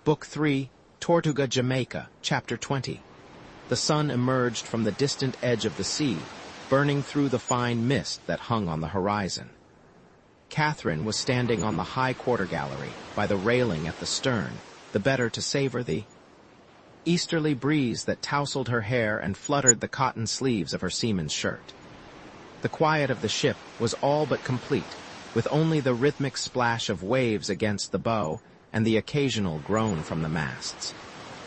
Book 3, Tortuga, Jamaica, Chapter 20. The sun emerged from the distant edge of the sea, burning through the fine mist that hung on the horizon. Catherine was standing on the high quarter gallery, by the railing at the stern, the better to savor the easterly breeze that tousled her hair and fluttered the cotton sleeves of her seaman's shirt. The quiet of the ship was all but complete, with only the rhythmic splash of waves against the bow and the occasional groan from the masts.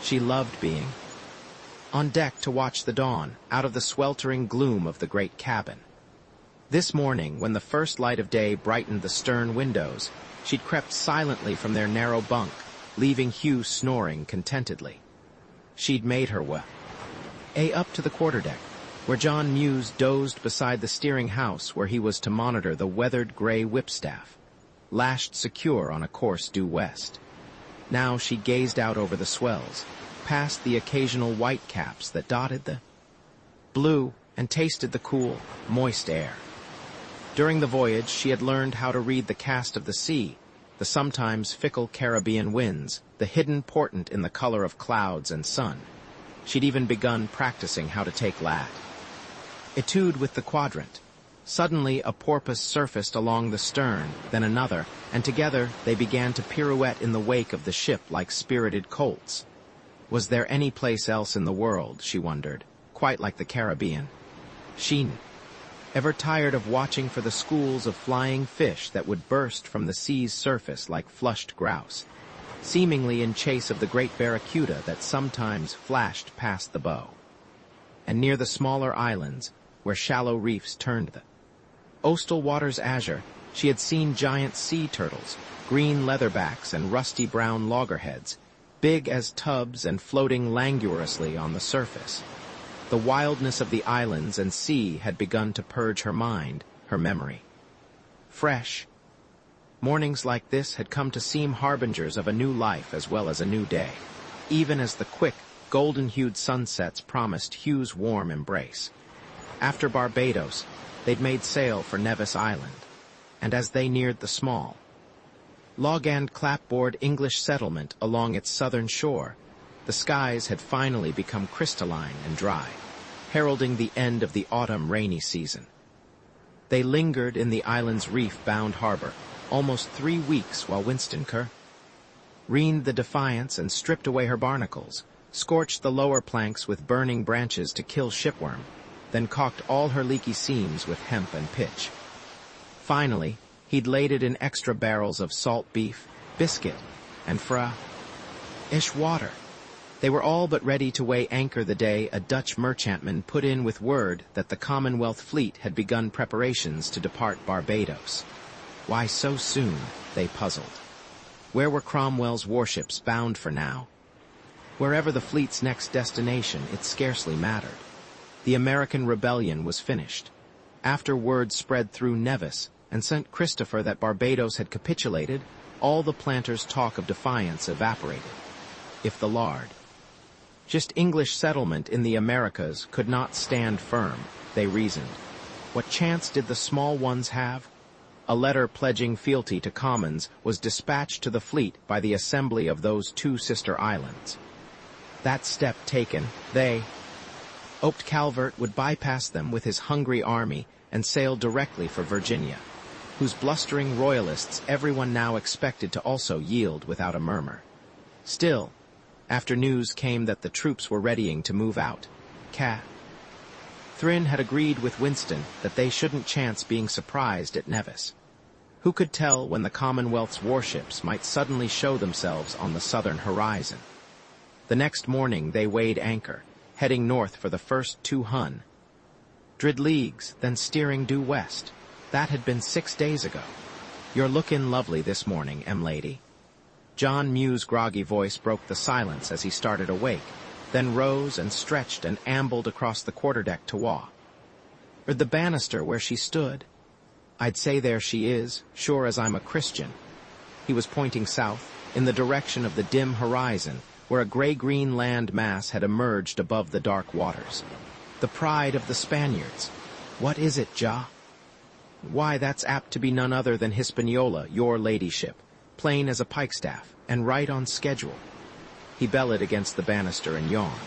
She loved being on deck to watch the dawn out of the sweltering gloom of the great cabin. This morning, when the first light of day brightened the stern windows, she'd crept silently from their narrow bunk, leaving Hugh snoring contentedly. She'd made her way up to the quarterdeck, where John Mews dozed beside the steering house where he was to monitor the weathered gray whipstaff, lashed secure on a course due west. Now she gazed out over the swells, past the occasional white caps that dotted the blue, and tasted the cool, moist air. During the voyage, she had learned how to read the cast of the sea, the sometimes fickle Caribbean winds, the hidden portent in the color of clouds and sun. She'd even begun practicing how to take lat. Etude with the quadrant. Suddenly a porpoise surfaced along the stern, then another, and together they began to pirouette in the wake of the ship like spirited colts. Was there any place else in the world, she wondered, quite like the Caribbean? She ever tired of watching for the schools of flying fish that would burst from the sea's surface like flushed grouse, seemingly in chase of the great barracuda that sometimes flashed past the bow? And near the smaller islands, where shallow reefs turned the coastal waters azure, she had seen giant sea turtles, green leatherbacks and rusty brown loggerheads, big as tubs and floating languorously on the surface. The wildness of the islands and sea had begun to purge her mind, her memory. Fresh mornings like this had come to seem harbingers of a new life as well as a new day, even as the quick, golden-hued sunsets promised Hugh's warm embrace. After Barbados, they'd made sail for Nevis Island, and as they neared the small, log-and clapboard English settlement along its southern shore, the skies had finally become crystalline and dry, heralding the end of the autumn rainy season. They lingered in the island's reef-bound harbor almost 3 weeks while Winston reened the Defiance and stripped away her barnacles, scorched the lower planks with burning branches to kill shipworm, then caulked all her leaky seams with hemp and pitch. Finally, he'd laded in extra barrels of salt beef, biscuit, and ish water. They were all but ready to weigh anchor the day a Dutch merchantman put in with word that the Commonwealth fleet had begun preparations to depart Barbados. Why so soon, they puzzled. Where were Cromwell's warships bound for now? Wherever the fleet's next destination, it scarcely mattered. The American rebellion was finished. After word spread through Nevis and sent Christopher that Barbados had capitulated, all the planters' talk of defiance evaporated. If the just English settlement in the Americas could not stand firm, they reasoned, what chance did the small ones have? A letter pledging fealty to Commons was dispatched to the fleet by the assembly of those 2 sister islands. That step taken, they hoped Calvert would bypass them with his hungry army and sail directly for Virginia, whose blustering royalists everyone now expected to also yield without a murmur. Still, after news came that the troops were readying to move out, Catherine had agreed with Winston that they shouldn't chance being surprised at Nevis. Who could tell when the Commonwealth's warships might suddenly show themselves on the southern horizon? The next morning they weighed anchor, heading north for the first 200 leagues, then steering due west. That had been 6 days ago. "You're lookin' lovely this morning, lady." John Mew's groggy voice broke the silence as he started awake, then rose and stretched and ambled across the quarterdeck to the banister where she stood. "I'd say there she is, sure as I'm a Christian." He was pointing south, in the direction of the dim horizon, where a gray-green land mass had emerged above the dark waters. "The pride of the Spaniards. What is it, Ja?" "Why, that's apt to be none other than Hispaniola, your ladyship, plain as a pikestaff, and right on schedule. He bellowed against the banister and yawned.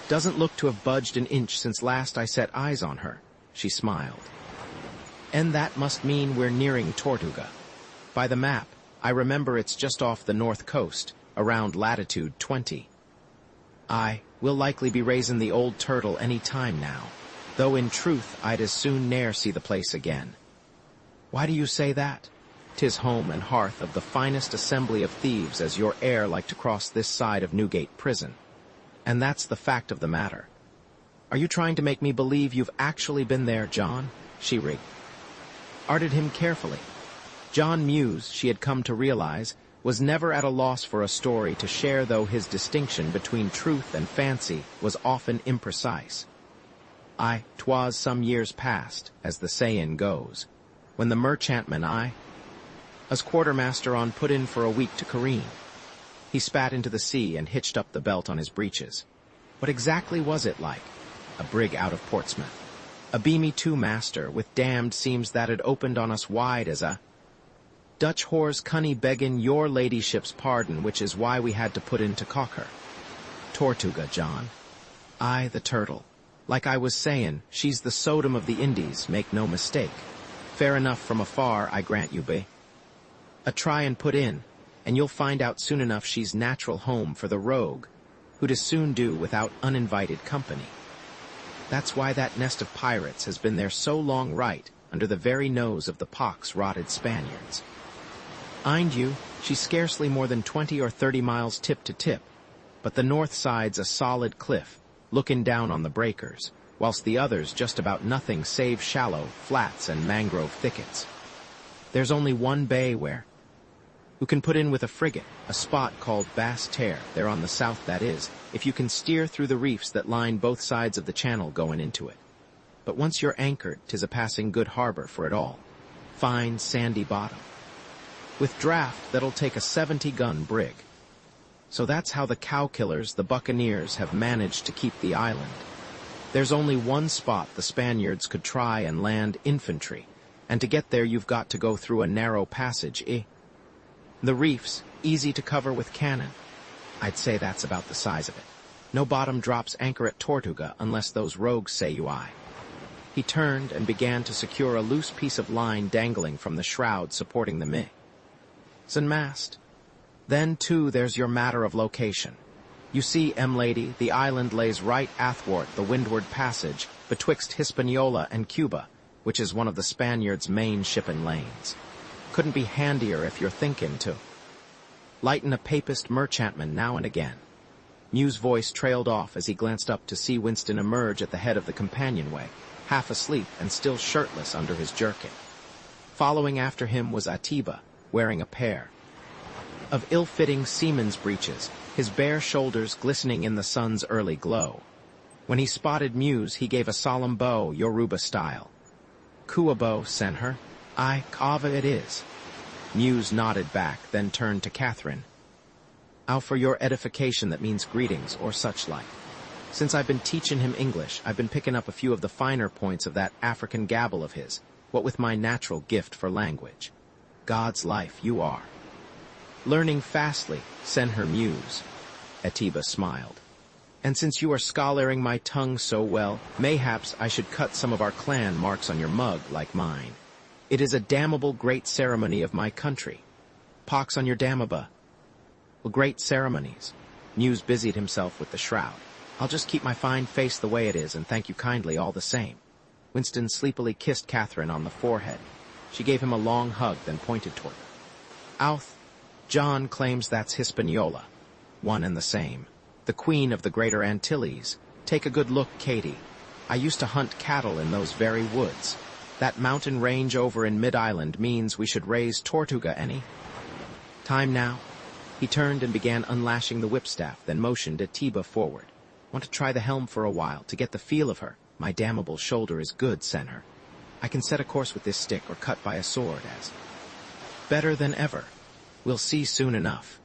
Doesn't look to have budged an inch since last I set eyes on her. She smiled. And that must mean we're nearing Tortuga. By the map, I remember it's just off the north coast, around latitude 20. We'll likely be raising the old turtle any time now, though in truth I'd as soon ne'er see the place again. Why do you say that? 'Tis home and hearth of the finest assembly of thieves as your heir like to cross this side of Newgate prison. And that's the fact of the matter. Are you trying to make me believe you've actually been there, John? She regarded him carefully. John Muse, she had come to realize, was never at a loss for a story to share, though his distinction between truth and fancy was often imprecise. 'Twas some years past, as the sayin' goes, when the merchantman as quartermaster on put in for a week to careen. He spat into the sea and hitched up the belt on his breeches. What exactly was it like? A brig out of Portsmouth. A beamy two-master, with damned seams that had opened on us wide as a Dutch whores cunny beggin' your ladyship's pardon, which is why we had to put in to cock her. Tortuga, John. The turtle. Like I was sayin', she's the Sodom of the Indies, make no mistake. Fair enough from afar, I grant you, be. Try and put in, and you'll find out soon enough she's natural home for the rogue, who'd as soon do without uninvited company. That's why that nest of pirates has been there so long right under the very nose of the pox-rotted Spaniards. Mind you, she's scarcely more than 20 or 30 miles tip to tip, but the north side's a solid cliff, looking down on the breakers, whilst the other's just about nothing save shallow flats and mangrove thickets. There's only one bay who can put in with a frigate, a spot called Basse Terre, there on the south that is, if you can steer through the reefs that line both sides of the channel going into it. But once you're anchored, 'tis a passing good harbor for it all. Fine, sandy bottom. With draft that'll take a 70-gun brig. So that's how the cow-killers, the buccaneers, have managed to keep the island. There's only one spot the Spaniards could try and land infantry, and to get there you've got to go through a narrow passage, The reefs, easy to cover with cannon. I'd say that's about the size of it. No bottom drops anchor at Tortuga unless those rogues say you aye. He turned and began to secure a loose piece of line dangling from the shroud supporting the mast. Then, too, there's your matter of location. You see, lady, the island lays right athwart the windward passage betwixt Hispaniola and Cuba, which is one of the Spaniards' main shipping lanes. Couldn't be handier if you're thinking to lighten a papist merchantman now and again. Muse's voice trailed off as he glanced up to see Winston emerge at the head of the companionway, half asleep and still shirtless under his jerkin. Following after him was Atiba, wearing a pair of ill-fitting seaman's breeches, his bare shoulders glistening in the sun's early glow. When he spotted Muse, he gave a solemn bow, Yoruba style. Kuabo, Senhor. Kava it is. Muse nodded back, then turned to Catherine. For your edification that means greetings, or such like. Since I've been teaching him English, I've been picking up a few of the finer points of that African gabble of his, what with my natural gift for language. God's life, you are. Learning fastly, Senhor Muse. Atiba smiled. And since you are scholaring my tongue so well, mayhaps I should cut some of our clan marks on your mug like mine. It is a damnable great ceremony of my country. Pox on your damaba. Well, great ceremonies. Muse busied himself with the shroud. I'll just keep my fine face the way it is and thank you kindly all the same. Winston sleepily kissed Catherine on the forehead. She gave him a long hug, then pointed toward her. John claims that's Hispaniola. One and the same. The Queen of the Greater Antilles. Take a good look, Katie. I used to hunt cattle in those very woods. That mountain range over in mid-island means we should raise Tortuga any. Time now. He turned and began unlashing the whipstaff, then motioned Atiba forward. Want to try the helm for a while, to get the feel of her. My damnable shoulder is good, Senhor. I can set a course with this stick or cut by a sword as better than ever. We'll see soon enough.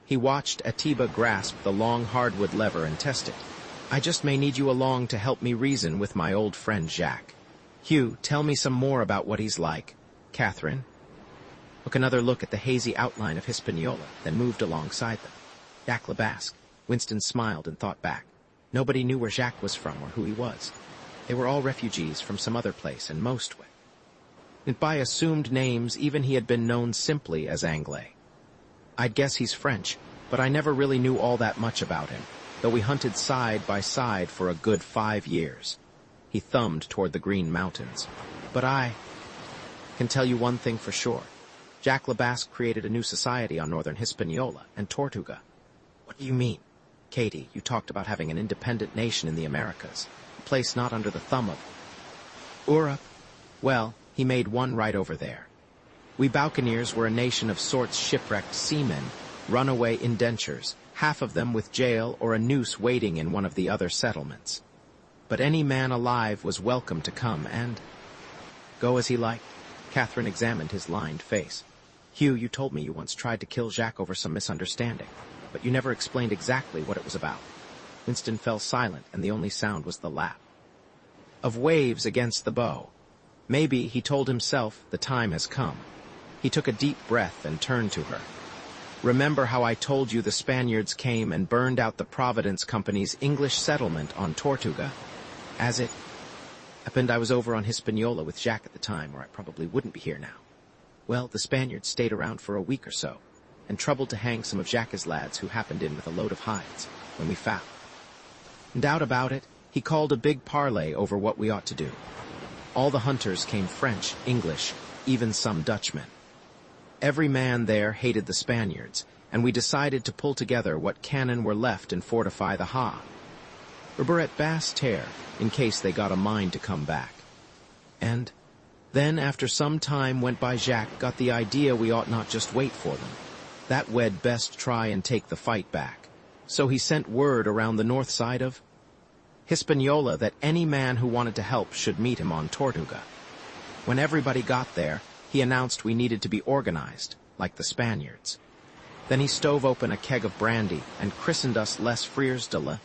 He watched Atiba grasp the long hardwood lever and test it. I just may need you along to help me reason with my old friend Jacques. Hugh, tell me some more about what he's like. Catherine took another look at the hazy outline of Hispaniola, then moved alongside them. Jacques le Basque. Winston smiled and thought back. Nobody knew where Jacques was from or who he was. They were all refugees from some other place, and most were. And by assumed names, even he had been known simply as Anglais. I'd guess he's French, but I never really knew all that much about him, though we hunted side by side for a good 5 years. He thumbed toward the Green Mountains. But I can tell you one thing for sure. Jacques le Basque created a new society on northern Hispaniola and Tortuga. What do you mean? Katie, you talked about having an independent nation in the Americas, a place not under the thumb of Europe. Well, he made one right over there. We Buccaneers were a nation of sorts shipwrecked seamen, runaway indentures, half of them with jail or a noose waiting in one of the other settlements. But any man alive was welcome to come and go as he liked. Catherine examined his lined face. Hugh, you told me you once tried to kill Jacques over some misunderstanding, but you never explained exactly what it was about. Winston fell silent, and the only sound was the lap of waves against the bow. Maybe, he told himself, the time has come. He took a deep breath and turned to her. Remember how I told you the Spaniards came and burned out the Providence Company's English settlement on Tortuga? As it happened, I was over on Hispaniola with Jacques at the time, or I probably wouldn't be here now. Well, the Spaniards stayed around for a week or so, and troubled to hang some of Jacques' lads who happened in with a load of hides, when we found. In doubt about it, he called a big parley over what we ought to do. All the hunters came French, English, even some Dutchmen. Every man there hated the Spaniards, and we decided to pull together what cannon were left and fortify the harbor at Basse-Terre, in case they got a mind to come back. And then, after some time went by, Jacques got the idea we ought not just wait for them. That we'd best try and take the fight back. So he sent word around the north side of Hispaniola that any man who wanted to help should meet him on Tortuga. When everybody got there, he announced we needed to be organized, like the Spaniards. Then he stove open a keg of brandy and christened us Les Frères de la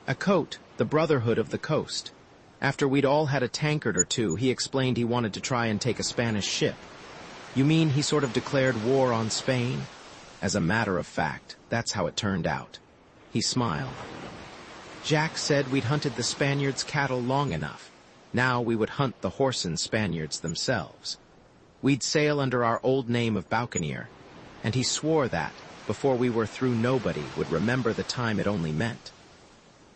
Côte, the Brotherhood of the Coast. After we'd all had a tankard or two, he explained he wanted to try and take a Spanish ship. You mean he sort of declared war on Spain? As a matter of fact, that's how it turned out. He smiled. Jacques said we'd hunted the Spaniards' cattle long enough. Now we would hunt the Horsen Spaniards themselves. We'd sail under our old name of Buccaneer, and he swore that, before we were through, nobody would remember the time it only meant.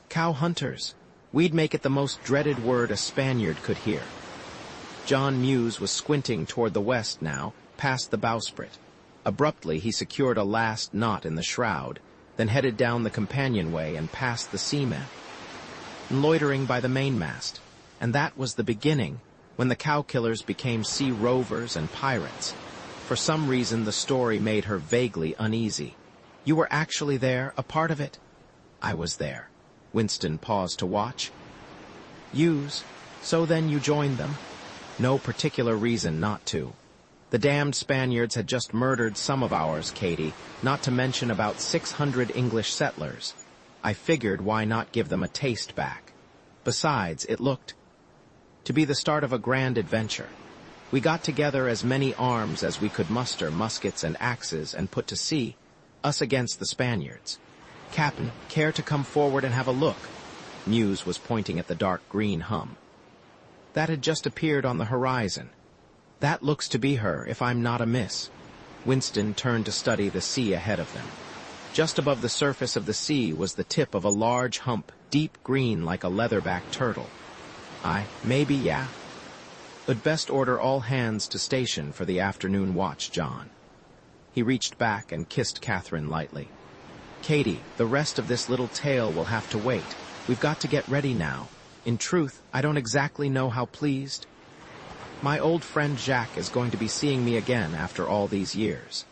Cow hunters. We'd make it the most dreaded word a Spaniard could hear. John Muse was squinting toward the west now, past the bowsprit. Abruptly, he secured a last knot in the shroud, then headed down the companionway and past the seamen, loitering by the mainmast. And that was the beginning, when the cow-killers became sea rovers and pirates. For some reason, the story made her vaguely uneasy. You were actually there, a part of it? I was there. Winston paused to watch. Use. So then you joined them? No particular reason not to. The damned Spaniards had just murdered some of ours, Katie, not to mention about 600 English settlers. I figured why not give them a taste back. Besides, it looked to be the start of a grand adventure. We got together as many arms as we could muster, muskets and axes, and put to sea, us against the Spaniards. Captain, care to come forward and have a look? Muse was pointing at the dark green hum. That had just appeared on the horizon. That looks to be her, if I'm not amiss. Winston turned to study the sea ahead of them. Just above the surface of the sea was the tip of a large hump, deep green like a leatherback turtle. Maybe, yeah. I'd best order all hands to station for the afternoon watch, John. He reached back and kissed Catherine lightly. Katie, the rest of this little tale will have to wait. We've got to get ready now. In truth, I don't exactly know how pleased. My old friend Jacques is going to be seeing me again after all these years.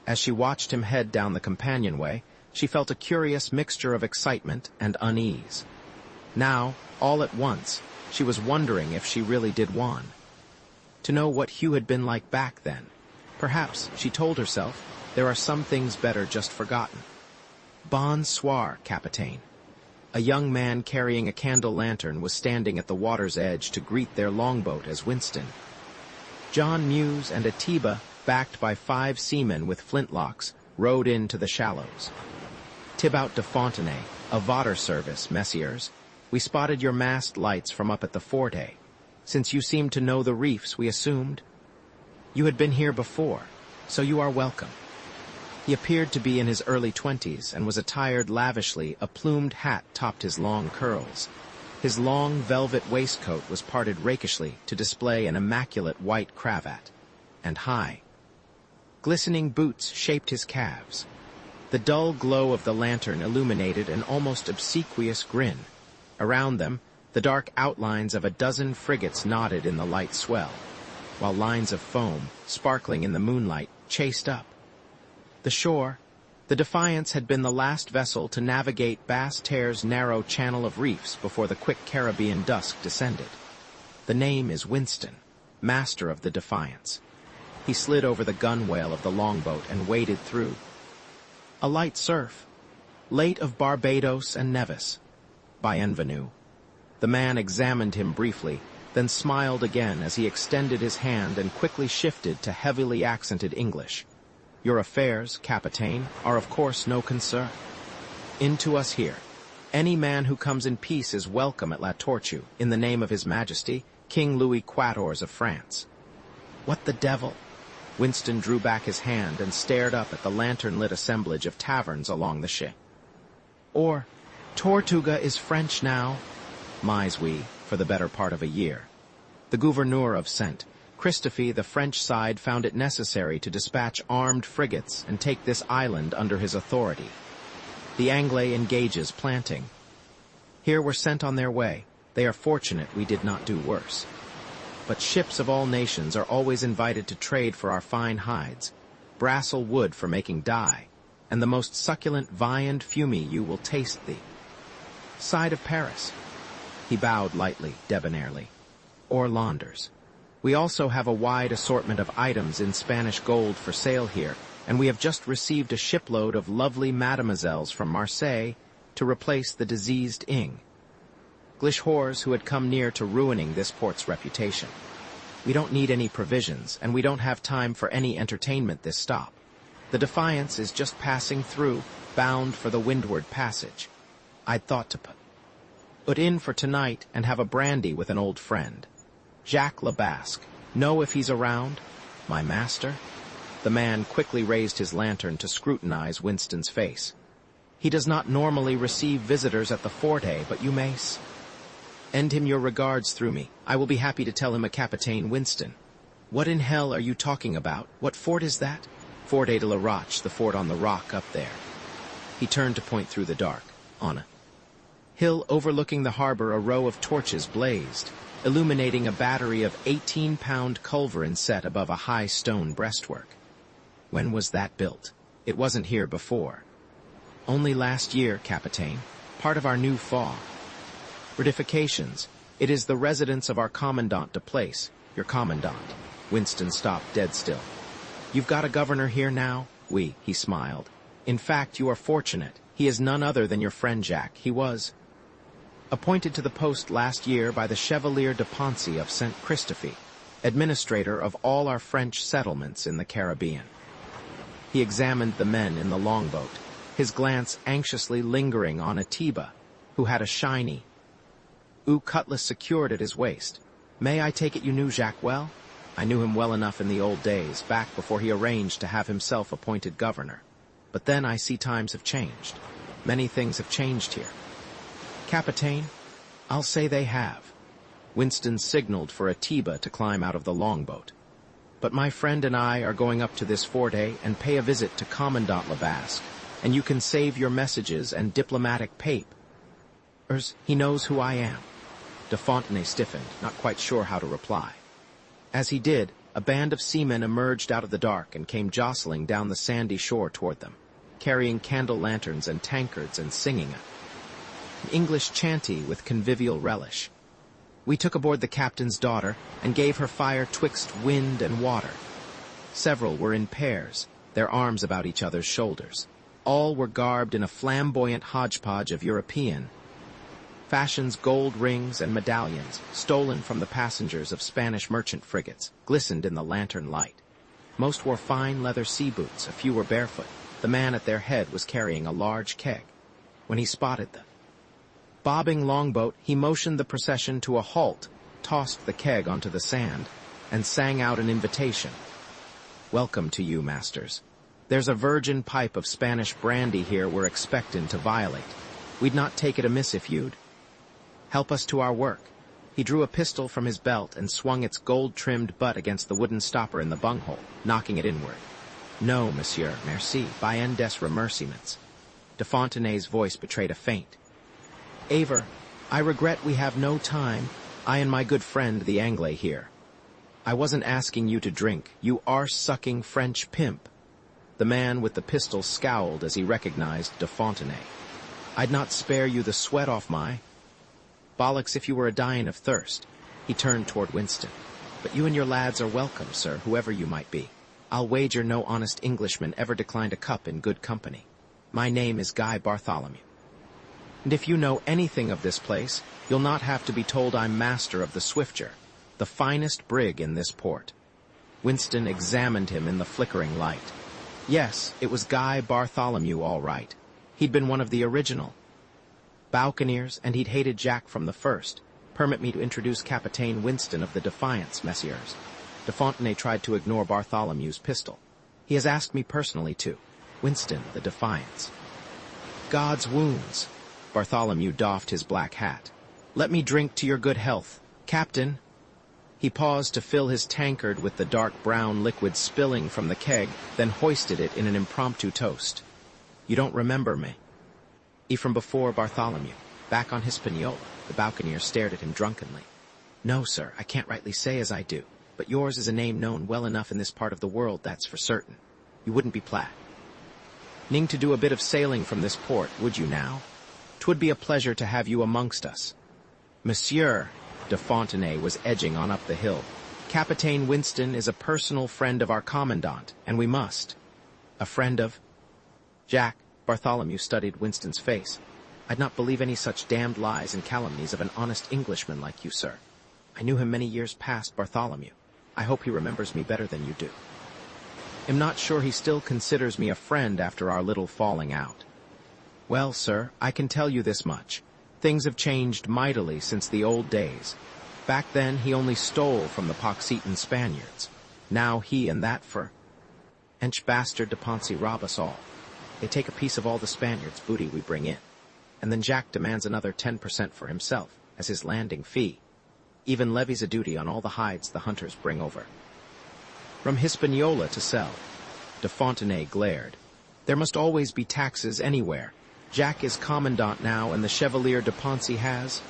As she watched him head down the companionway, she felt a curious mixture of excitement and unease. Now, all at once, she was wondering if she really did want to know what Hugh had been like back then. Perhaps, she told herself, there are some things better just forgotten. Bonsoir, Capitaine. A young man carrying a candle lantern was standing at the water's edge to greet their longboat as Winston. John Muse and Atiba, backed by 5 seamen with flintlocks, rowed into the shallows. Tibout de Fontenay, of water service, messieurs. We spotted your mast lights from up at the foreday. Since you seemed to know the reefs, we assumed you had been here before, so you are welcome. He appeared to be in his early 20s and was attired lavishly. A plumed hat topped his long curls. His long velvet waistcoat was parted rakishly to display an immaculate white cravat, and high, glistening boots shaped his calves. The dull glow of the lantern illuminated an almost obsequious grin. Around them, the dark outlines of a dozen frigates nodded in the light swell, while lines of foam, sparkling in the moonlight, chased up. The shore, the Defiance had been the last vessel to navigate Basse Terre's narrow channel of reefs before the quick Caribbean dusk descended. The name is Winston, master of the Defiance. He slid over the gunwale of the longboat and waded through. A light surf, late of Barbados and Nevis. Bienvenue. The man examined him briefly, then smiled again as he extended his hand and quickly shifted to heavily accented English. Your affairs, Capitaine, are of course no concern. Into us here. Any man who comes in peace is welcome at La Tortue, in the name of His Majesty, King Louis XIV of France. What the devil? Winston drew back his hand and stared up at the lantern-lit assemblage of taverns along the ship. Or, Tortuga is French now, mais oui, for the better part of a year. The gouverneur of Saint Christophe, the French side, found it necessary to dispatch armed frigates and take this island under his authority. The Anglais engages planting. Here we're sent on their way. They are fortunate we did not do worse. But ships of all nations are always invited to trade for our fine hides, brassel wood for making dye, and the most succulent viand fumy you will taste thee. Side of Paris. He bowed lightly, debonairly. Or launders. We also have a wide assortment of items in Spanish gold for sale here, and we have just received a shipload of lovely mademoiselles from Marseille to replace the diseased Ing. English whores who had come near to ruining this port's reputation. We don't need any provisions, and we don't have time for any entertainment this stop. The Defiance is just passing through, bound for the windward passage. I'd thought to put in for tonight and have a brandy with an old friend. Jacques le Basque. Know if he's around? My master? The man quickly raised his lantern to scrutinize Winston's face. He does not normally receive visitors at the forte, but you may end him your regards through me. I will be happy to tell him a Capitaine Winston. What in hell are you talking about? What fort is that? Forte de la Roche, the fort on the rock up there. He turned to point through the dark. On a hill overlooking the harbor, a row of torches blazed, illuminating a battery of 18-pound culverins set above a high stone breastwork. When was that built? It wasn't here before. Only last year, Capitaine. Part of our new fort. Ramifications. It is the residence of our commandant de place. Your commandant. Winston stopped dead still. You've got a governor here now? Oui, he smiled. In fact, you are fortunate. He is none other than your friend Jacques. He was appointed to the post last year by the Chevalier de Poncy of Saint Christophe, administrator of all our French settlements in the Caribbean. He examined the men in the longboat, his glance anxiously lingering on Atiba, who had a shiny cutlass secured at his waist. May I take it you knew Jacques well? I knew him well enough in the old days, back before he arranged to have himself appointed governor. But then I see times have changed. Many things have changed here. Capitaine, I'll say they have. Winston signaled for Atiba to climb out of the longboat. But my friend and I are going up to this forte and pay a visit to Commandant le Basque, and you can save your messages and diplomatic papers. He knows who I am. De Fontenay stiffened, not quite sure how to reply. As he did, a band of seamen emerged out of the dark and came jostling down the sandy shore toward them, carrying candle lanterns and tankards and singing an English chanty with convivial relish. We took aboard the captain's daughter and gave her fire twixt wind and water. Several were in pairs, their arms about each other's shoulders. All were garbed in a flamboyant hodgepodge of European fashions. Gold rings and medallions, stolen from the passengers of Spanish merchant frigates, glistened in the lantern light. Most wore fine leather sea boots, a few were barefoot. The man at their head was carrying a large keg. when he spotted the bobbing longboat, he motioned the procession to a halt, tossed the keg onto the sand, and sang out an invitation. "Welcome to you, masters. There's a virgin pipe of Spanish brandy here we're expectin' to violate. We'd not take it amiss if you'd help us to our work." He drew a pistol from his belt and swung its gold-trimmed butt against the wooden stopper in the bunghole, knocking it inward. "No, monsieur, merci, bien des remerciements." De Fontenay's voice betrayed a feint. "Aver, I regret we have no time, I and my good friend the Anglais here. I wasn't asking you to drink, you arse-sucking French pimp." The man with the pistol scowled as he recognized de Fontenay. "I'd not spare you the sweat off my bollocks if you were a dying of thirst." He turned toward Winston. "But you and your lads are welcome, sir, whoever you might be. I'll wager no honest Englishman ever declined a cup in good company. My name is Guy Bartholomew. And if you know anything of this place, you'll not have to be told I'm master of the Swifter, the finest brig in this port." Winston examined him in the flickering light. Yes, it was Guy Bartholomew all right. He'd been one of the original Buccaneers, and he'd hated Jack from the first. "Permit me to introduce Capitaine Winston of the Defiance, messieurs." De Fontenay tried to ignore Bartholomew's pistol. "He has asked me personally to. Winston, the Defiance." "God's wounds." Bartholomew doffed his black hat. "Let me drink to your good health, Captain." He paused to fill his tankard with the dark brown liquid spilling from the keg, then hoisted it in an impromptu toast. "You don't remember me?" From before Bartholomew, back on Hispaniola, the Buccaneer stared at him drunkenly. "No, sir, I can't rightly say as I do, but yours is a name known well enough in this part of the world, that's for certain. You wouldn't be planning to do a bit of sailing from this port, would you now? 'Twould be a pleasure to have you amongst us." "Monsieur," de Fontenay was edging on up the hill, "Capitaine Winston is a personal friend of our commandant, and we must." "A friend of Jack?" Bartholomew studied Winston's face. "I'd not believe any such damned lies and calumnies of an honest Englishman like you, sir. I knew him many years past, Bartholomew. I hope he remembers me better than you do. Am not sure he still considers me a friend after our little falling out. Well, sir, I can tell you this much. Things have changed mightily since the old days. Back then he only stole from the pox-eaten Spaniards. Now he and that French bastard de Poncy rob us all. They take a piece of all the Spaniards' booty we bring in, and then Jack demands another 10% for himself, as his landing fee. Even levies a duty on all the hides the hunters bring over from Hispaniola to sell." De Fontenay glared. "There must always be taxes anywhere. Jack is commandant now, and the Chevalier de Poncy has—"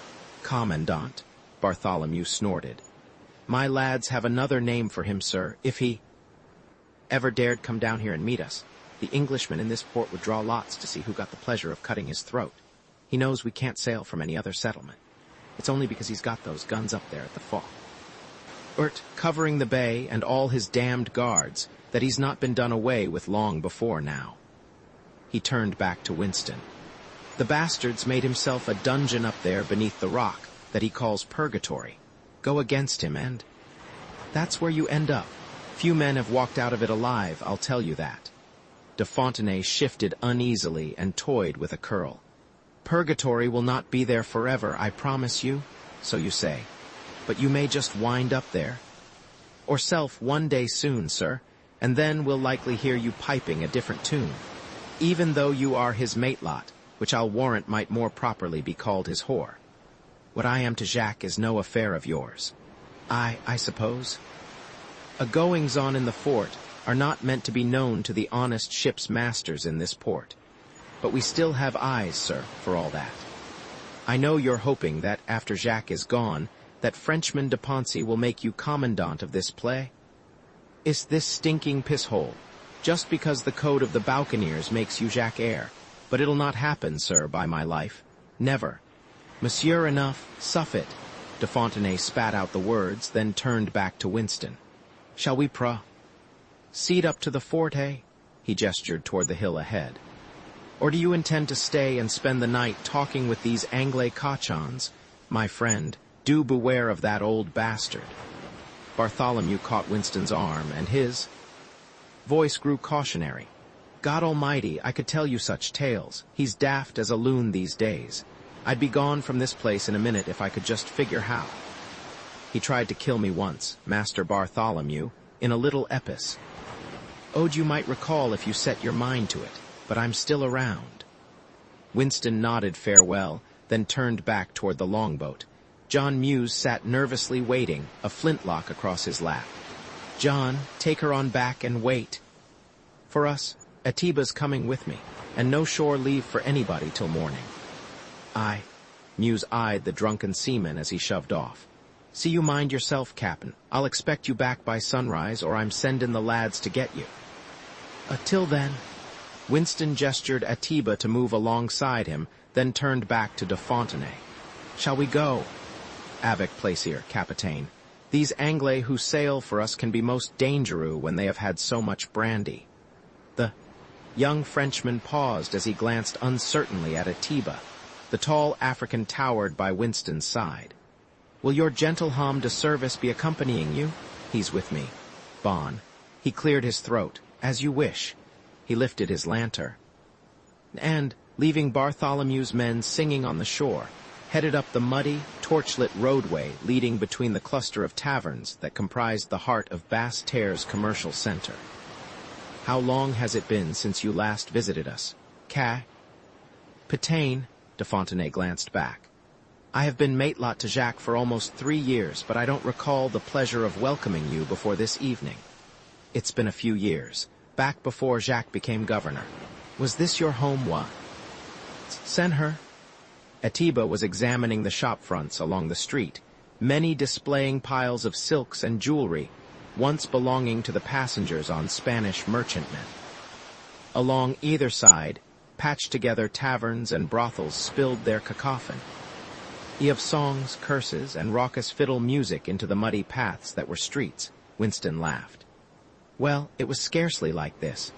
"Commandant," Bartholomew snorted. "My lads have another name for him, sir. If he ever dared come down here and meet us, the Englishman in this port would draw lots to see who got the pleasure of cutting his throat. He knows we can't sail from any other settlement. It's only because he's got those guns up there at the fort, covering the bay and all his damned guards, that he's not been done away with long before now." He turned back to Winston. "The bastard's made himself a dungeon up there beneath the rock that he calls purgatory. Go against him and that's where you end up. Few men have walked out of it alive, I'll tell you that." De Fontenay shifted uneasily and toyed with a curl. "Purgatory will not be there forever, I promise you, so you say. But you may just wind up there. Or self one day soon, sir, and then we'll likely hear you piping a different tune. Even though you are his matelot, which I'll warrant might more properly be called his whore. What I am to Jacques is no affair of yours. I suppose. A goings-on in the fort are not meant to be known to the honest ship's masters in this port. But we still have eyes, sir, for all that. I know you're hoping that, after Jacques is gone, that Frenchman de Poncy will make you commandant of this play. It's this stinking pisshole, just because the code of the Buccaneers makes you Jacques heir. But it'll not happen, sir, by my life. Never. Monsieur enough, suff it." De Fontenay spat out the words, then turned back to Winston. "Shall we proceed up to the fort, eh?" He gestured toward the hill ahead. "Or do you intend to stay and spend the night talking with these Anglais cochons? My friend, do beware of that old bastard." Bartholomew caught Winston's arm, and his voice grew cautionary. God almighty, I could tell you such tales. He's daft as a loon these days. I'd be gone from this place in a minute if I could just figure how. He tried to kill me once, Master Bartholomew, in a little epis. Ode you might recall if you set your mind to it, but I'm still around. Winston nodded farewell, then turned back toward the longboat. John Muse sat nervously waiting, a flintlock across his lap. John, take her on back and wait. For us, Atiba's coming with me, and no shore leave for anybody till morning. Aye. Muse eyed the drunken seaman as he shoved off. See you mind yourself, Cap'n. I'll expect you back by sunrise, or I'm sending the lads to get you. Till then. Winston gestured Atiba to move alongside him, then turned back to de Fontenay. Shall we go? Avec plaisir, Capitaine. These Anglais who sail for us can be most dangerous when they have had so much brandy. The young Frenchman paused as he glanced uncertainly at Atiba. The tall African towered by Winston's side. Will your gentle homme de service be accompanying you? He's with me. Bon. He cleared his throat. As you wish. He lifted his lantern. And, leaving Bartholomew's men singing on the shore, headed up the muddy, torchlit roadway leading between the cluster of taverns that comprised the heart of Basse-Terre's commercial center. How long has it been since you last visited us? Capitaine, de Fontenay glanced back. I have been matelot to Jacques for almost 3 years, but I don't recall the pleasure of welcoming you before this evening. It's been a few years, back before Jacques became governor. Was this your home, Send her. Atiba was examining the shop fronts along the street, many displaying piles of silks and jewelry, once belonging to the passengers on Spanish merchantmen. Along either side, patched-together taverns and brothels spilled their cacophony of songs, curses, and raucous fiddle music into the muddy paths that were streets. Winston laughed. Well, it was scarcely like this.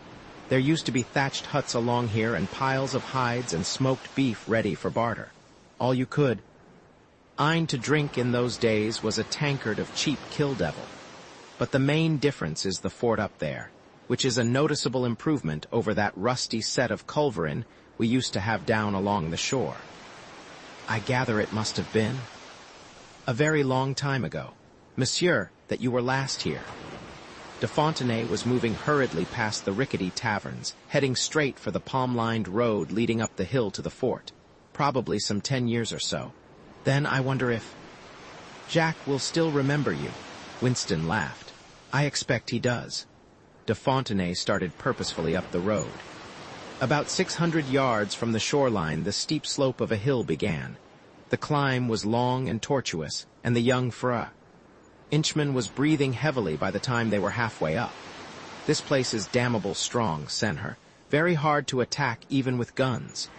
There used to be thatched huts along here and piles of hides and smoked beef ready for barter. All you could. Ein to drink in those days was a tankard of cheap kill devil. But the main difference is the fort up there, which is a noticeable improvement over that rusty set of culverin we used to have down along the shore. I gather it must have been a very long time ago, monsieur, that you were last here. De Fontenay was moving hurriedly past the rickety taverns, heading straight for the palm-lined road leading up the hill to the fort, probably some 10 years or so. Then I wonder if Jacques will still remember you. Winston laughed. I expect he does. De Fontenay started purposefully up the road. About 600 yards from the shoreline, the steep slope of a hill began. The climb was long and tortuous, and the young Englishman was breathing heavily by the time they were halfway up. This place is damnable strong, Senhor. Very hard to attack even with guns.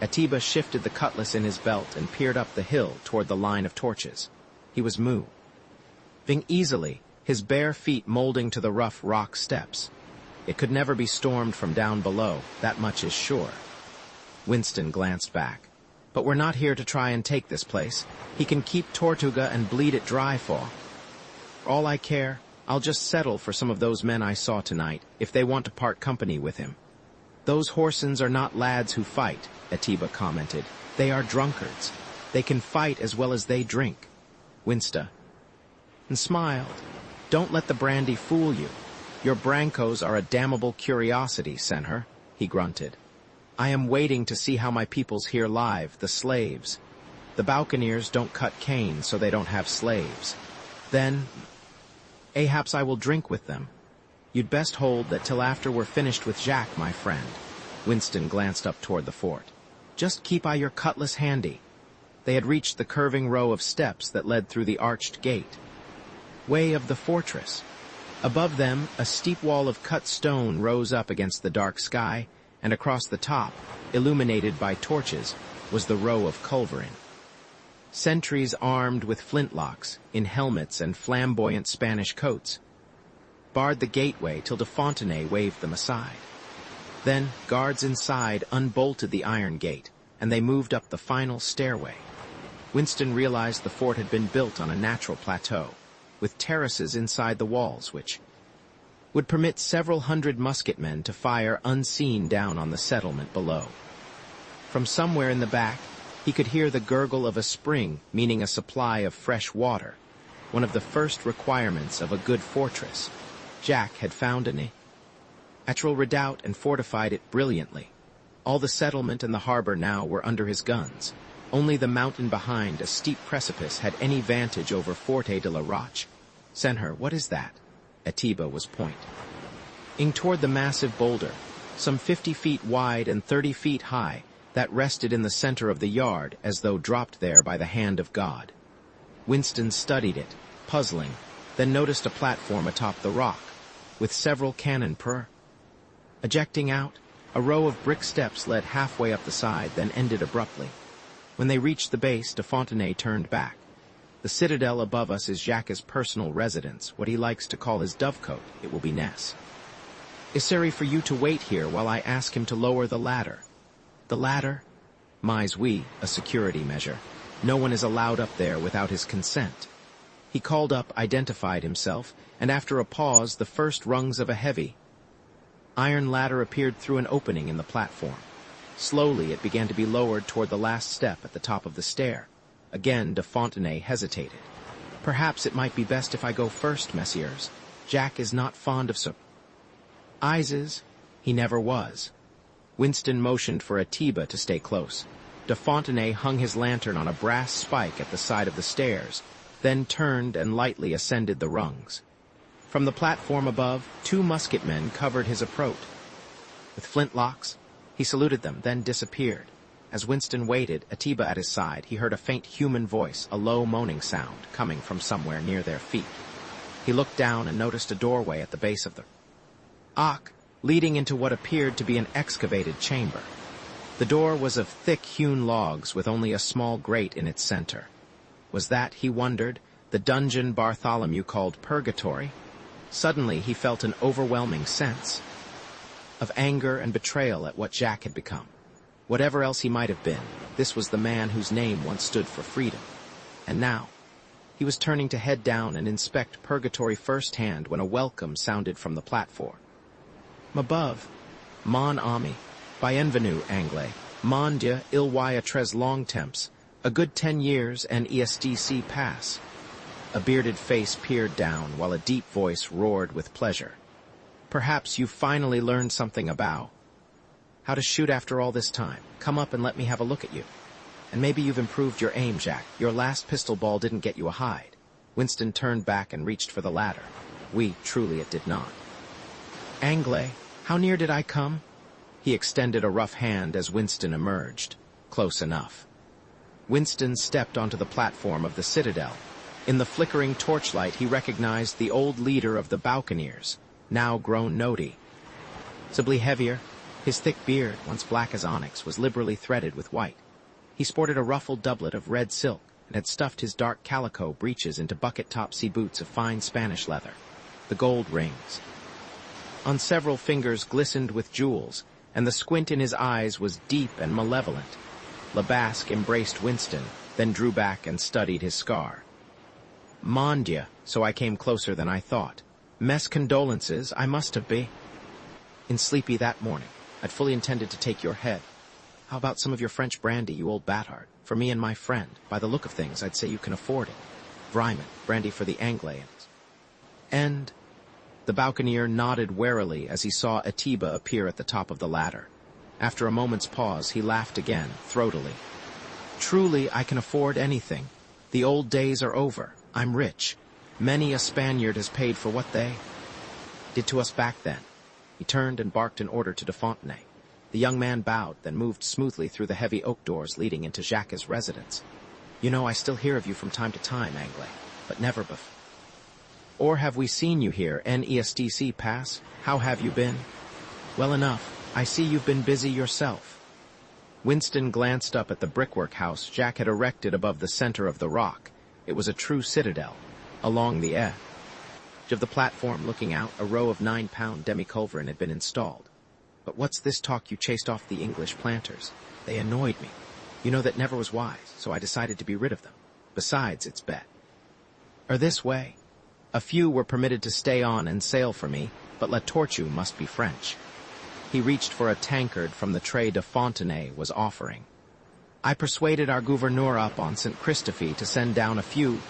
Atiba shifted the cutlass in his belt and peered up the hill toward the line of torches. He was moving easily, his bare feet molding to the rough rock steps. It could never be stormed from down below, that much is sure. Winston glanced back. But we're not here to try and take this place. He can keep Tortuga and bleed it dry for all I care. I'll just settle for some of those men I saw tonight, if they want to part company with him. Those Horsens are not lads who fight, Atiba commented. They are drunkards. They can fight as well as they drink. Winston smiled. Don't let the brandy fool you. Your brancos are a damnable curiosity, Senhor, he grunted. I am waiting to see how my peoples here live, the slaves. The Buccaneers don't cut cane, so they don't have slaves. Then, perhaps I will drink with them. You'd best hold that till after we're finished with Jacques, my friend. Winston glanced up toward the fort. Just keep your cutlass handy. They had reached the curving row of steps that led through the arched gate. Way of the fortress. Above them, a steep wall of cut stone rose up against the dark sky, and across the top, illuminated by torches, was the row of culverin. Sentries armed with flintlocks, in helmets and flamboyant Spanish coats, barred the gateway till de Fontenay waved them aside. Then, guards inside unbolted the iron gate, and they moved up the final stairway. Winston realized the fort had been built on a natural plateau, with terraces inside the walls which would permit several hundred musketmen to fire unseen down on the settlement below. From somewhere in the back, he could hear the gurgle of a spring, meaning a supply of fresh water, one of the first requirements of a good fortress. Jacques had found a natural redoubt and fortified it brilliantly. All the settlement and the harbor now were under his guns. Only the mountain behind, a steep precipice, had any vantage over Forte de la Roche. Senhor, what is that? Atiba was pointing toward the massive boulder, some 50 feet wide and 30 feet high, that rested in the center of the yard as though dropped there by the hand of God. Winston studied it, puzzling, then noticed a platform atop the rock, with several cannon per. Ejecting out, a row of brick steps led halfway up the side, then ended abruptly. When they reached the base, de Fontenay turned back. The citadel above us is Jacques' personal residence, what he likes to call his dovecote. It will be Ness. Necessary for you to wait here while I ask him to lower the ladder. The ladder? Mais oui, a security measure. No one is allowed up there without his consent. He called up, identified himself, and after a pause, the first rungs of a heavy iron ladder appeared through an opening in the platform. Slowly, it began to be lowered toward the last step at the top of the stair. Again, de Fontenay hesitated. Perhaps it might be best if I go first, messieurs. Jacques is not fond of surprises. He never was. Winston motioned for Atiba to stay close. De Fontenay hung his lantern on a brass spike at the side of the stairs, then turned and lightly ascended the rungs. From the platform above, 2 musketmen covered his approach. With flintlocks, he saluted them, then disappeared. As Winston waited, Atiba at his side, he heard a faint human voice, a low moaning sound, coming from somewhere near their feet. He looked down and noticed a doorway at the base of the rock, leading into what appeared to be an excavated chamber. The door was of thick-hewn logs with only a small grate in its center. Was that, he wondered, the dungeon Bartholomew called purgatory? Suddenly he felt an overwhelming sense of anger and betrayal at what Jacques had become. Whatever else he might have been, this was the man whose name once stood for freedom. And now, he was turning to head down and inspect purgatory firsthand when a welcome sounded from the platform. Above, mon ami, bienvenue, anglais, mon dieu, il y a très long temps, a good 10 years and ESDC pass. A bearded face peered down while a deep voice roared with pleasure. Perhaps you finally learned something about how to shoot after all this time. Come up and let me have a look at you. And maybe you've improved your aim, Jacques. Your last pistol ball didn't get you a hide. Winston turned back and reached for the ladder. Oui, truly it did not. Anglais, how near did I come? He extended a rough hand as Winston emerged. Close enough. Winston stepped onto the platform of the citadel. In the flickering torchlight, he recognized the old leader of the Buccaneers, now grown nody. Visibly heavier, his thick beard, once black as onyx, was liberally threaded with white. He sported a ruffled doublet of red silk and had stuffed his dark calico breeches into bucket-top-sea boots of fine Spanish leather. The gold rings on several fingers glistened with jewels, and the squint in his eyes was deep and malevolent. Le Basque embraced Winston, then drew back and studied his scar. Mon Dieu, so I came closer than I thought. Mes condolences, I must have been in sleepy that morning. I'd fully intended to take your head. How about some of your French brandy, you old bathard? For me and my friend. By the look of things, I'd say you can afford it. Vryman, brandy for the Anglayans. And the Buccaneer nodded warily as he saw Atiba appear at the top of the ladder. After a moment's pause, he laughed again, throatily. Truly, I can afford anything. The old days are over. I'm rich. Many a Spaniard has paid for what they did to us back then. He turned and barked an order to de Fontenay. The young man bowed, then moved smoothly through the heavy oak doors leading into Jacques' residence. You know, I still hear of you from time to time, Anglais, but never before. Or have we seen you here, NESDC pass? How have you been? Well enough. I see you've been busy yourself. Winston glanced up at the brickwork house Jacques had erected above the center of the rock. It was a true citadel. Along the edge of the platform looking out, a row of 9-pound demi-culverin had been installed. But what's this talk you chased off the English planters? They annoyed me. You know that never was wise, so I decided to be rid of them. Besides, it's bet. Or this way. A few were permitted to stay on and sail for me, but La Tortue must be French. He reached for a tankard from the Trait de Fontenay was offering. I persuaded our gouverneur up on St. Christophe to send down a few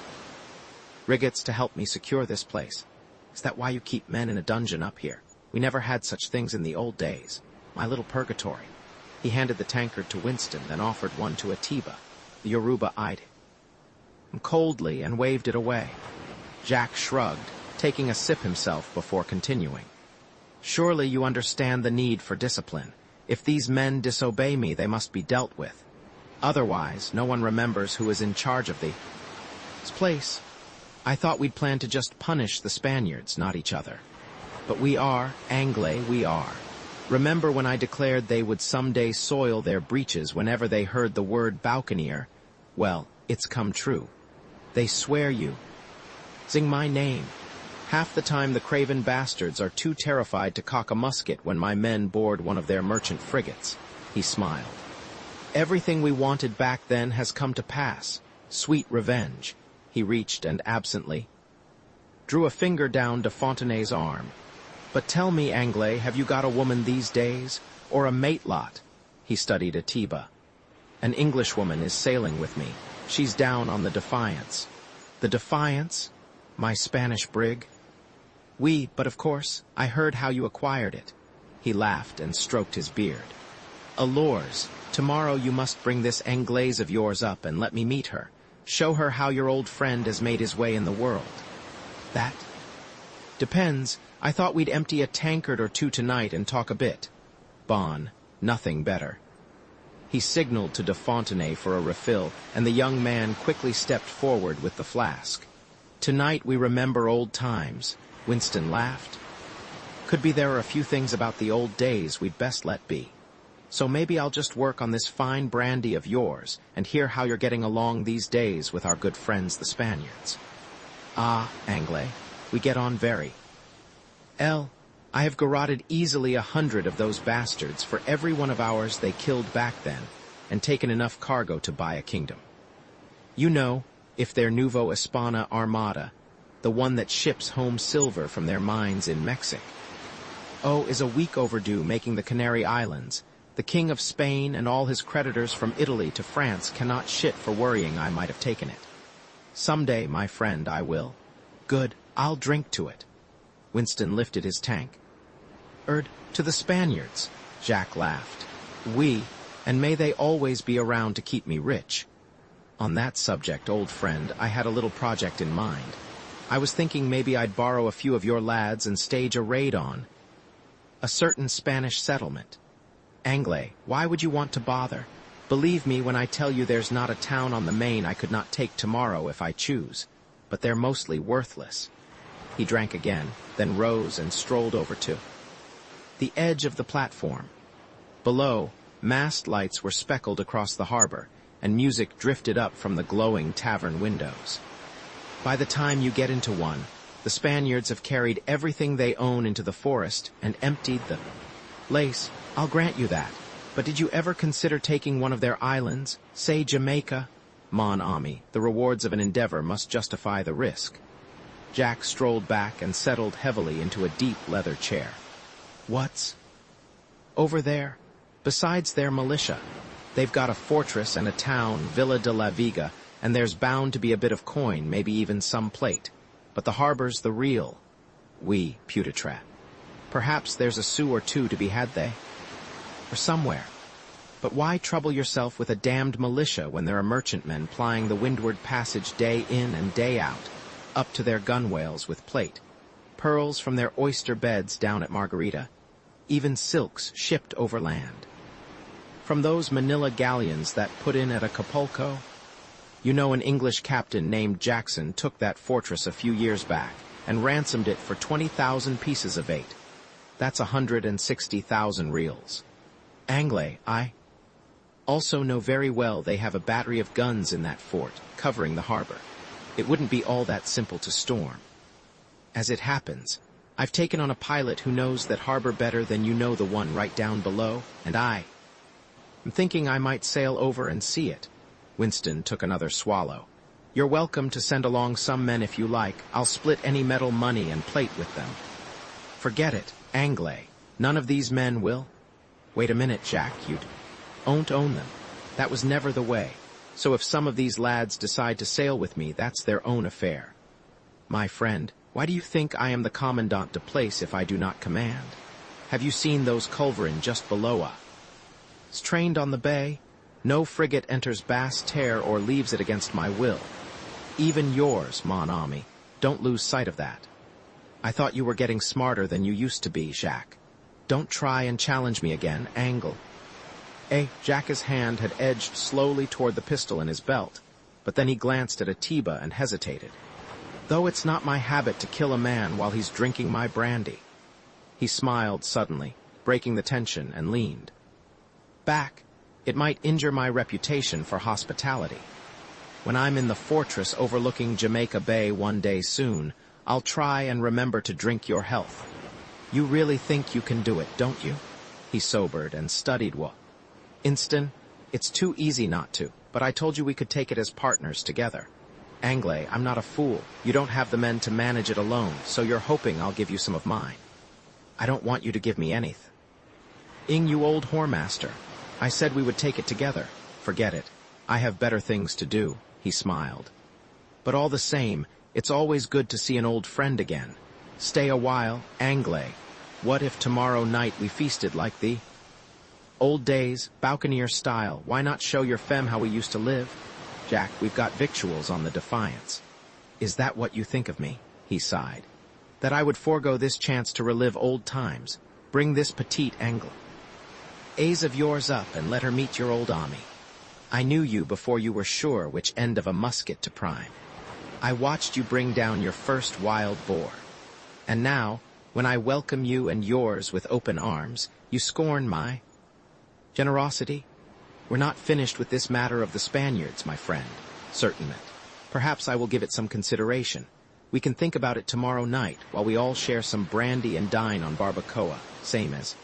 rigots to help me secure this place. Is that why you keep men in a dungeon up here? We never had such things in the old days. My little purgatory. He handed the tankard to Winston, then offered one to Atiba. The Yoruba eyed him coldly and waved it away. Jacques shrugged, taking a sip himself before continuing. Surely you understand the need for discipline. If these men disobey me, they must be dealt with. Otherwise, no one remembers who is in charge of this place. I thought we'd plan to just punish the Spaniards, not each other. But we are, Anglais, we are. Remember when I declared they would someday soil their breeches whenever they heard the word buccaneer? Well, it's come true. They swear you. Sing my name. Half the time the craven bastards are too terrified to cock a musket when my men board one of their merchant frigates. He smiled. Everything we wanted back then has come to pass. Sweet revenge. He reached and absently drew a finger down de Fontenay's arm. But tell me, Anglais, have you got a woman these days? Or a matelot? He studied Atiba. An Englishwoman is sailing with me. She's down on the Defiance. The Defiance? My Spanish brig? Oui, but of course, I heard how you acquired it. He laughed and stroked his beard. Allures, tomorrow you must bring this Anglaise of yours up and let me meet her. Show her how your old friend has made his way in the world. That depends. I thought we'd empty a tankard or two tonight and talk a bit. Bon, nothing better. He signaled to de Fontenay for a refill, and the young man quickly stepped forward with the flask. Tonight we remember old times. Winston laughed. Could be there are a few things about the old days we'd best let be. So maybe I'll just work on this fine brandy of yours and hear how you're getting along these days with our good friends the Spaniards. Ah, Anglais, we get on very. I have garroted easily 100 of those bastards for every one of ours they killed back then, and taken enough cargo to buy a kingdom. You know, if their Nouveau Espana Armada, the one that ships home silver from their mines in Mexico, is a week overdue making the Canary Islands. The King of Spain and all his creditors from Italy to France cannot shit for worrying I might have taken it. Someday, my friend, I will. Good, I'll drink to it. Winston lifted his tank. To the Spaniards, Jacques laughed. Oui, and may they always be around to keep me rich. On that subject, old friend, I had a little project in mind. I was thinking maybe I'd borrow a few of your lads and stage a raid on a certain Spanish settlement. Anglais, why would you want to bother? Believe me when I tell you there's not a town on the Main I could not take tomorrow if I choose, but they're mostly worthless. He drank again, then rose and strolled over to the edge of the platform. Below, mast lights were speckled across the harbor, and music drifted up from the glowing tavern windows. By the time you get into one, the Spaniards have carried everything they own into the forest and emptied the lace. I'll grant you that. But did you ever consider taking one of their islands, say Jamaica? Mon ami, the rewards of an endeavor must justify the risk. Jack strolled back and settled heavily into a deep leather chair. What's over there? Besides their militia, they've got a fortress and a town, Villa de la Viga, and there's bound to be a bit of coin, maybe even some plate. But the harbor's the real. Oui, Putitrat. Perhaps there's a sou or two to be had there. Or somewhere. But why trouble yourself with a damned militia when there are merchantmen plying the windward passage day in and day out, up to their gunwales with plate, pearls from their oyster beds down at Margarita, even silks shipped overland. From those Manila galleons that put in at Acapulco? You know an English captain named Jackson took that fortress a few years back and ransomed it for 20,000 pieces of eight. That's 160,000 reals. Anglais, I also know very well they have a battery of guns in that fort, covering the harbor. It wouldn't be all that simple to storm. As it happens, I've taken on a pilot who knows that harbor better than you know the one right down below, and I'm thinking I might sail over and see it. Winston took another swallow. You're welcome to send along some men if you like. I'll split any metal money and plate with them. Forget it, Anglais. None of these men will. Wait a minute, Jacques, you won't own them. That was never the way. So if some of these lads decide to sail with me, that's their own affair. My friend, why do you think I am the commandant de place if I do not command? Have you seen those culverin just below us? It's trained on the bay. No frigate enters Basse Terre or leaves it against my will. Even yours, mon ami. Don't lose sight of that. I thought you were getting smarter than you used to be, Jacques. Don't try and challenge me again, Angle. Jacques' hand had edged slowly toward the pistol in his belt, but then he glanced at Atiba and hesitated. Though it's not my habit to kill a man while he's drinking my brandy. He smiled suddenly, breaking the tension, and leaned back. It might injure my reputation for hospitality. When I'm in the fortress overlooking Jamaica Bay one day soon, I'll try and remember to drink your health. You really think you can do it, don't you? He sobered and studied what. Inston, it's too easy not to, but I told you we could take it as partners together. Anglais, I'm not a fool. You don't have the men to manage it alone, so you're hoping I'll give you some of mine. I don't want you to give me anything. You old whoremaster. I said we would take it together. Forget it. I have better things to do, he smiled. But all the same, it's always good to see an old friend again. Stay a while, Anglais. What if tomorrow night we feasted like the old days, Boucanier style? Why not show your femme how we used to live? Jack, we've got victuals on the Defiance. Is that what you think of me? He sighed. That I would forego this chance to relive old times. Bring this petite Angle of yours up and let her meet your old ami. I knew you before you were sure which end of a musket to prime. I watched you bring down your first wild boar. And now, when I welcome you and yours with open arms, you scorn my generosity? We're not finished with this matter of the Spaniards, my friend. Certainly. Perhaps I will give it some consideration. We can think about it tomorrow night, while we all share some brandy and dine on barbacoa, same as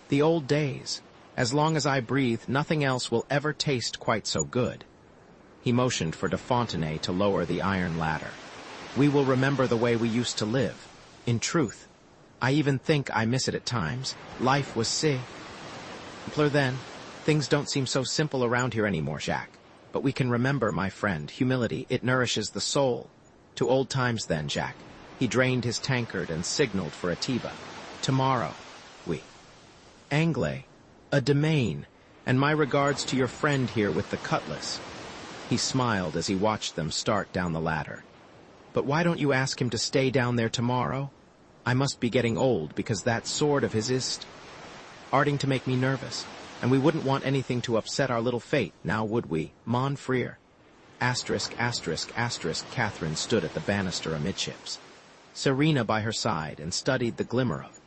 the old days. As long as I breathe, nothing else will ever taste quite so good. He motioned for de Fontenay to lower the iron ladder. We will remember the way we used to live. In truth, I even think I miss it at times. Life was simpler then. Things don't seem so simple around here anymore, Jacques. But we can remember, my friend, humility. It nourishes the soul. To old times then, Jacques. He drained his tankard and signaled for Atiba. Tomorrow, we Anglais, a domain, and my regards to your friend here with the cutlass. He smiled as he watched them start down the ladder. But why don't you ask him to stay down there tomorrow? I must be getting old, because that sword of his is starting to make me nervous, and we wouldn't want anything to upset our little fate, now would we, mon frere? Asterisk, asterisk, asterisk. Catherine stood at the banister amidships, Serena by her side, and studied the glimmer of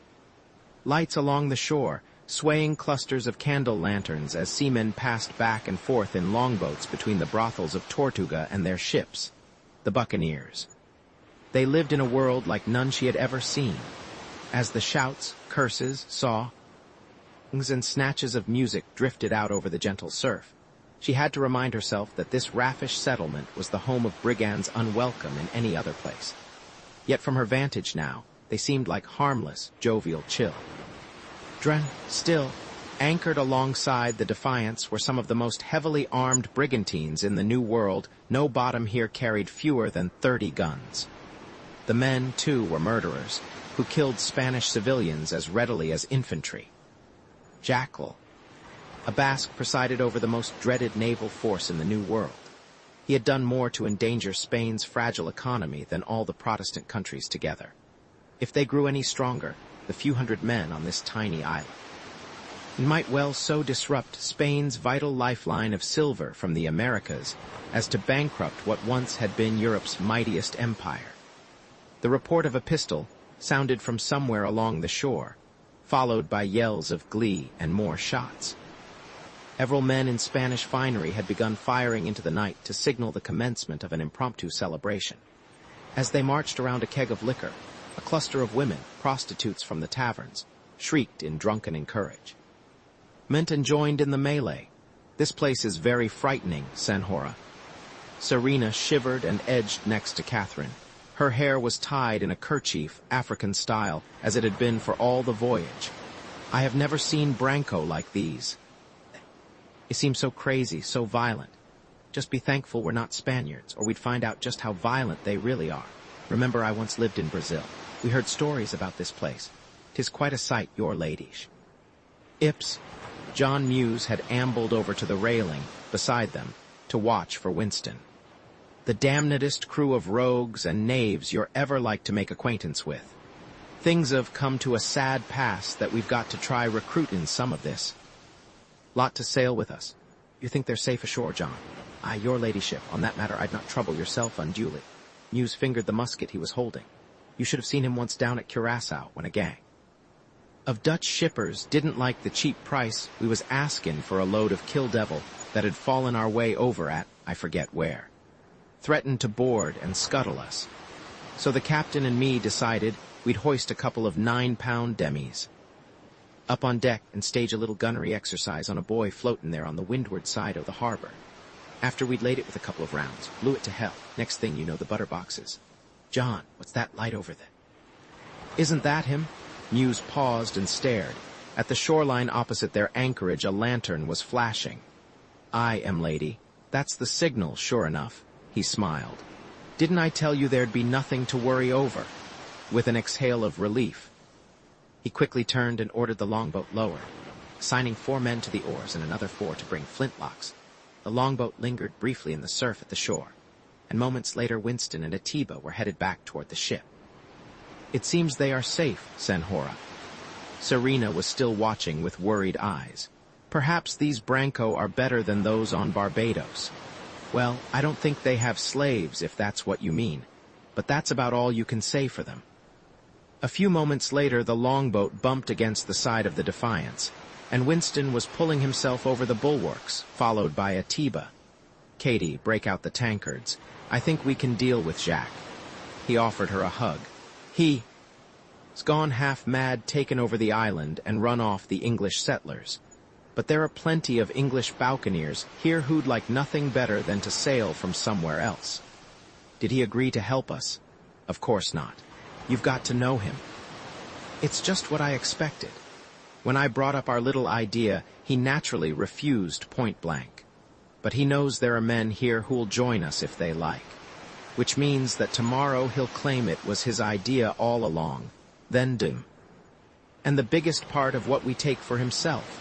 lights along the shore, swaying clusters of candle lanterns as seamen passed back and forth in longboats between the brothels of Tortuga and their ships, the buccaneers. They lived in a world like none she had ever seen. As the shouts, curses, songs, and snatches of music drifted out over the gentle surf, she had to remind herself that this raffish settlement was the home of brigands unwelcome in any other place. Yet from her vantage now, they seemed like harmless, jovial chill. Still, anchored alongside the Defiance were some of the most heavily armed brigantines in the New World. No bottom here carried fewer than 30 guns. The men, too, were murderers, who killed Spanish civilians as readily as infantry. Jacques, a Basque, presided over the most dreaded naval force in the New World. He had done more to endanger Spain's fragile economy than all the Protestant countries together. If they grew any stronger, the few hundred men on this tiny island, it might well so disrupt Spain's vital lifeline of silver from the Americas as to bankrupt what once had been Europe's mightiest empire. The report of a pistol sounded from somewhere along the shore, followed by yells of glee and more shots. Several men in Spanish finery had begun firing into the night to signal the commencement of an impromptu celebration. As they marched around a keg of liquor, a cluster of women, prostitutes from the taverns, shrieked in drunken courage. Menton joined in the melee. This place is very frightening, Senhora. Serena shivered and edged next to Catherine. Her hair was tied in a kerchief, African style, as it had been for all the voyage. I have never seen branco like these. They seem so crazy, so violent. Just be thankful we're not Spaniards, or we'd find out just how violent they really are. Remember, I once lived in Brazil. We heard stories about this place. 'Tis quite a sight, your ladies. Ips, John Muse had ambled over to the railing, beside them, to watch for Winston. The damnedest crew of rogues and knaves you're ever like to make acquaintance with. Things have come to a sad pass that we've got to try recruiting some of this. Lot to sail with us. You think they're safe ashore, John? Aye, your ladyship. On that matter, I'd not trouble yourself unduly. Muse fingered the musket he was holding. You should have seen him once down at Curaçao when a gang of Dutch shippers didn't like the cheap price we was asking for a load of kill devil that had fallen our way over at, I forget where. Threatened to board and scuttle us. So the captain and me decided we'd hoist a couple of 9-pound demis up on deck and stage a little gunnery exercise on a buoy floating there on the windward side of the harbor. After we'd laid it with a couple of rounds, blew it to hell. Next thing you know, the butter boxes. John, what's that light over there? Isn't that him? Muse paused and stared. At the shoreline opposite their anchorage, a lantern was flashing. I am, lady. That's the signal, sure enough. He smiled. Didn't I tell you there'd be nothing to worry over? With an exhale of relief, he quickly turned and ordered the longboat lowered, assigning 4 men to the oars and another 4 to bring flintlocks. The longboat lingered briefly in the surf at the shore, and moments later Winston and Atiba were headed back toward the ship. It seems they are safe, Senhora. Serena was still watching with worried eyes. Perhaps these branco are better than those on Barbados. Well, I don't think they have slaves, if that's what you mean, but that's about all you can say for them. A few moments later, the longboat bumped against the side of the Defiance, and Winston was pulling himself over the bulwarks, followed by Atiba. Katie, break out the tankards. I think we can deal with Jacques. He offered her a hug. He's gone half mad, taken over the island, and run off the English settlers. But there are plenty of English buccaneers here who'd like nothing better than to sail from somewhere else. Did he agree to help us? Of course not. You've got to know him. It's just what I expected. When I brought up our little idea, he naturally refused point blank. But he knows there are men here who'll join us if they like. Which means that tomorrow he'll claim it was his idea all along. Then doom. And the biggest part of what we take for himself.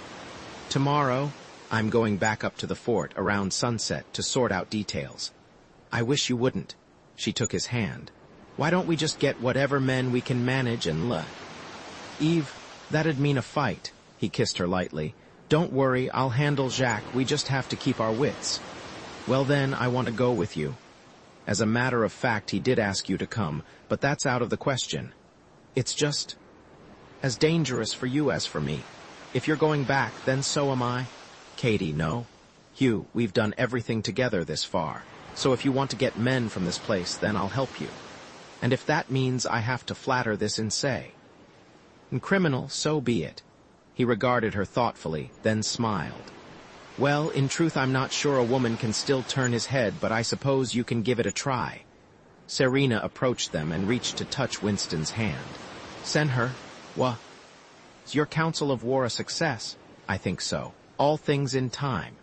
Tomorrow, I'm going back up to the fort around sunset to sort out details. I wish you wouldn't. She took his hand. Why don't we just get whatever men we can manage and Eve, that'd mean a fight. He kissed her lightly. Don't worry, I'll handle Jacques. We just have to keep our wits. Well then, I want to go with you. As a matter of fact, he did ask you to come, but that's out of the question. It's just as dangerous for you as for me. If you're going back, then so am I. Katie, no. Hugh, we've done everything together this far, so if you want to get men from this place, then I'll help you. And if that means I have to flatter this and say, and criminal, so be it. He regarded her thoughtfully, then smiled. Well, in truth, I'm not sure a woman can still turn his head, but I suppose you can give it a try. Serena approached them and reached to touch Winston's hand. Send her. Is your council of war a success? I think so. All things in time.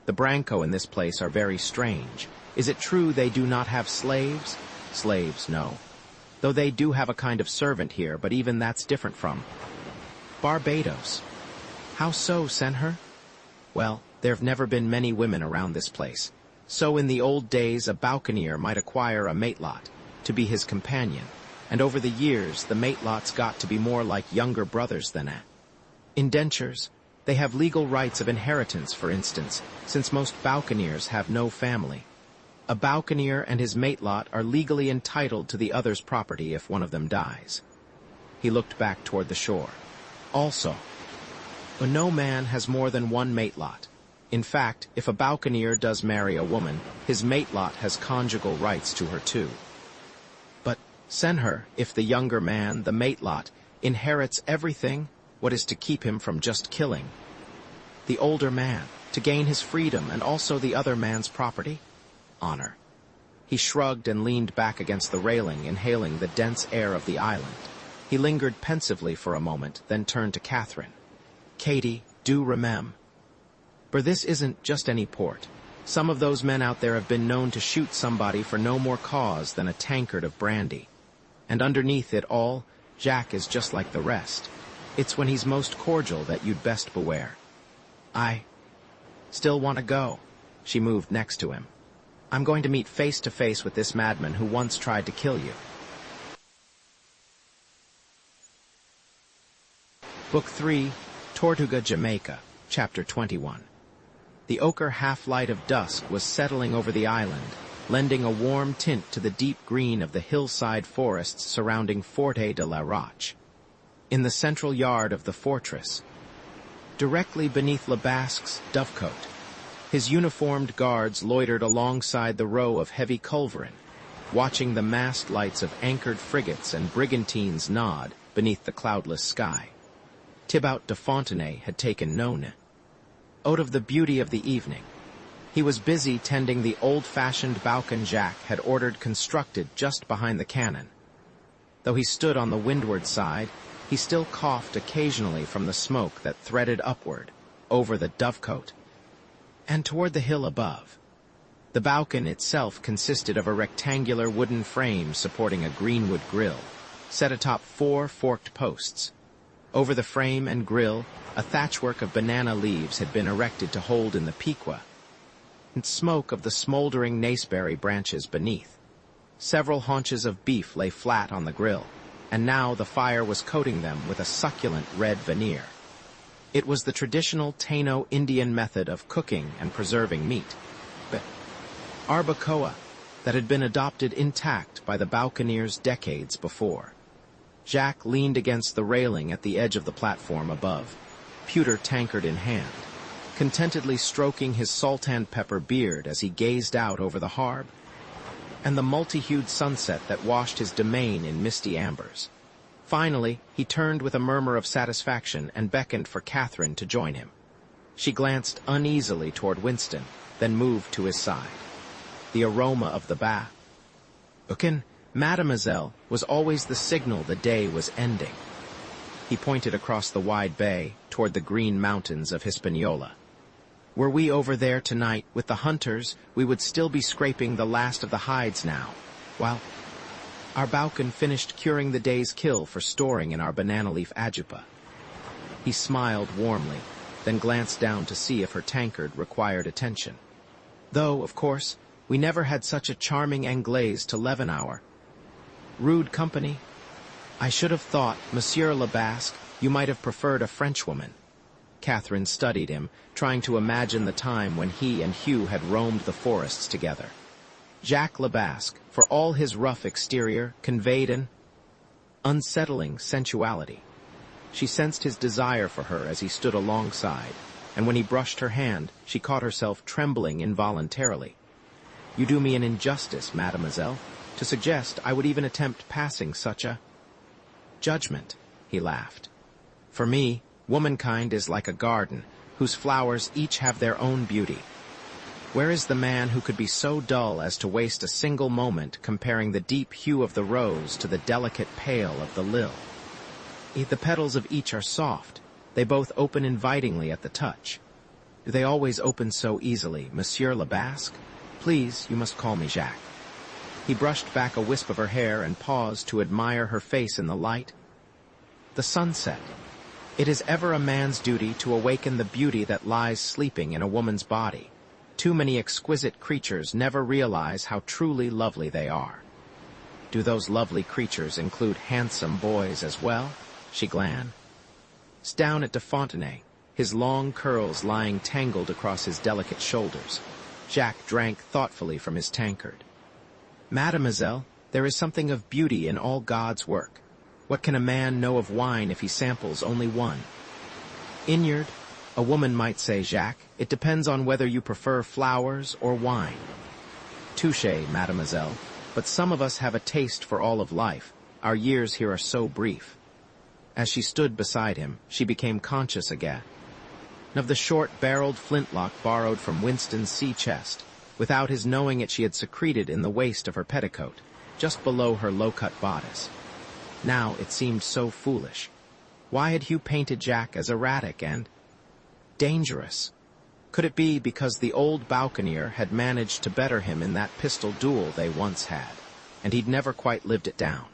The branco in this place are very strange. Is it true they do not have slaves? Slaves, no. Though they do have a kind of servant here, but even that's different from Barbados. How so, Senhor? Well, there've never been many women around this place. So in the old days, a buccaneer might acquire a matelot to be his companion, and over the years, the matelots got to be more like younger brothers than indentures. They have legal rights of inheritance, for instance, since most buccaneers have no family. A buccaneer and his matelot are legally entitled to the other's property if one of them dies. He looked back toward the shore. Also, no man has more than one matelot. In fact, if a buccaneer does marry a woman, his matelot has conjugal rights to her too. But, Senhor, if the younger man, the matelot, inherits everything, what is to keep him from just killing the older man, to gain his freedom and also the other man's property? Honor. He shrugged and leaned back against the railing, inhaling the dense air of the island. He lingered pensively for a moment, then turned to Catherine. "Katie, do remember. This isn't just any port. Some of those men out there have been known to shoot somebody for no more cause than a tankard of brandy. And underneath it all, Jacques is just like the rest. It's when he's most cordial that you'd best beware." "I still want to go." She moved next to him. "I'm going to meet face to face with this madman who once tried to kill you." Book 3, Tortuga, Jamaica, Chapter 21. The ochre half-light of dusk was settling over the island, lending a warm tint to the deep green of the hillside forests surrounding Forte de la Roche. In the central yard of the fortress, directly beneath Le Basque's dovecote, his uniformed guards loitered alongside the row of heavy culverin, watching the mast lights of anchored frigates and brigantines nod beneath the cloudless sky. Thibaut de Fontenay had taken no note of the beauty of the evening. He was busy tending the old-fashioned balcon Jacques had ordered constructed just behind the cannon. Though he stood on the windward side, he still coughed occasionally from the smoke that threaded upward, over the dovecote, and toward the hill above. The balcon itself consisted of a rectangular wooden frame supporting a greenwood grill, set atop 4 forked posts. Over the frame and grill, a thatchwork of banana leaves had been erected to hold in the piqua, and smoke of the smoldering naceberry branches beneath. Several haunches of beef lay flat on the grill, and now the fire was coating them with a succulent red veneer. It was the traditional Taino Indian method of cooking and preserving meat, barbacoa, that had been adopted intact by the balconeers decades before. Jacques leaned against the railing at the edge of the platform above, pewter tankard in hand, contentedly stroking his salt and pepper beard as he gazed out over the harbour and the multi-hued sunset that washed his domain in misty ambers. Finally, he turned with a murmur of satisfaction and beckoned for Catherine to join him. She glanced uneasily toward Winston, then moved to his side. The aroma of the bath, Mademoiselle, was always the signal the day was ending. He pointed across the wide bay toward the green mountains of Hispaniola. Were we over there tonight with the hunters, we would still be scraping the last of the hides now, while our balcon finished curing the day's kill for storing in our banana leaf ajupa. He smiled warmly, then glanced down to see if her tankard required attention. Though, of course, we never had such a charming anglaise to leaven our rude company. I should have thought, Monsieur le Basque, you might have preferred a Frenchwoman. Catherine studied him, trying to imagine the time when he and Hugh had roamed the forests together. Jacques le Basque, for all his rough exterior, conveyed an unsettling sensuality. She sensed his desire for her as he stood alongside, and when he brushed her hand, she caught herself trembling involuntarily. "You do me an injustice, mademoiselle, to suggest I would even attempt passing such a judgment," he laughed. "For me, womankind is like a garden, whose flowers each have their own beauty. Where is the man who could be so dull as to waste a single moment comparing the deep hue of the rose to the delicate pale of the lily? The petals of each are soft. They both open invitingly at the touch. Do they always open so easily, Monsieur le Basque? Please, you must call me Jacques." He brushed back a wisp of her hair and paused to admire her face in the light. The sunset. It is ever a man's duty to awaken the beauty that lies sleeping in a woman's body. Too many exquisite creatures never realize how truly lovely they are. Do those lovely creatures include handsome boys as well? She glanced down at de Fontenay, his long curls lying tangled across his delicate shoulders. Jacques drank thoughtfully from his tankard. "Mademoiselle, there is something of beauty in all God's work. What can a man know of wine if he samples only one? Inyard, a woman might say, Jacques, it depends on whether you prefer flowers or wine." "Touché, mademoiselle, but some of us have a taste for all of life. Our years here are so brief." As she stood beside him, she became conscious again of the short-barreled flintlock borrowed from Winston's sea chest, Without his knowing it, she had secreted in the waist of her petticoat, just below her low-cut bodice. Now it seemed so foolish. Why had Hugh painted Jacques as erratic and dangerous? Could it be because the old buccaneer had managed to better him in that pistol duel they once had, and he'd never quite lived it down?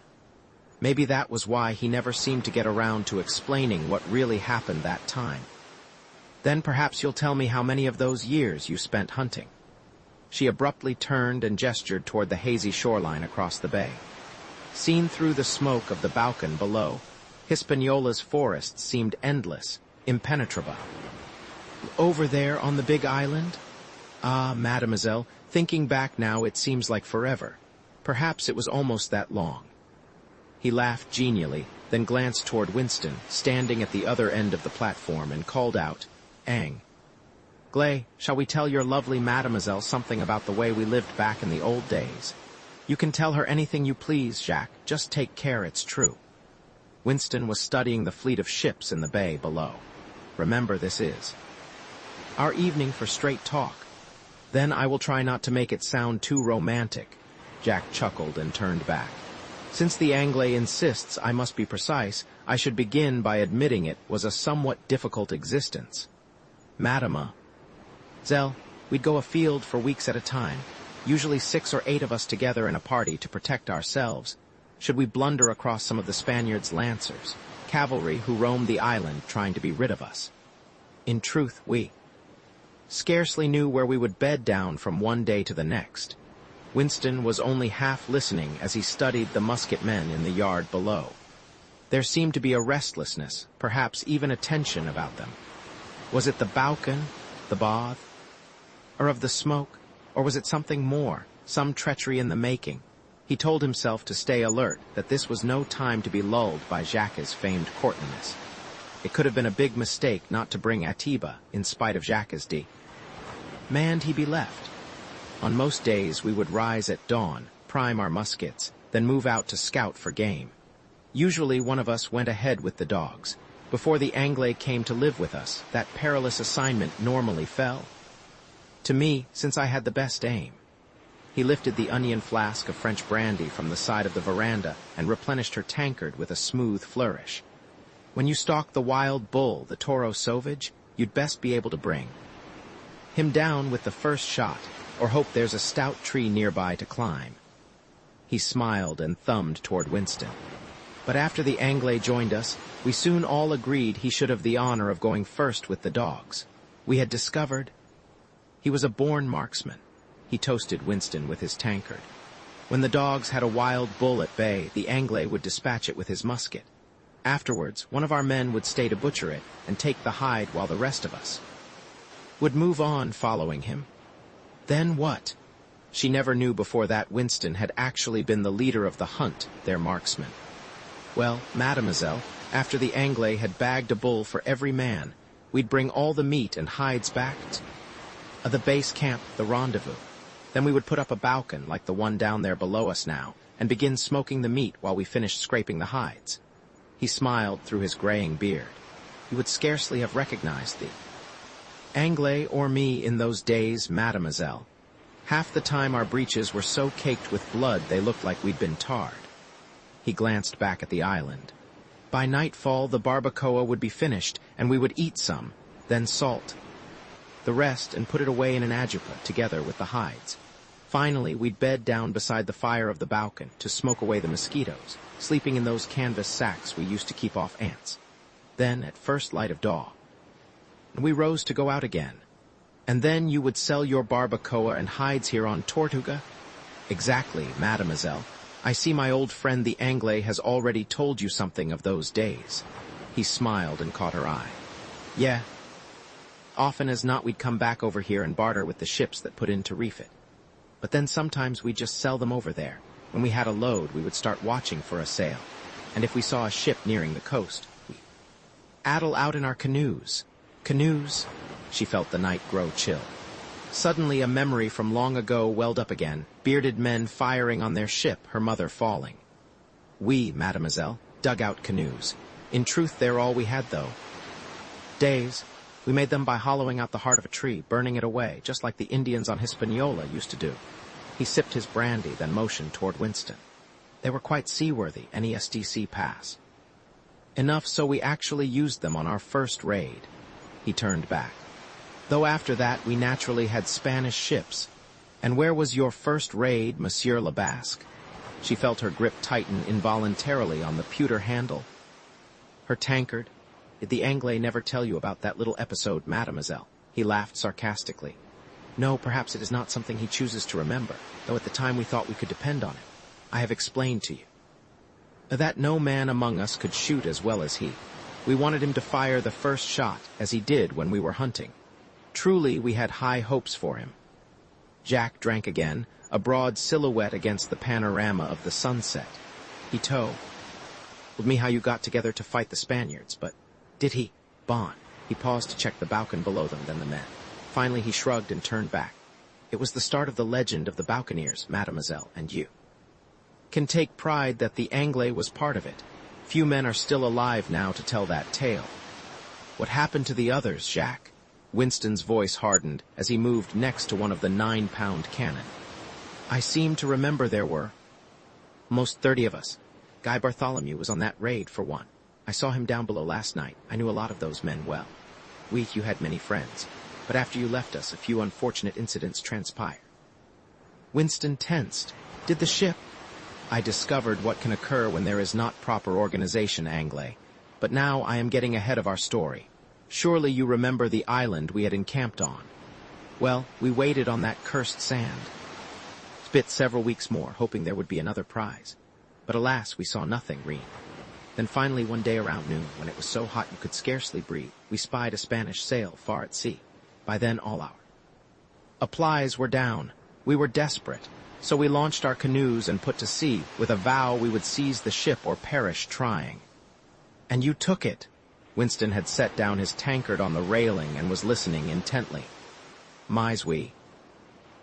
Maybe that was why he never seemed to get around to explaining what really happened that time. Then perhaps you'll tell me how many of those years you spent hunting. She abruptly turned and gestured toward the hazy shoreline across the bay. Seen through the smoke of the Balkan below, Hispaniola's forests seemed endless, impenetrable. Over there on the big island? Ah, mademoiselle, thinking back now, it seems like forever. Perhaps it was almost that long. He laughed genially, then glanced toward Winston, standing at the other end of the platform, and called out, "Ang. Glay, shall we tell your lovely mademoiselle something about the way we lived back in the old days? You can tell her anything you please, Jacques, just take care it's true." Winston was studying the fleet of ships in the bay below. Remember, this is our evening for straight talk. Then I will try not to make it sound too romantic. Jack chuckled and turned back. Since the Anglais insists I must be precise, I should begin by admitting it was a somewhat difficult existence. Madama. Zell, we'd go afield for weeks at a time, usually 6 or 8 of us together in a party to protect ourselves. Should we blunder across some of the Spaniards' lancers, cavalry who roamed the island trying to be rid of us? In truth, we scarcely knew where we would bed down from one day to the next. Winston was only half listening as he studied the musket men in the yard below. There seemed to be a restlessness, perhaps even a tension about them. Was it the Balkan, the bath, or of the smoke, or was it something more, some treachery in the making? He told himself to stay alert, that this was no time to be lulled by Jacques' famed courtliness. It could have been a big mistake not to bring Atiba, in spite of Jacques' d. Manned he be left. On most days we would rise at dawn, prime our muskets, then move out to scout for game. Usually one of us went ahead with the dogs. Before the Anglais came to live with us, that perilous assignment normally fell to me, since I had the best aim. He lifted the onion flask of French brandy from the side of the veranda and replenished her tankard with a smooth flourish. When you stalk the wild bull, the toro sauvage, you'd best be able to bring him down with the first shot, or hope there's a stout tree nearby to climb. He smiled and thumbed toward Winston. But after the Anglais joined us, we soon all agreed he should have the honor of going first with the dogs. We had discovered he was a born marksman. He toasted Winston with his tankard. When the dogs had a wild bull at bay, the Anglais would dispatch it with his musket. Afterwards, one of our men would stay to butcher it and take the hide while the rest of us would move on following him. Then what? She never knew before that Winston had actually been the leader of the hunt, their marksman. Well, mademoiselle, after the Anglais had bagged a bull for every man, we'd bring all the meat and hides back to the base camp, the rendezvous. Then we would put up a balcon like the one down there below us now, and begin smoking the meat while we finished scraping the hides. He smiled through his graying beard. You would scarcely have recognized the Anglais or me in those days, mademoiselle. Half the time our breeches were so caked with blood they looked like we'd been tarred. He glanced back at the island. By nightfall the barbacoa would be finished, and we would eat some, then salt the rest and put it away in an ajoupa together with the hides. Finally, we'd bed down beside the fire of the balcon to smoke away the mosquitoes, sleeping in those canvas sacks we used to keep off ants. Then, at first light of dawn, we rose to go out again. And then you would sell your barbacoa and hides here on Tortuga? Exactly, mademoiselle. I see my old friend the Anglais has already told you something of those days. He smiled and caught her eye. Yeah. Often as not we'd come back over here and barter with the ships that put in to reef it. But then sometimes we'd just sell them over there. When we had a load, we would start watching for a sail. And if we saw a ship nearing the coast, we'd paddle out in our canoes. Canoes. She felt the night grow chill. Suddenly a memory from long ago welled up again, bearded men firing on their ship, her mother falling. We, mademoiselle, dug out canoes. In truth, they're all we had, though. Days, We made them by hollowing out the heart of a tree, burning it away, just like the Indians on Hispaniola used to do. He sipped his brandy, then motioned toward Winston. They were quite seaworthy, NESDC pass. Enough so we actually used them on our first raid. He turned back. Though after that we naturally had Spanish ships. And where was your first raid, Monsieur le Basque? She felt her grip tighten involuntarily on the pewter handle. Her tankard. Did the Anglais never tell you about that little episode, mademoiselle? He laughed sarcastically. No, perhaps it is not something he chooses to remember, though at the time we thought we could depend on him. I have explained to you. That no man among us could shoot as well as he. We wanted him to fire the first shot, as he did when we were hunting. Truly, we had high hopes for him. Jacques drank again, a broad silhouette against the panorama of the sunset. He told me how you got together to fight the Spaniards, but did he? Bon. He paused to check the balcon below them, then the men. Finally, he shrugged and turned back. It was the start of the legend of the Balconeers, mademoiselle, and you can take pride that the Anglais was part of it. Few men are still alive now to tell that tale. What happened to the others, Jacques? Winston's voice hardened as he moved next to one of the 9-pound cannon. I seem to remember there were almost 30 of us. Guy Bartholomew was on that raid, for one. I saw him down below last night. I knew a lot of those men well. You had many friends. But after you left us, a few unfortunate incidents transpired. Winston tensed. Did the ship? I discovered what can occur when there is not proper organization, Anglais. But now I am getting ahead of our story. Surely you remember the island we had encamped on. Well, we waited on that cursed sand. Spit several weeks more, hoping there would be another prize. But alas, we saw nothing, Reen. Then finally one day around noon, when it was so hot you could scarcely breathe, we spied a Spanish sail far at sea. By then all our supplies were down. We were desperate. So we launched our canoes and put to sea, with a vow we would seize the ship or perish trying. And you took it. Winston had set down his tankard on the railing and was listening intently. We.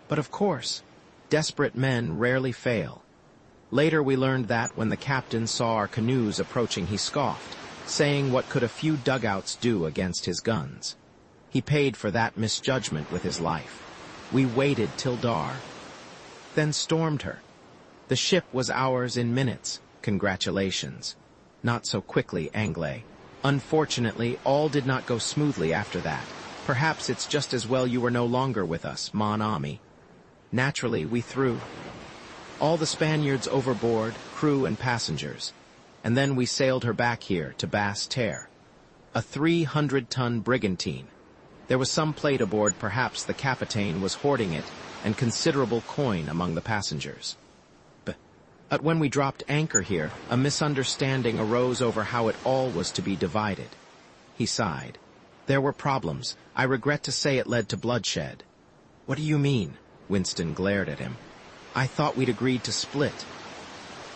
But of course, desperate men rarely fail. Later we learned that when the captain saw our canoes approaching, he scoffed, saying what could a few dugouts do against his guns. He paid for that misjudgment with his life. We waited till dark, then stormed her. The ship was ours in minutes. Congratulations. Not so quickly, Anglais. Unfortunately, all did not go smoothly after that. Perhaps it's just as well you were no longer with us, mon ami. Naturally, we threw all the Spaniards overboard, crew and passengers, and then we sailed her back here to Basse Terre. A 300-ton brigantine. There was some plate aboard, perhaps the captain was hoarding it, and considerable coin among the passengers. But when we dropped anchor here, a misunderstanding arose over how it all was to be divided. He sighed. There were problems. I regret to say it led to bloodshed. What do you mean? Winston glared at him. I thought we'd agreed to split.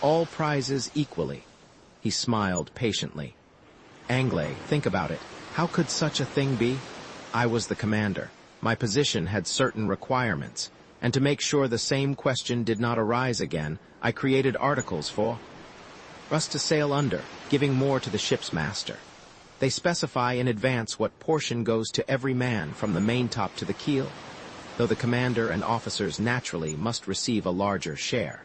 All prizes equally. He smiled patiently. Anglais, think about it. How could such a thing be? I was the commander. My position had certain requirements, and to make sure the same question did not arise again, I created articles for us to sail under, giving more to the ship's master. They specify in advance what portion goes to every man from the maintop to the keel, though the commander and officers naturally must receive a larger share.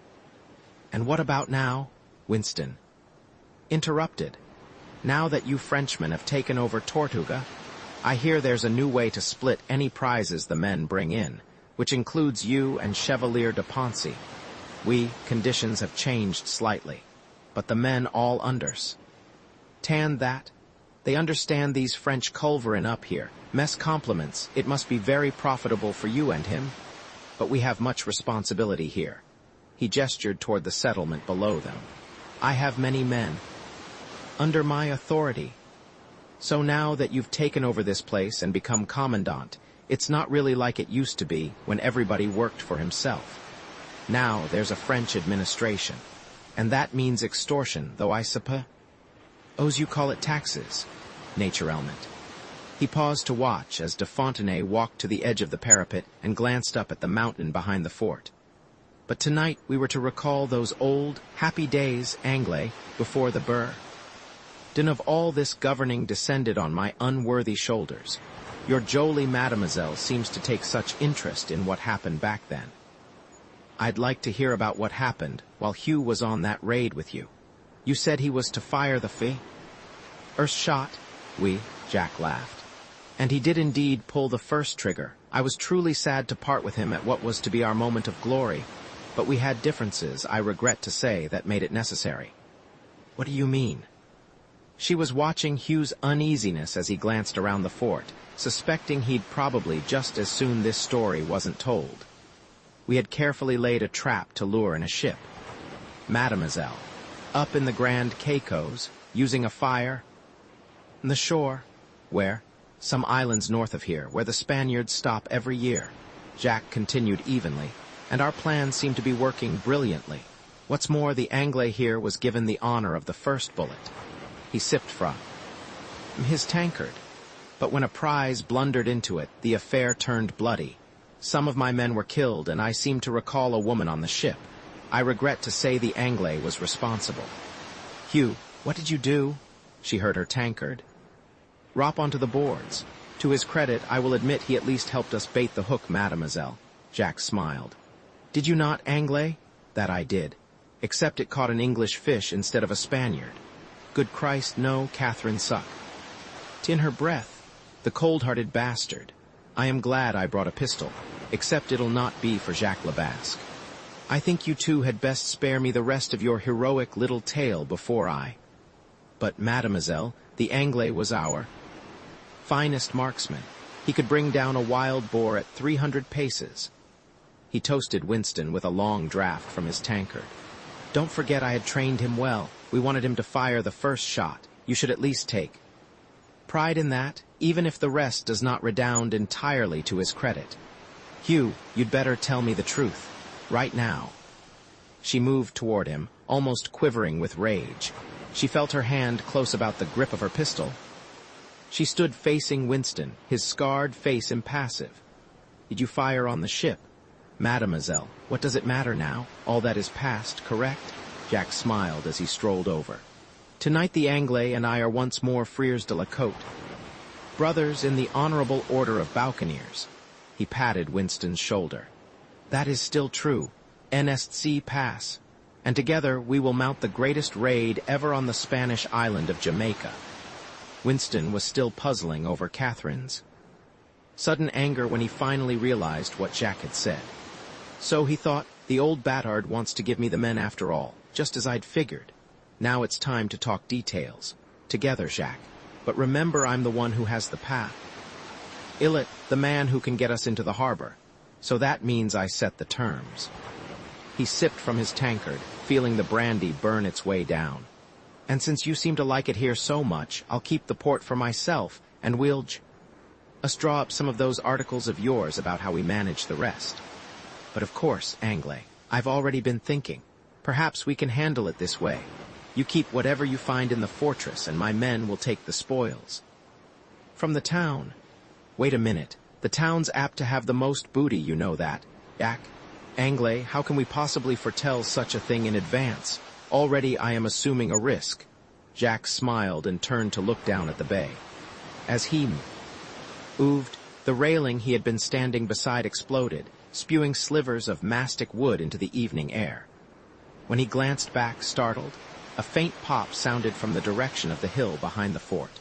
And what about now? Winston interrupted. Now that you Frenchmen have taken over Tortuga, I hear there's a new way to split any prizes the men bring in, which includes you and Chevalier de Poncy. Conditions have changed slightly, but the men all unders. Tan that. They understand these French culverin up here. Mess compliments, it must be very profitable for you and him. But we have much responsibility here. He gestured toward the settlement below them. I have many men under my authority. So now that you've taken over this place and become commandant, it's not really like it used to be when everybody worked for himself. Now there's a French administration, and that means extortion, though I suppose you call it taxes, nature element. He paused to watch as de Fontenay walked to the edge of the parapet and glanced up at the mountain behind the fort. But tonight we were to recall those old, happy days, Anglais, before the burr. Then of all this governing descended on my unworthy shoulders. Your Jolie mademoiselle seems to take such interest in what happened back then. I'd like to hear about what happened while Hugh was on that raid with you. You said he was to fire the first shot? Oui, Jack laughed. And he did indeed pull the first trigger. I was truly sad to part with him at what was to be our moment of glory, but we had differences, I regret to say, that made it necessary. What do you mean? She was watching Hugh's uneasiness as he glanced around the fort, suspecting he'd probably just as soon this story wasn't told. We had carefully laid a trap to lure in a ship. Mademoiselle, up in the Grand Caicos, using a fire. The shore. Where? Some islands north of here, where the Spaniards stop every year. Jack continued evenly, and our plan seemed to be working brilliantly. What's more, the Anglais here was given the honor of the first bullet. He sipped from his tankard, but when a prize blundered into it, the affair turned bloody. Some of my men were killed, and I seem to recall a woman on the ship. I regret to say the Anglais was responsible. Hugh, what did you do? She heard her tankard. Rop onto the boards. To his credit, I will admit he at least helped us bait the hook, mademoiselle. Jack smiled. Did you not, Anglais? That I did. Except it caught an English fish instead of a Spaniard. Good Christ, no, Catherine suck. In her breath, the cold-hearted bastard. I am glad I brought a pistol, except it'll not be for Jacques le Basque. I think you two had best spare me the rest of your heroic little tale before I... But, mademoiselle, the Anglais was our finest marksman. He could bring down a wild boar at 300 paces. He toasted Winston with a long draught from his tankard. Don't forget I had trained him well. We wanted him to fire the first shot. You should at least take pride in that, even if the rest does not redound entirely to his credit. Hugh, you'd better tell me the truth. Right now. She moved toward him, almost quivering with rage. She felt her hand close about the grip of her pistol. She stood facing Winston, his scarred face impassive. Did you fire on the ship? Mademoiselle, what does it matter now? All that is past, correct? Jack smiled as he strolled over. Tonight the Anglais and I are once more Freers de la Côte. Brothers in the honorable order of Buccaneers. He patted Winston's shoulder. That is still true. NSC pass. And together we will mount the greatest raid ever on the Spanish island of Jamaica. Winston was still puzzling over Catherine's sudden anger when he finally realized what Jack had said. So he thought, the old batard wants to give me the men after all, just as I'd figured. Now it's time to talk details. Together, Jacques. But remember I'm the one who has the path. Illet, the man who can get us into the harbor. So that means I set the terms. He sipped from his tankard, feeling the brandy burn its way down. And since you seem to like it here so much, I'll keep the port for myself, and we'll us draw up some of those articles of yours about how we manage the rest. But of course, Anglais, I've already been thinking. Perhaps we can handle it this way. You keep whatever you find in the fortress, and my men will take the spoils. From the town. Wait a minute. The town's apt to have the most booty, you know that. Jack? Anglais, how can we possibly foretell such a thing in advance? Already I am assuming a risk. Jack smiled and turned to look down at the bay. As he moved, the railing he had been standing beside exploded, spewing slivers of mastic wood into the evening air. When he glanced back, startled, a faint pop sounded from the direction of the hill behind the fort.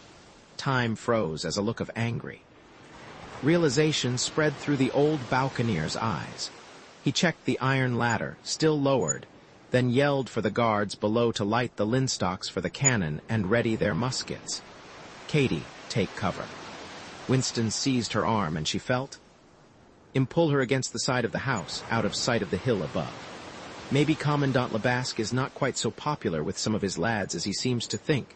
Time froze as a look of angry realization spread through the old Buccaneer's eyes. He checked the iron ladder, still lowered, then yelled for the guards below to light the linstocks for the cannon and ready their muskets. Katie, take cover. Winston seized her arm, and she felt him pull her against the side of the house, out of sight of the hill above. Maybe Commandant Le Basque is not quite so popular with some of his lads as he seems to think.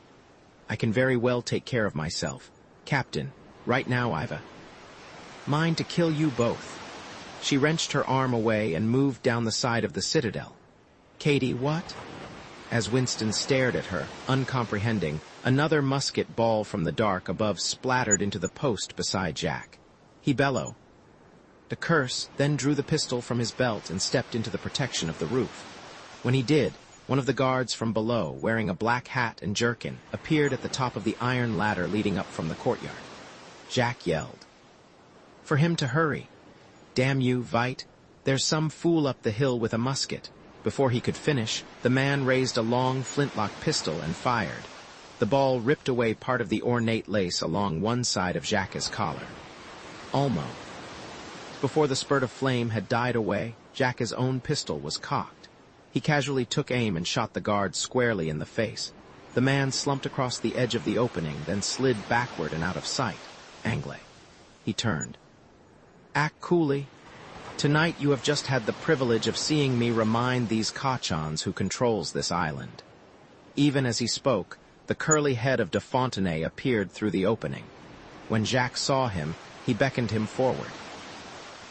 I can very well take care of myself. Captain, right now I've a mind to kill you both. She wrenched her arm away and moved down the side of the citadel. Katie, what? As Winston stared at her, uncomprehending, another musket ball from the dark above splattered into the post beside Jack. He bellowed. The curse then drew the pistol from his belt and stepped into the protection of the roof. When he did, One of the guards from below, wearing a black hat and jerkin, appeared at the top of the iron ladder leading up from the courtyard. Jacques yelled for him to hurry. "Damn you, Vite. There's some fool up the hill with a musket." Before he could finish, the man raised a long flintlock pistol and fired. The ball ripped away part of the ornate lace along one side of Jacques' collar. Almost. Before the spurt of flame had died away, Jacques' own pistol was cocked. He casually took aim and shot the guard squarely in the face. The man slumped across the edge of the opening, then slid backward and out of sight. Anglais. He turned. "Act coolly. Tonight you have just had the privilege of seeing me remind these Cochons who controls this island." Even as he spoke, the curly head of de Fontenay appeared through the opening. When Jacques saw him, he beckoned him forward.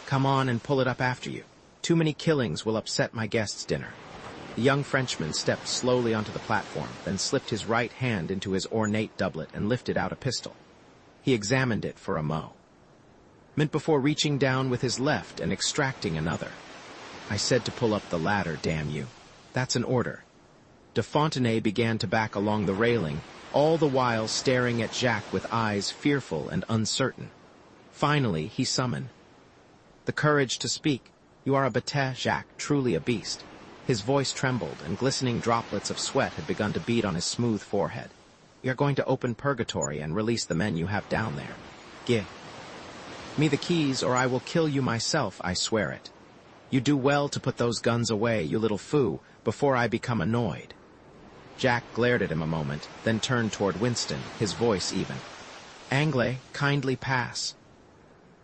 "Come on and pull it up after you. Too many killings will upset my guests' dinner." The young Frenchman stepped slowly onto the platform, then slipped his right hand into his ornate doublet and lifted out a pistol. He examined it for a moment before reaching down with his left and extracting another. "I said to pull up the ladder, damn you. That's an order." De Fontenay began to back along the railing, all the while staring at Jacques with eyes fearful and uncertain. Finally, he summoned the courage to speak. "You are a bête, Jacques, truly a beast." His voice trembled, and glistening droplets of sweat had begun to bead on his smooth forehead. "You're going to open purgatory and release the men you have down there. Give me the keys, or I will kill you myself, I swear it. You do well to put those guns away, you little foo, before I become annoyed." Jacques glared at him a moment, then turned toward Winston, his voice even. "Anglais, kindly pass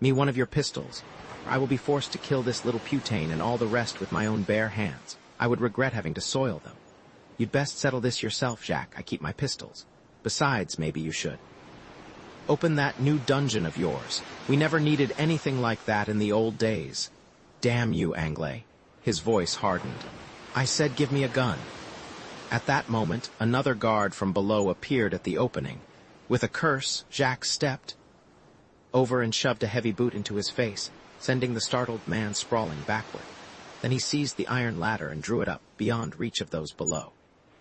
me one of your pistols, or I will be forced to kill this little putain and all the rest with my own bare hands. I would regret having to soil them." "You'd best settle this yourself, Jacques. I keep my pistols. Besides, maybe you should open that new dungeon of yours. We never needed anything like that in the old days." "Damn you, Anglais." His voice hardened. "I said give me a gun." At that moment, another guard from below appeared at the opening. With a curse, Jacques stepped over and shoved a heavy boot into his face, sending the startled man sprawling backward. Then he seized the iron ladder and drew it up, beyond reach of those below.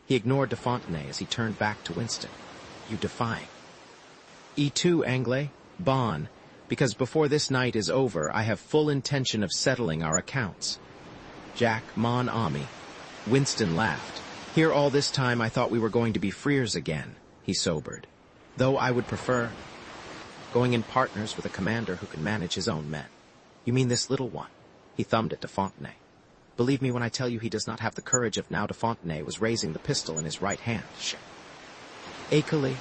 He ignored de Fontenay as he turned back to Winston. "You defying E2, Anglais, bon, because before this night is over, I have full intention of settling our accounts." "Jacques, mon ami." Winston laughed. "Here all this time I thought we were going to be freers again," he sobered. "Though I would prefer going in partners with a commander who can manage his own men." "You mean this little one?" He thumbed at de Fontenay. "Believe me when I tell you he does not have the courage of now." De Fontenay was raising the pistol in his right hand. "Acally,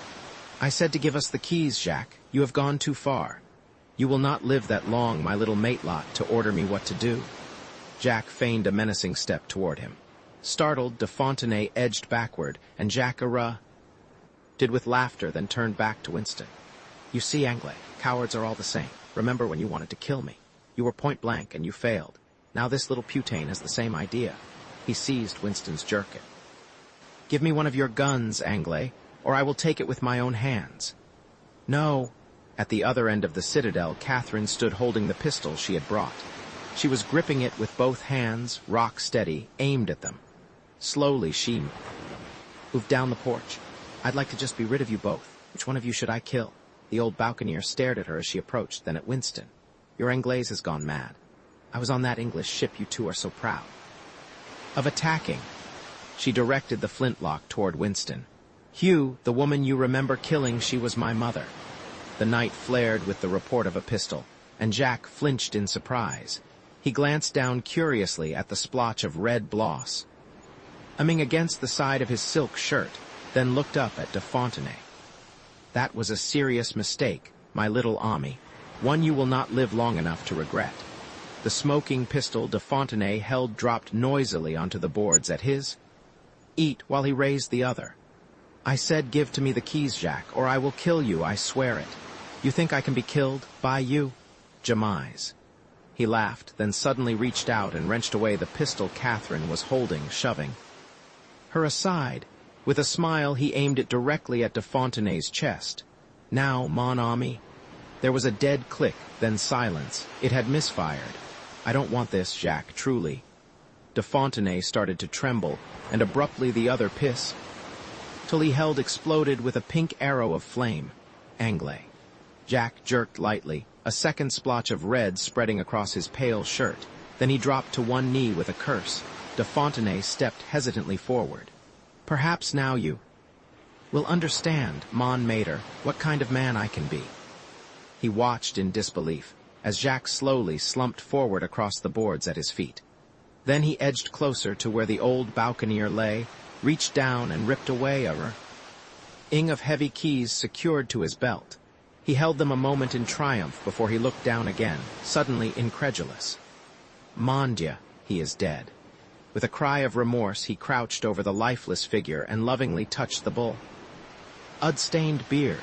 I said to give us the keys, Jacques. You have gone too far. You will not live that long, my little matelot, to order me what to do." Jacques feigned a menacing step toward him. Startled, de Fontenay edged backward, and Jacques did with laughter, then turned back to Winston. "You see, Anglais, cowards are all the same. Remember when you wanted to kill me. You were point blank, and you failed. Now this little putain has the same idea." He seized Winston's jerkin. "Give me one of your guns, Anglais, or I will take it with my own hands." "No." At the other end of the citadel, Catherine stood holding the pistol she had brought. She was gripping it with both hands, rock steady, aimed at them. Slowly, she moved down the porch. "I'd like to just be rid of you both. Which one of you should I kill?" The old buccaneer stared at her as she approached, then at Winston. "Your Anglais has gone mad. I was on that English ship you two are so proud of attacking." She directed the flintlock toward Winston. "Hugh, the woman you remember killing, she was my mother." The night flared with the report of a pistol, and Jacques flinched in surprise. He glanced down curiously at the splotch of red bloss humming against the side of his silk shirt, then looked up at de Fontenay. "That was a serious mistake, my little ami, one you will not live long enough to regret." The smoking pistol de Fontenay held dropped noisily onto the boards at his feet while he raised the other. "I said give to me the keys, Jacques, or I will kill you, I swear it. You think I can be killed by you? Jamais." He laughed, then suddenly reached out and wrenched away the pistol Catherine was holding, shoving her aside. With a smile, he aimed it directly at de Fontenay's chest. "Now, mon ami." There was a dead click, then silence. It had misfired. "I don't want this, Jacques, truly." De Fontenay started to tremble, and abruptly the other piss, till he held exploded with a pink arrow of flame. Anglais. Jack jerked lightly, a second splotch of red spreading across his pale shirt. Then he dropped to one knee with a curse. De Fontenay stepped hesitantly forward. Perhaps now you will understand, Mon Mater, what kind of man I can be. He watched in disbelief, as Jacques slowly slumped forward across the boards at his feet. Then he edged closer to where the old buccaneer lay, reached down and ripped away a ring of heavy keys secured to his belt. He held them a moment in triumph before he looked down again, suddenly incredulous. Mon Dieu, he is dead. With a cry of remorse, he crouched over the lifeless figure and lovingly touched the blood-stained beard.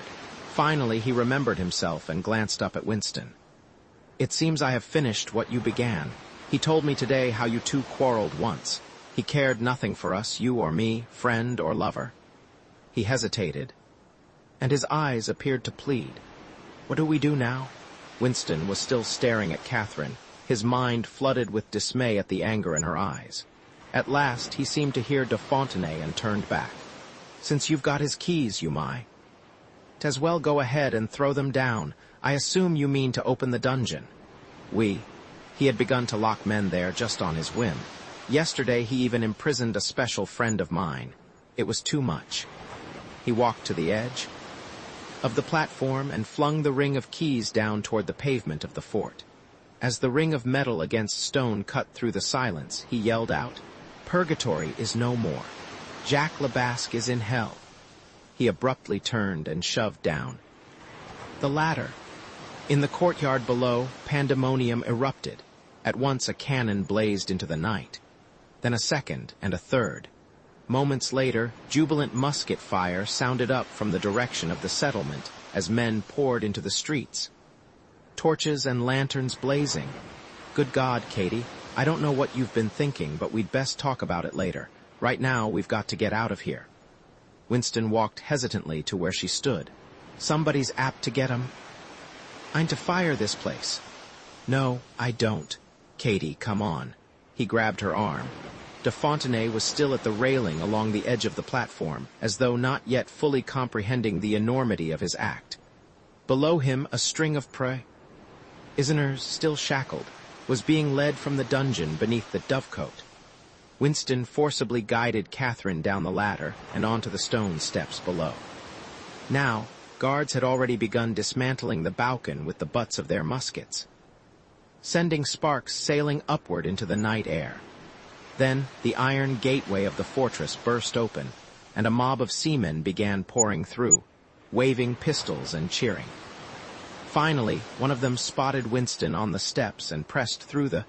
Finally, he remembered himself and glanced up at Winston. It seems I have finished what you began. He told me today how you two quarreled once. He cared nothing for us, you or me, friend or lover. He hesitated, and his eyes appeared to plead. What do we do now? Winston was still staring at Catherine, his mind flooded with dismay at the anger in her eyes. At last, he seemed to hear de Fontenay and turned back. Since you've got his keys, you may. 'T'as well go ahead and throw them down. I assume you mean to open the dungeon. He had begun to lock men there just on his whim. Yesterday he even imprisoned a special friend of mine. It was too much. He walked to the edge of the platform and flung the ring of keys down toward the pavement of the fort. As the ring of metal against stone cut through the silence, he yelled out, "Purgatory is no more. Jacques le Basque is in hell." He abruptly turned and shoved down the ladder. In the courtyard below, pandemonium erupted. At once a cannon blazed into the night, then a second and a third. Moments later, jubilant musket fire sounded up from the direction of the settlement as men poured into the streets. Torches and lanterns blazing. Good God, Katie, I don't know what you've been thinking, but we'd best talk about it later. Right now, we've got to get out of here. Winston walked hesitantly to where she stood. Somebody's apt to get 'em. I'm to fire this place. No, I don't. Katie, come on. He grabbed her arm. De Fontenay was still at the railing along the edge of the platform, as though not yet fully comprehending the enormity of his act. Below him, a string of prisoners, still shackled, was being led from the dungeon beneath the dovecote. Winston forcibly guided Catherine down the ladder and onto the stone steps below. Now, guards had already begun dismantling the balcony with the butts of their muskets, sending sparks sailing upward into the night air. Then the iron gateway of the fortress burst open, and a mob of seamen began pouring through, waving pistols and cheering. Finally, one of them spotted Winston on the steps and pressed through the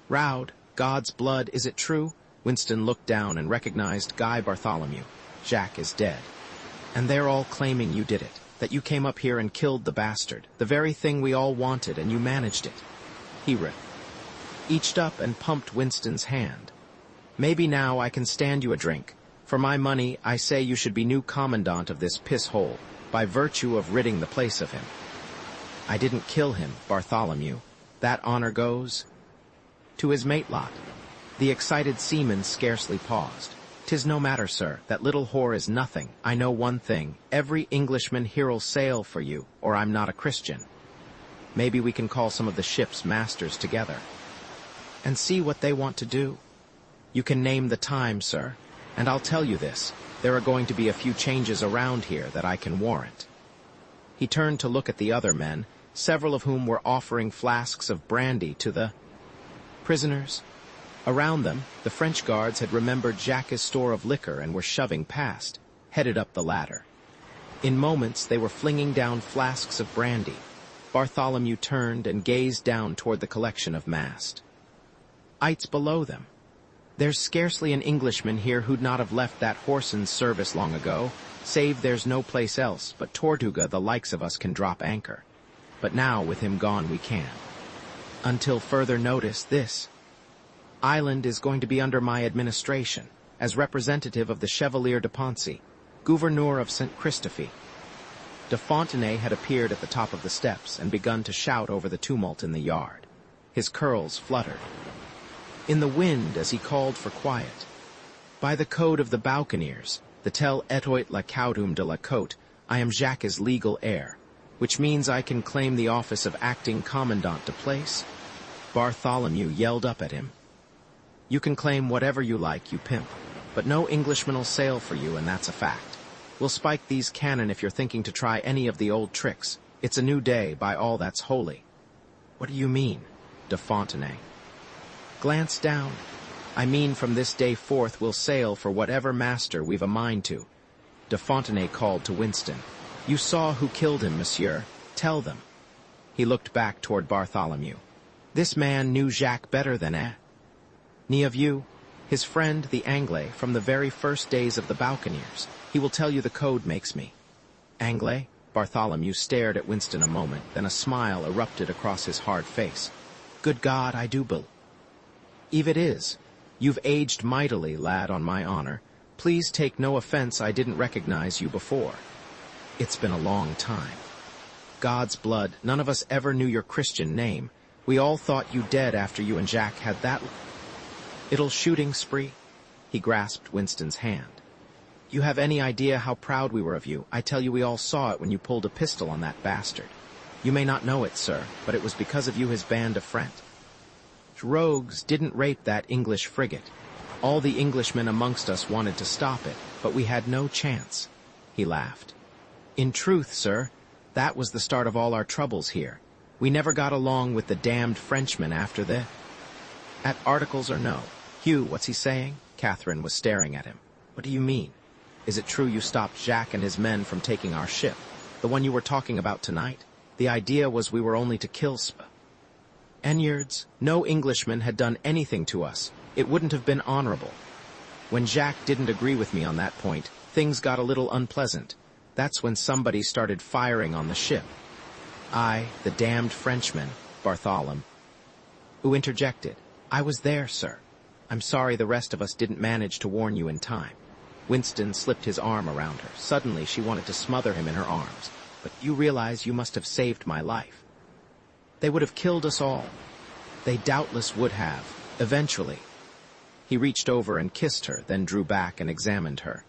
crowd. God's blood, is it true? Winston looked down and recognized Guy Bartholomew. Jacques is dead. And they're all claiming you did it, that you came up here and killed the bastard, the very thing we all wanted, and you managed it. He reached up and pumped Winston's hand. Maybe now I can stand you a drink. For my money, I say you should be new commandant of this piss-hole, by virtue of ridding the place of him. I didn't kill him, Bartholomew. That honor goes to his matelot. The excited seaman scarcely paused. 'Tis no matter, sir. That little whore is nothing. I know one thing. Every Englishman here'll sail for you, or I'm not a Christian. Maybe we can call some of the ship's masters together and see what they want to do. You can name the time, sir, and I'll tell you this. There are going to be a few changes around here that I can warrant. He turned to look at the other men, several of whom were offering flasks of brandy to the prisoners. Around them, the French guards had remembered Jacques' store of liquor and were shoving past, headed up the ladder. In moments, they were flinging down flasks of brandy. Bartholomew turned and gazed down toward the collection of mast. It's below them. There's scarcely an Englishman here who'd not have left that Horson's service long ago, save there's no place else, but Tortuga the likes of us can drop anchor. But now, with him gone, we can. Until further notice, this island is going to be under my administration, as representative of the Chevalier de Poncy, Gouverneur of St. Christophe. De Fontenay had appeared at the top of the steps and begun to shout over the tumult in the yard. His curls fluttered. in the wind as he called for quiet. By the code of the Buccaneers, the tel etoit la caudum de la côte, I am Jacques' legal heir, which means I can claim the office of acting commandant de place. Bartholomew yelled up at him. You can claim whatever you like, you pimp, but no Englishman'll sail for you, and that's a fact. We'll spike these cannon if you're thinking to try any of the old tricks. It's a new day, by all that's holy. What do you mean, de Fontenay? Glance down. I mean from this day forth we'll sail for whatever master we've a mind to. De Fontenay called to Winston. You saw who killed him, monsieur. Tell them. He looked back toward Bartholomew. This man knew Jacques better than ni of you. His friend, the Anglais, from the very first days of the Buccaneers. He will tell you the code makes me. Anglais? Bartholomew stared at Winston a moment, then a smile erupted across his hard face. Good God, I do believe. Eve it is. You've aged mightily, lad, on my honor. Please take no offense I didn't recognize you before. It's been a long time. God's blood, none of us ever knew your Christian name. We all thought you dead after you and Jacques had that little shooting spree. He grasped Winston's hand. You have any idea how proud we were of you? I tell you we all saw it when you pulled a pistol on that bastard. You may not know it, sir, but it was because of you his band of friends. Rogues didn't rape that English frigate. All the Englishmen amongst us wanted to stop it, but we had no chance. He laughed. In truth, sir, that was the start of all our troubles here. We never got along with the damned Frenchmen after the... At articles or no? Hugh, what's he saying? Catherine was staring at him. What do you mean? Is it true you stopped Jacques and his men from taking our ship? The one you were talking about tonight? The idea was we were only to kill Enyards, no Englishman had done anything to us. It wouldn't have been honorable. When Jacques didn't agree with me on that point, things got a little unpleasant. That's when somebody started firing on the ship. I, the damned Frenchman, Bartholomew, who interjected. I was there, sir. I'm sorry the rest of us didn't manage to warn you in time. Winston slipped his arm around her. Suddenly she wanted to smother him in her arms. But you realize you must have saved my life. They would have killed us all. They doubtless would have, eventually. He reached over and kissed her, then drew back and examined her.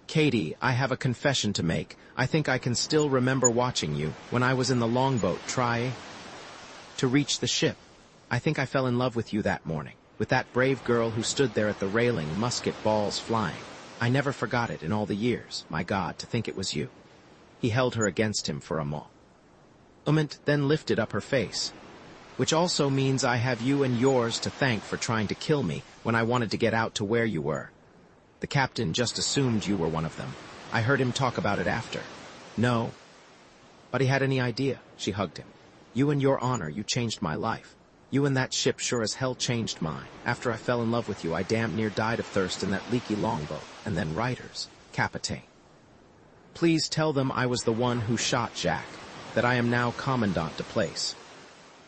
Katie, I have a confession to make. I think I can still remember watching you when I was in the longboat trying to reach the ship. I think I fell in love with you that morning, with that brave girl who stood there at the railing, musket balls flying. I never forgot it in all the years. My God, to think it was you. He held her against him for a moment, then lifted up her face. Which also means I have you and yours to thank for trying to kill me when I wanted to get out to where you were. The captain just assumed you were one of them. I heard him talk about it after. No. But he had any idea. She hugged him. You and your honor, you changed my life. You and that ship sure as hell changed mine. After I fell in love with you, I damn near died of thirst in that leaky longboat. And then writers. Capitaine. Please tell them I was the one who shot Jacques, that I am now commandant de place.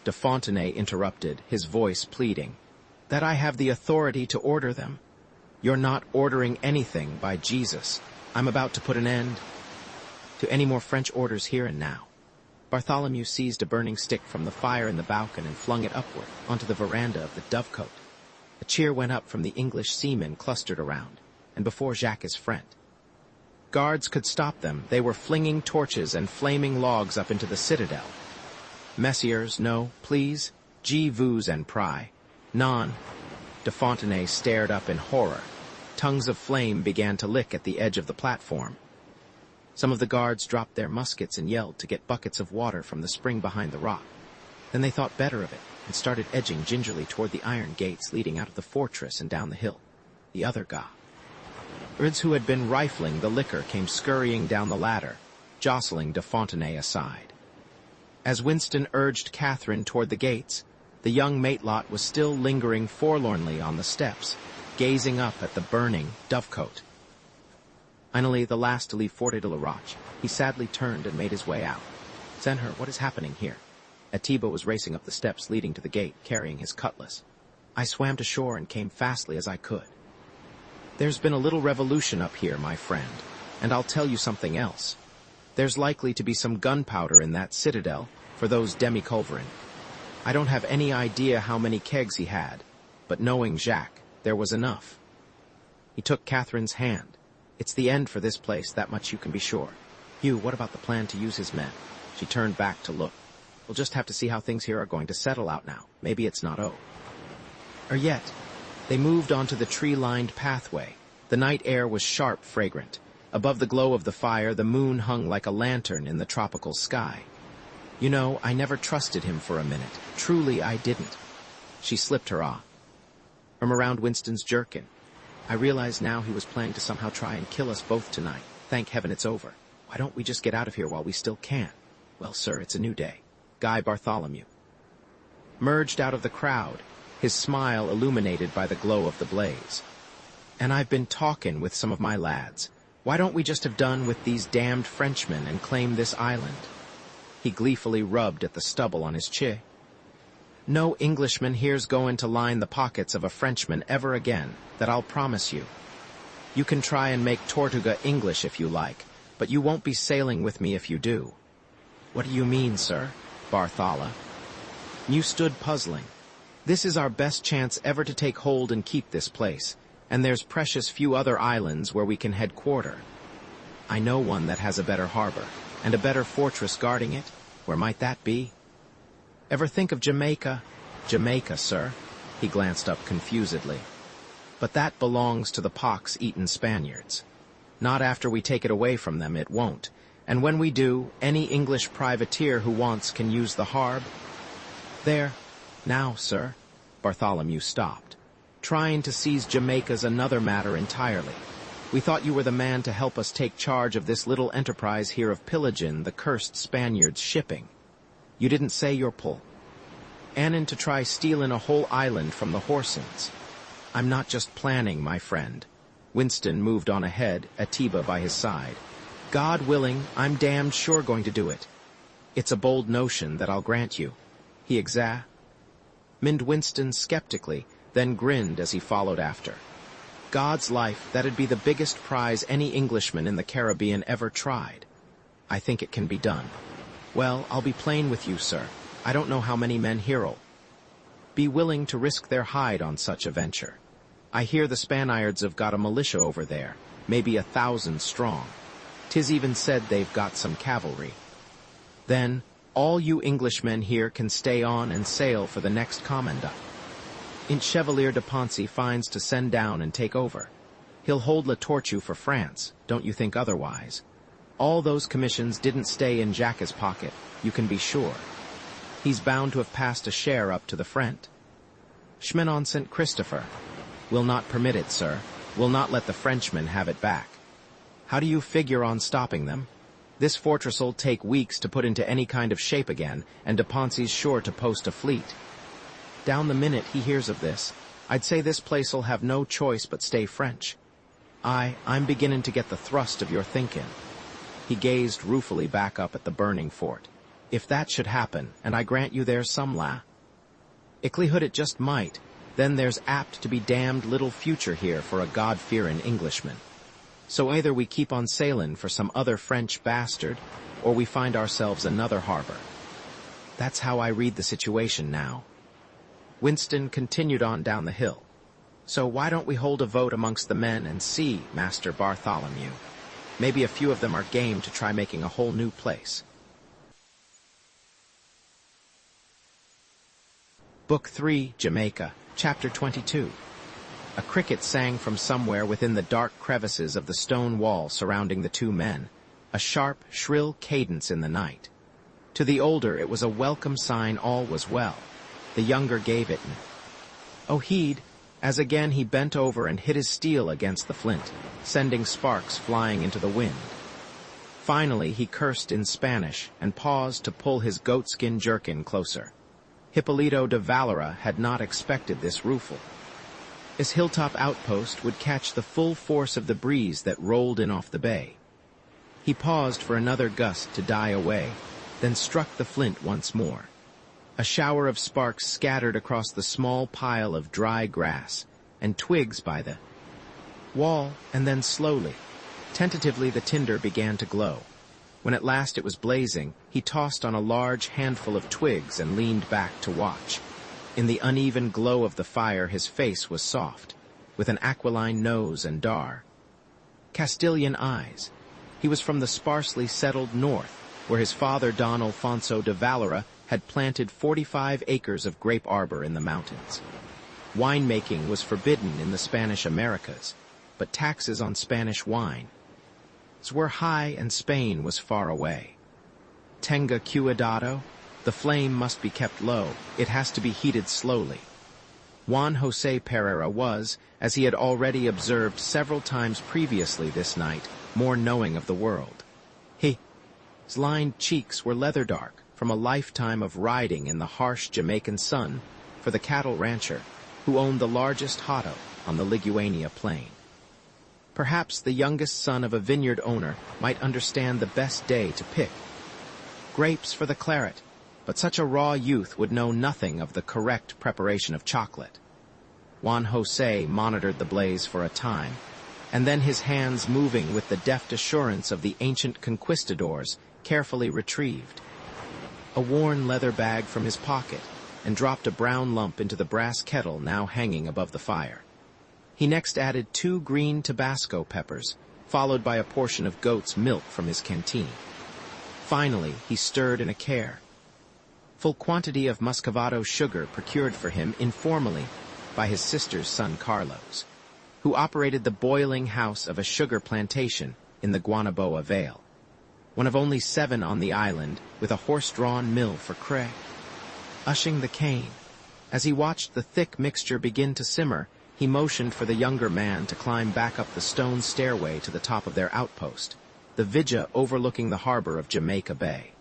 De Fontenay interrupted, his voice pleading. That I have the authority to order them. You're not ordering anything, by Jesus. I'm about to put an end to any more French orders here and now. Bartholomew seized a burning stick from the fire in the balcony and flung it upward onto the veranda of the Dovecote. A cheer went up from the English seamen clustered around, and before Jacques' friend. Guards could stop them. They were flinging torches and flaming logs up into the citadel. Messieurs, no, please. Je vous en prie. Non. De Fontenay stared up in horror. Tongues of flame began to lick at the edge of the platform. Some of the guards dropped their muskets and yelled to get buckets of water from the spring behind the rock. Then they thought better of it and started edging gingerly toward the iron gates leading out of the fortress and down the hill. The other guards who had been rifling the liquor came scurrying down the ladder, jostling de Fontenay aside. As Winston urged Catherine toward the gates, the young matelot was still lingering forlornly on the steps, gazing up at the burning Dovecote. Finally, the last to leave Fort de la Roche, he sadly turned and made his way out. Senhor, what is happening here? Atiba was racing up the steps leading to the gate, carrying his cutlass. I swam to shore and came fastly as I could. There's been a little revolution up here, my friend, and I'll tell you something else. There's likely to be some gunpowder in that citadel for those demi-culverin. I don't have any idea how many kegs he had, but knowing Jacques, there was enough. He took Catherine's hand. It's the end for this place, that much you can be sure. Hugh, what about the plan to use his men? She turned back to look. We'll just have to see how things here are going to settle out now. Maybe it's not over. Or yet, they moved onto the tree-lined pathway. The night air was sharp, fragrant. Above the glow of the fire, the moon hung like a lantern in the tropical sky. You know, I never trusted him for a minute. Truly, I didn't. She slipped her off. From around Winston's jerkin. I realize now he was planning to somehow try and kill us both tonight. Thank heaven it's over. Why don't we just get out of here while we still can? Well, sir, it's a new day. Guy Bartholomew merged out of the crowd, his smile illuminated by the glow of the blaze. And I've been talking with some of my lads. Why don't we just have done with these damned Frenchmen and claim this island? He gleefully rubbed at the stubble on his chin. No Englishman here's going to line the pockets of a Frenchman ever again, that I'll promise you. You can try and make Tortuga English if you like, but you won't be sailing with me if you do. What do you mean, sir? Barthala. You stood puzzling. This is our best chance ever to take hold and keep this place, and there's precious few other islands where we can head quarter. I know one that has a better harbor, and a better fortress guarding it. Where might that be? Ever think of Jamaica? Jamaica, sir. He glanced up confusedly. But that belongs to the pox-eaten Spaniards. Not after we take it away from them, it won't. And when we do, any English privateer who wants can use the harb. There. Now, sir. Bartholomew stopped. Trying to seize Jamaica's another matter entirely. We thought you were the man to help us take charge of this little enterprise here of pillaging the cursed Spaniards' shipping. You didn't say your pull. Annan to try stealing a whole island from the Horsens. I'm not just planning, my friend. Winston moved on ahead, Atiba by his side. God willing, I'm damned sure going to do it. It's a bold notion that I'll grant you. He examined Winston skeptically, then grinned as he followed after. God's life, that'd be the biggest prize any Englishman in the Caribbean ever tried. I think it can be done. Well, I'll be plain with you, sir. I don't know how many men here'll be willing to risk their hide on such a venture. I hear the Spaniards have got a militia over there, maybe 1,000 strong. 'Tis even said they've got some cavalry. Then, all you Englishmen here can stay on and sail for the next commandant. Chevalier de Poncy finds to send down and take over. He'll hold La Tortue for France, don't you think otherwise? All those commissions didn't stay in Jacques' pocket, you can be sure. He's bound to have passed a share up to the Front. Schmenon St. Christopher. Will not permit it, sir. Will not let the Frenchmen have it back. How do you figure on stopping them? This fortress'll take weeks to put into any kind of shape again, and de Poncy's sure to post a fleet. Down the minute he hears of this, I'd say this place'll have no choice but stay French. I'm beginning to get the thrust of your thinking. He gazed ruefully back up at the burning fort. If that should happen, and I grant you there's some likelihood it just might, then there's apt to be damned little future here for a God-fearing Englishman. So either we keep on sailing for some other French bastard, or we find ourselves another harbor. That's how I read the situation now. Winston continued on down the hill. So why don't we hold a vote amongst the men and see, Master Bartholomew? Maybe a few of them are game to try making a whole new place. Book 3, Jamaica, Chapter 22. A cricket sang from somewhere within the dark crevices of the stone wall surrounding the two men, a sharp, shrill cadence in the night. To the older, it was a welcome sign all was well. The younger gave it no heed, as again he bent over and hit his steel against the flint, sending sparks flying into the wind. Finally, he cursed in Spanish and paused to pull his goatskin jerkin closer. Hippolito de Valera had not expected this rueful. His hilltop outpost would catch the full force of the breeze that rolled in off the bay. He paused for another gust to die away, then struck the flint once more. A shower of sparks scattered across the small pile of dry grass and twigs by the wall, and then slowly, tentatively the tinder began to glow. When at last it was blazing, he tossed on a large handful of twigs and leaned back to watch. In the uneven glow of the fire his face was soft, with an aquiline nose and dar. Castilian eyes. He was from the sparsely settled north, where his father Don Alfonso de Valera had planted 45 acres of grape arbor in the mountains. Winemaking was forbidden in the Spanish Americas, but taxes on Spanish wines were high and Spain was far away. Tenga cuidado, the flame must be kept low, it has to be heated slowly. Juan José Pereira was, as he had already observed several times previously this night, more knowing of the world. His lined cheeks were leather dark from a lifetime of riding in the harsh Jamaican sun for the cattle rancher who owned the largest hato on the Liguania plain. Perhaps the youngest son of a vineyard owner might understand the best day to pick grapes for the claret, but such a raw youth would know nothing of the correct preparation of chocolate. Juan José monitored the blaze for a time, and then his hands moving with the deft assurance of the ancient conquistadors, carefully retrieved a worn leather bag from his pocket and dropped a brown lump into the brass kettle now hanging above the fire. He next added 2 green Tabasco peppers, followed by a portion of goat's milk from his canteen. Finally, he stirred in a care. Full quantity of muscovado sugar procured for him informally by his sister's son Carlos, who operated the boiling house of a sugar plantation in the Guanaboa Vale, one of only 7 on the island, with a horse-drawn mill for crushing the cane. As he watched the thick mixture begin to simmer, he motioned for the younger man to climb back up the stone stairway to the top of their outpost, the villa overlooking the harbor of Jamaica Bay.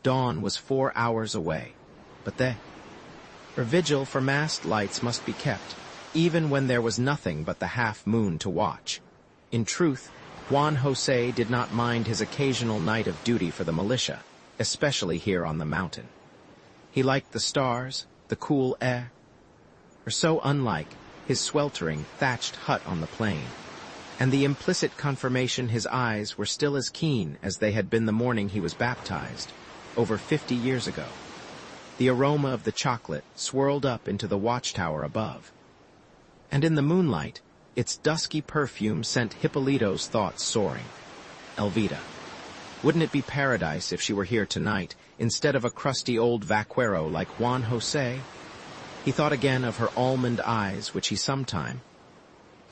Dawn was 4 hours away, but the vigil for mast lights must be kept, even when there was nothing but the half-moon to watch. In truth, Juan José did not mind his occasional night of duty for the militia, especially here on the mountain. He liked the stars, the cool air, or so unlike his sweltering, thatched hut on the plain, and the implicit confirmation his eyes were still as keen as they had been the morning he was baptized, over 50 years ago. The aroma of the chocolate swirled up into the watchtower above, and in the moonlight, its dusky perfume sent Hippolito's thoughts soaring. Elvita. Wouldn't it be paradise if she were here tonight, instead of a crusty old vaquero like Juan José? He thought again of her almond eyes, which he sometimes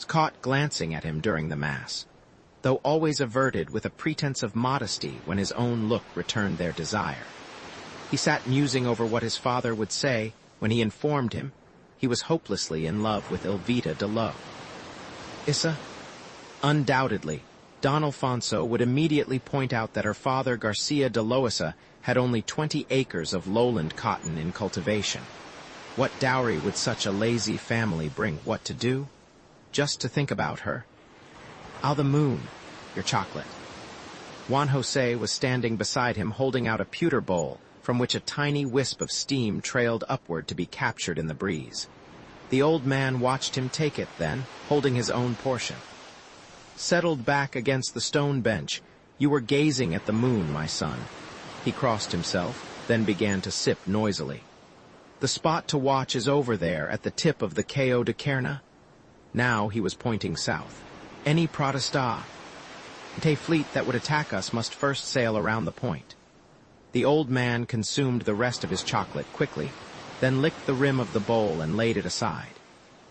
caught glancing at him during the Mass, though always averted with a pretense of modesty when his own look returned their desire. He sat musing over what his father would say when he informed him he was hopelessly in love with Elvita de Lo. Issa? Undoubtedly, Don Alfonso would immediately point out that her father Garcia de Loisa had only 20 acres of lowland cotton in cultivation. What dowry would such a lazy family bring? What to do? Just to think about her. Ah, the moon, your chocolate. Juan José was standing beside him holding out a pewter bowl from which a tiny wisp of steam trailed upward to be captured in the breeze. The old man watched him take it then, holding his own portion. Settled back against the stone bench, you were gazing at the moon, my son. He crossed himself, then began to sip noisily. The spot to watch is over there at the tip of the Cayo de Kerna. Now he was pointing south. Any protesta, a fleet that would attack us must first sail around the point. The old man consumed the rest of his chocolate quickly, then licked the rim of the bowl and laid it aside.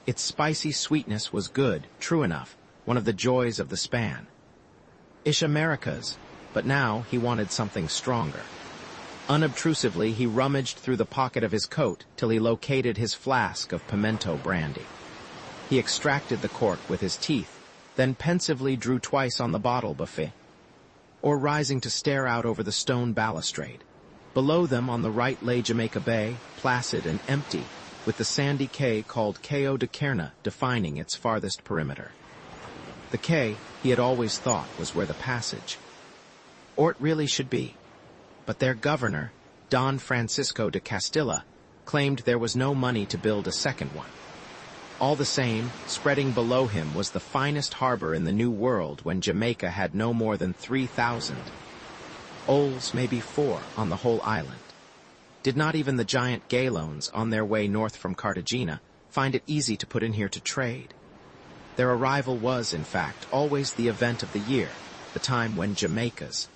Its spicy sweetness was good, true enough, one of the joys of the span. Ish Americas, but now he wanted something stronger. Unobtrusively, he rummaged through the pocket of his coat till he located his flask of pimento brandy. He extracted the cork with his teeth, then pensively drew twice on the bottle buffet, or rising to stare out over the stone balustrade. Below them on the right lay Jamaica Bay, placid and empty, with the sandy cay called Cayo de Kerna defining its farthest perimeter. The cay, he had always thought, was where the passage, or it really should be. But their governor, Don Francisco de Castilla, claimed there was no money to build a second one. All the same, spreading below him was the finest harbor in the New World when Jamaica had no more than 3,000. Ols, maybe 4, on the whole island. Did not even the giant galones on their way north from Cartagena find it easy to put in here to trade? Their arrival was, in fact, always the event of the year, the time when Jamaica's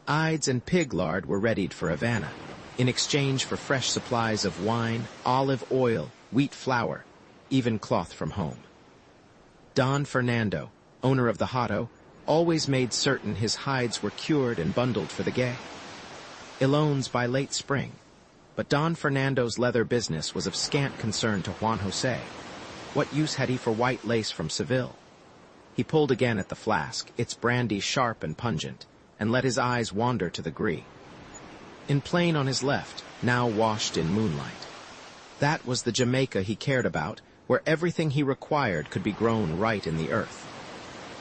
ides and pig lard were readied for Havana, in exchange for fresh supplies of wine, olive oil, wheat flour, even cloth from home. Don Fernando, owner of the Hato, always made certain his hides were cured and bundled for the gay Ilones by late spring, but Don Fernando's leather business was of scant concern to Juan José. What use had he for white lace from Seville? He pulled again at the flask, its brandy sharp and pungent, and let his eyes wander to the gree. In plain on his left, now washed in moonlight. That was the Jamaica he cared about, where everything he required could be grown right in the earth.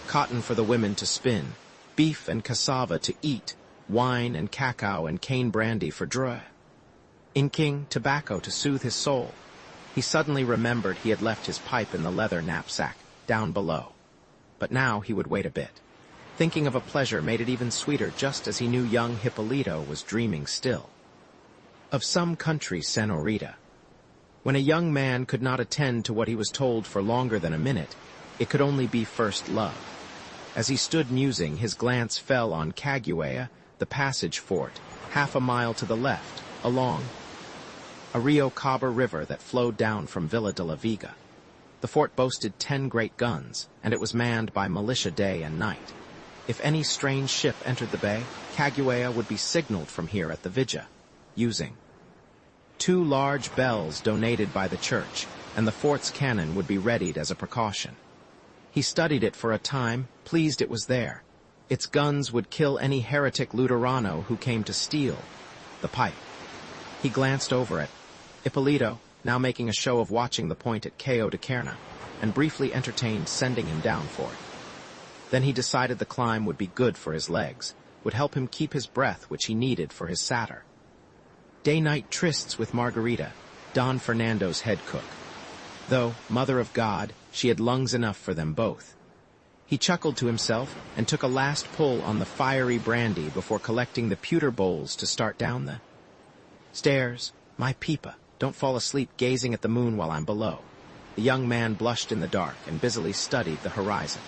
Cotton for the women to spin, beef and cassava to eat, wine and cacao and cane brandy for droit. Inking tobacco to soothe his soul. He suddenly remembered he had left his pipe in the leather knapsack, down below. But now he would wait a bit. Thinking of a pleasure made it even sweeter, just as he knew young Hippolito was dreaming still. Of some country senorita. When a young man could not attend to what he was told for longer than a minute, it could only be first love. As he stood musing, his glance fell on Caguea, the passage fort, half a mile to the left, along a Rio Cabo river that flowed down from Villa de la Viga. The fort boasted 10 great guns, and it was manned by militia day and night. If any strange ship entered the bay, Caguea would be signaled from here at the Villa, using 2 large bells donated by the church, and the fort's cannon would be readied as a precaution. He studied it for a time, pleased it was there. Its guns would kill any heretic Luterano who came to steal the pipe. He glanced over at Hippolito, now making a show of watching the point at Cayo de Kerna, and briefly entertained sending him down for it. Then he decided the climb would be good for his legs, would help him keep his breath which he needed for his satyr. Day-night trysts with Margarita, Don Fernando's head cook. Though, mother of God, she had lungs enough for them both. He chuckled to himself and took a last pull on the fiery brandy before collecting the pewter bowls to start down the stairs. My pipa, don't fall asleep gazing at the moon while I'm below. The young man blushed in the dark and busily studied the horizon.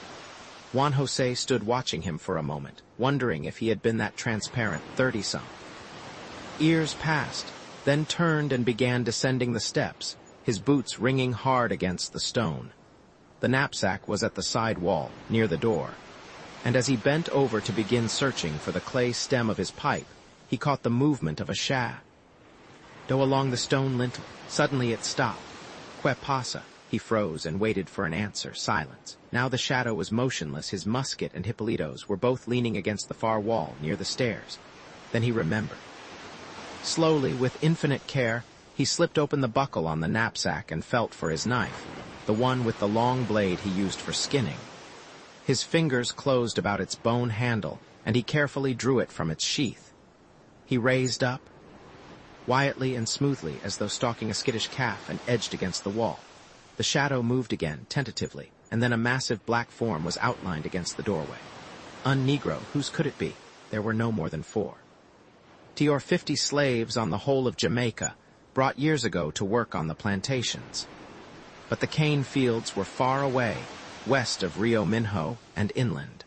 Juan José stood watching him for a moment, wondering if he had been that transparent 30-some. Years passed, then turned and began descending the steps, his boots ringing hard against the stone. The knapsack was at the side wall, near the door, and as he bent over to begin searching for the clay stem of his pipe, he caught the movement of a shadow along the stone lintel. Suddenly it stopped. Que pasa? He froze and waited for an answer. Silence. Now the shadow was motionless. His musket and Hippolito's were both leaning against the far wall, near the stairs. Then he remembered. Slowly, with infinite care, he slipped open the buckle on the knapsack and felt for his knife, the one with the long blade he used for skinning. His fingers closed about its bone handle, and he carefully drew it from its sheath. He raised up, quietly and smoothly as though stalking a skittish calf, and edged against the wall. The shadow moved again, tentatively, and then a massive black form was outlined against the doorway. Un-Negro, whose could it be? There were no more than 4. Or 50 slaves on the whole of Jamaica, brought years ago to work on the plantations. But the cane fields were far away, west of Rio Minho and inland.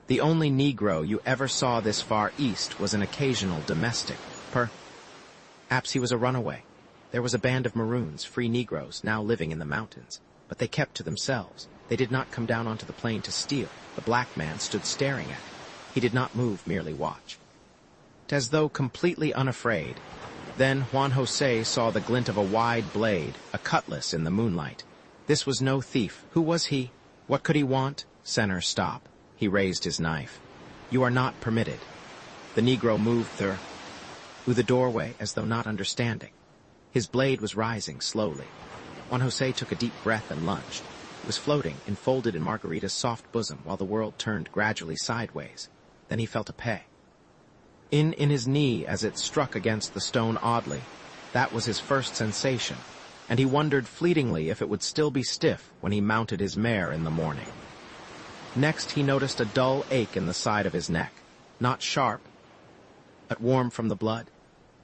The only Negro you ever saw this far east was an occasional domestic. Perhaps he was a runaway. There was a band of Maroons, free Negroes, now living in the mountains. But they kept to themselves. They did not come down onto the plain to steal. The black man stood staring at him. He did not move, merely watch. As though completely unafraid. Then Juan José saw the glint of a wide blade, a cutlass in the moonlight. This was no thief. Who was he? What could he want? Senor, stop. He raised his knife. You are not permitted. The Negro moved through the doorway as though not understanding. His blade was rising slowly. Juan José took a deep breath and lunged. It was floating, enfolded in Margarita's soft bosom, while the world turned gradually sideways. Then he felt a peg in his knee as it struck against the stone oddly. That was his first sensation, and he wondered fleetingly if it would still be stiff when he mounted his mare in the morning. Next he noticed a dull ache in the side of his neck, not sharp, but warm from the blood.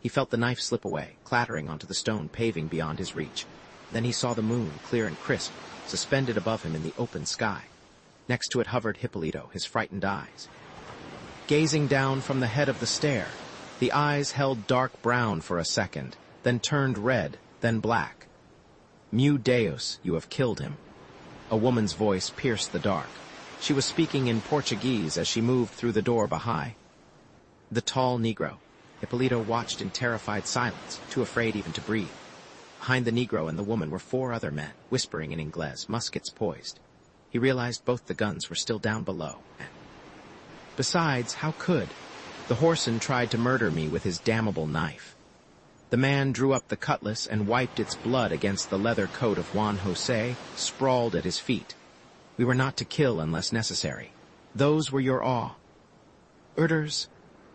He felt the knife slip away, clattering onto the stone paving beyond his reach. Then he saw the moon, clear and crisp, suspended above him in the open sky. Next to it hovered Hippolito, his frightened eyes. Gazing down from the head of the stair, the eyes held dark brown for a second, then turned red, then black. "Meu Deus, you have killed him." A woman's voice pierced the dark. She was speaking in Portuguese as she moved through the door behind. The tall Negro. Hippolito watched in terrified silence, too afraid even to breathe. Behind the Negro and the woman were 4 other men, whispering in Inglés, muskets poised. He realized both the guns were still down below. Besides, how could? The Horson tried to murder me with his damnable knife. The man drew up the cutlass and wiped its blood against the leather coat of Juan José, sprawled at his feet. We were not to kill unless necessary. Those were your orders.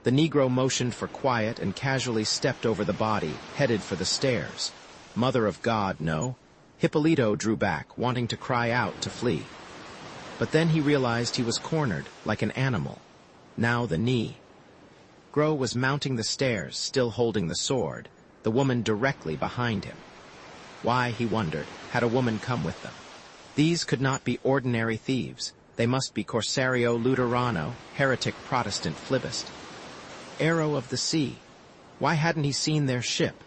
The Negro motioned for quiet and casually stepped over the body, headed for the stairs. Mother of God, no. Hippolito drew back, wanting to cry out to flee. But then he realized he was cornered, like an animal. Now the knee. Negro was mounting the stairs, still holding the sword, the woman directly behind him. Why, he wondered, had a woman come with them? These could not be ordinary thieves. They must be Corsario Luterano, heretic Protestant flibist. Arrow of the sea. Why hadn't he seen their ship?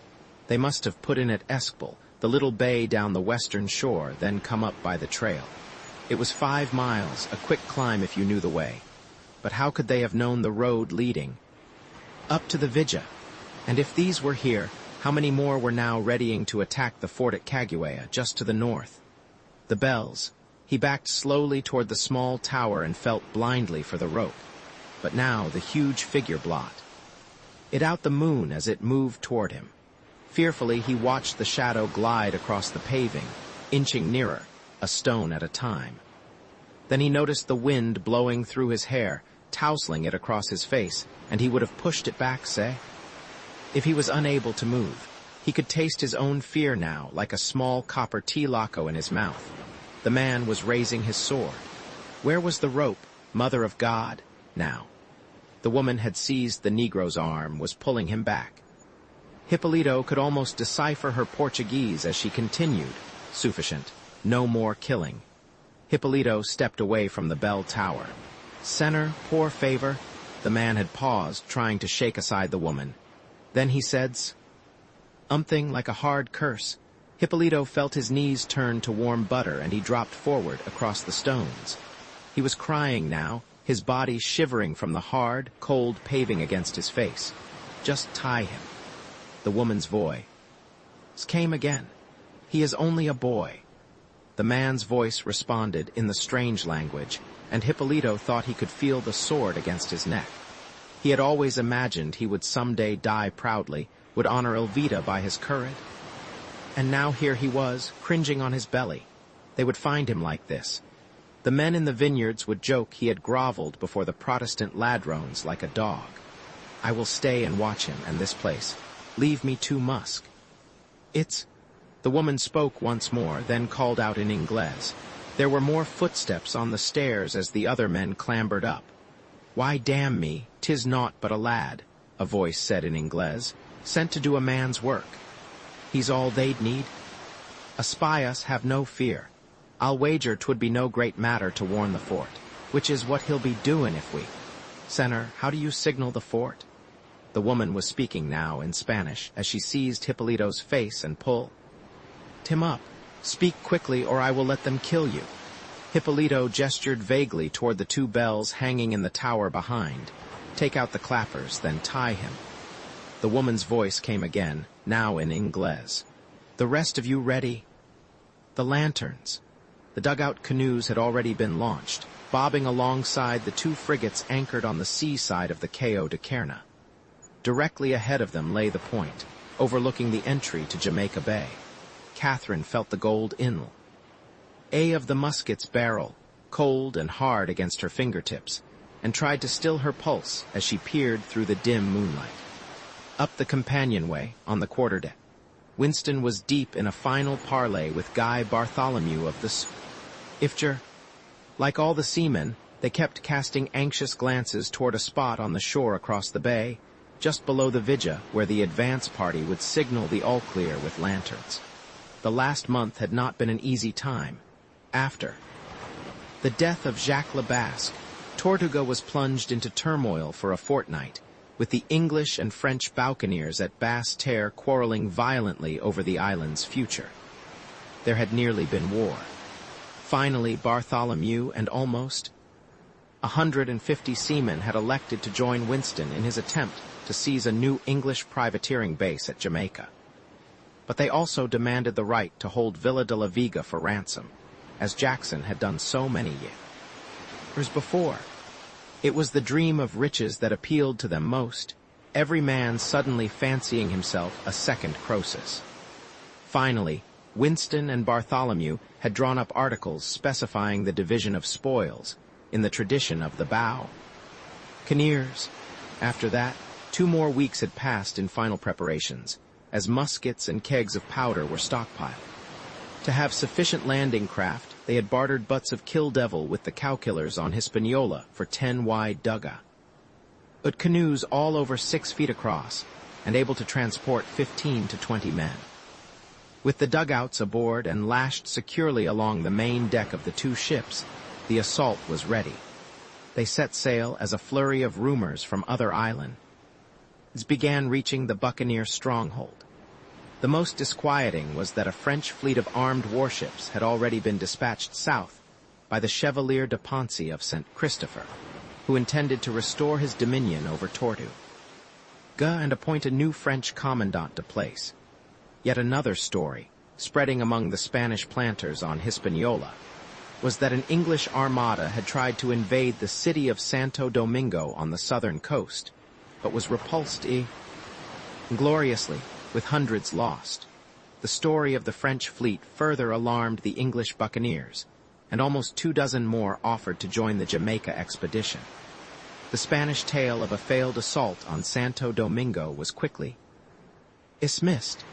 They must have put in at Esquibel, the little bay down the western shore, then come up by the trail. It was 5 miles, a quick climb if you knew the way. But how could they have known the road leading up to the Villa? And if these were here, how many more were now readying to attack the fort at Caguea, just to the north? The bells. He backed slowly toward the small tower and felt blindly for the rope. But now the huge figure blot. It out the moon as it moved toward him. Fearfully he watched the shadow glide across the paving, inching nearer, a stone at a time. Then he noticed the wind blowing through his hair, tousling it across his face, and he would have pushed it back, say. If he was unable to move, he could taste his own fear now, like a small copper tea-laco in his mouth. The man was raising his sword. Where was the rope, Mother of God, now? The woman had seized the Negro's arm, was pulling him back. Hippolito could almost decipher her Portuguese as she continued. Sufficient. No more killing. Hippolito stepped away from the bell tower. Senor, poor favor. The man had paused, trying to shake aside the woman. Then he said something like a hard curse. Hippolito felt his knees turn to warm butter, and he dropped forward across the stones. He was crying now, his body shivering from the hard, cold paving against his face. Just tie him. The woman's voice came again. He is only a boy. The man's voice responded in the strange language, and Hippolito thought he could feel the sword against his neck. He had always imagined he would someday die proudly, would honor Elvita by his courage. And now here he was, cringing on his belly. They would find him like this. The men in the vineyards would joke he had groveled before the Protestant ladrones like a dog. I will stay and watch him and this place. Leave me to Musk. It's... The woman spoke once more, then called out in Inglés. There were more footsteps on the stairs as the other men clambered up. Why, damn me, 'tis naught but a lad, a voice said in Inglés, sent to do a man's work. He's all they'd need. Espy us, have no fear. I'll wager 'twould be no great matter to warn the fort, which is what he'll be doin' if we... Senor, how do you signal the fort? The woman was speaking now in Spanish as she seized Hippolito's face and pulled him up. Speak quickly or I will let them kill you. Hippolito gestured vaguely toward the 2 bells hanging in the tower behind. Take out the clappers, then tie him. The woman's voice came again, now in Inglés. The rest of you ready? The lanterns. The dugout canoes had already been launched, bobbing alongside the 2 frigates anchored on the seaside of the Cayo de Carna. Directly ahead of them lay the point, overlooking the entry to Jamaica Bay. Catherine felt the gold inle. Of the musket's barrel, cold and hard against her fingertips, and tried to still her pulse as she peered through the dim moonlight. Up the companionway, on the quarterdeck, Winston was deep in a final parley with Guy Bartholomew of the Ifger. Like all the seamen, they kept casting anxious glances toward a spot on the shore across the bay, just below the Vidya, where the advance party would signal the all-clear with lanterns. The last month had not been an easy time. After the death of Jacques le Basque, Tortuga was plunged into turmoil for a fortnight, with the English and French buccaneers at Basse-Terre quarreling violently over the island's future. There had nearly been war. Finally, Bartholomew and almost 150 seamen had elected to join Winston in his attempt to seize a new English privateering base at Jamaica. But they also demanded the right to hold Villa de la Vega for ransom, as Jackson had done so many years before. It was the dream of riches that appealed to them most, every man suddenly fancying himself a second Croesus. Finally, Winston and Bartholomew had drawn up articles specifying the division of spoils, in the tradition of the bow. Caniers. After that, 2 more weeks had passed in final preparations, as muskets and kegs of powder were stockpiled. To have sufficient landing craft, they had bartered butts of kill devil with the cow-killers on Hispaniola for 10 wide dugga. But canoes all over 6 feet across, and able to transport 15 to 20 men. With the dugouts aboard and lashed securely along the main deck of the 2 ships, the assault was ready. They set sail as a flurry of rumors from other islands began reaching the buccaneer stronghold. The most disquieting was that a French fleet of armed warships had already been dispatched south by the Chevalier de Ponce of St. Christopher, who intended to restore his dominion over Tortuga and appoint a new French commandant to place. Yet another story, spreading among the Spanish planters on Hispaniola, was that an English armada had tried to invade the city of Santo Domingo on the southern coast, but was repulsed ingloriously, with hundreds lost. The story of the French fleet further alarmed the English buccaneers, and almost 24 more offered to join the Jamaica expedition. The Spanish tale of a failed assault on Santo Domingo was quickly dismissed.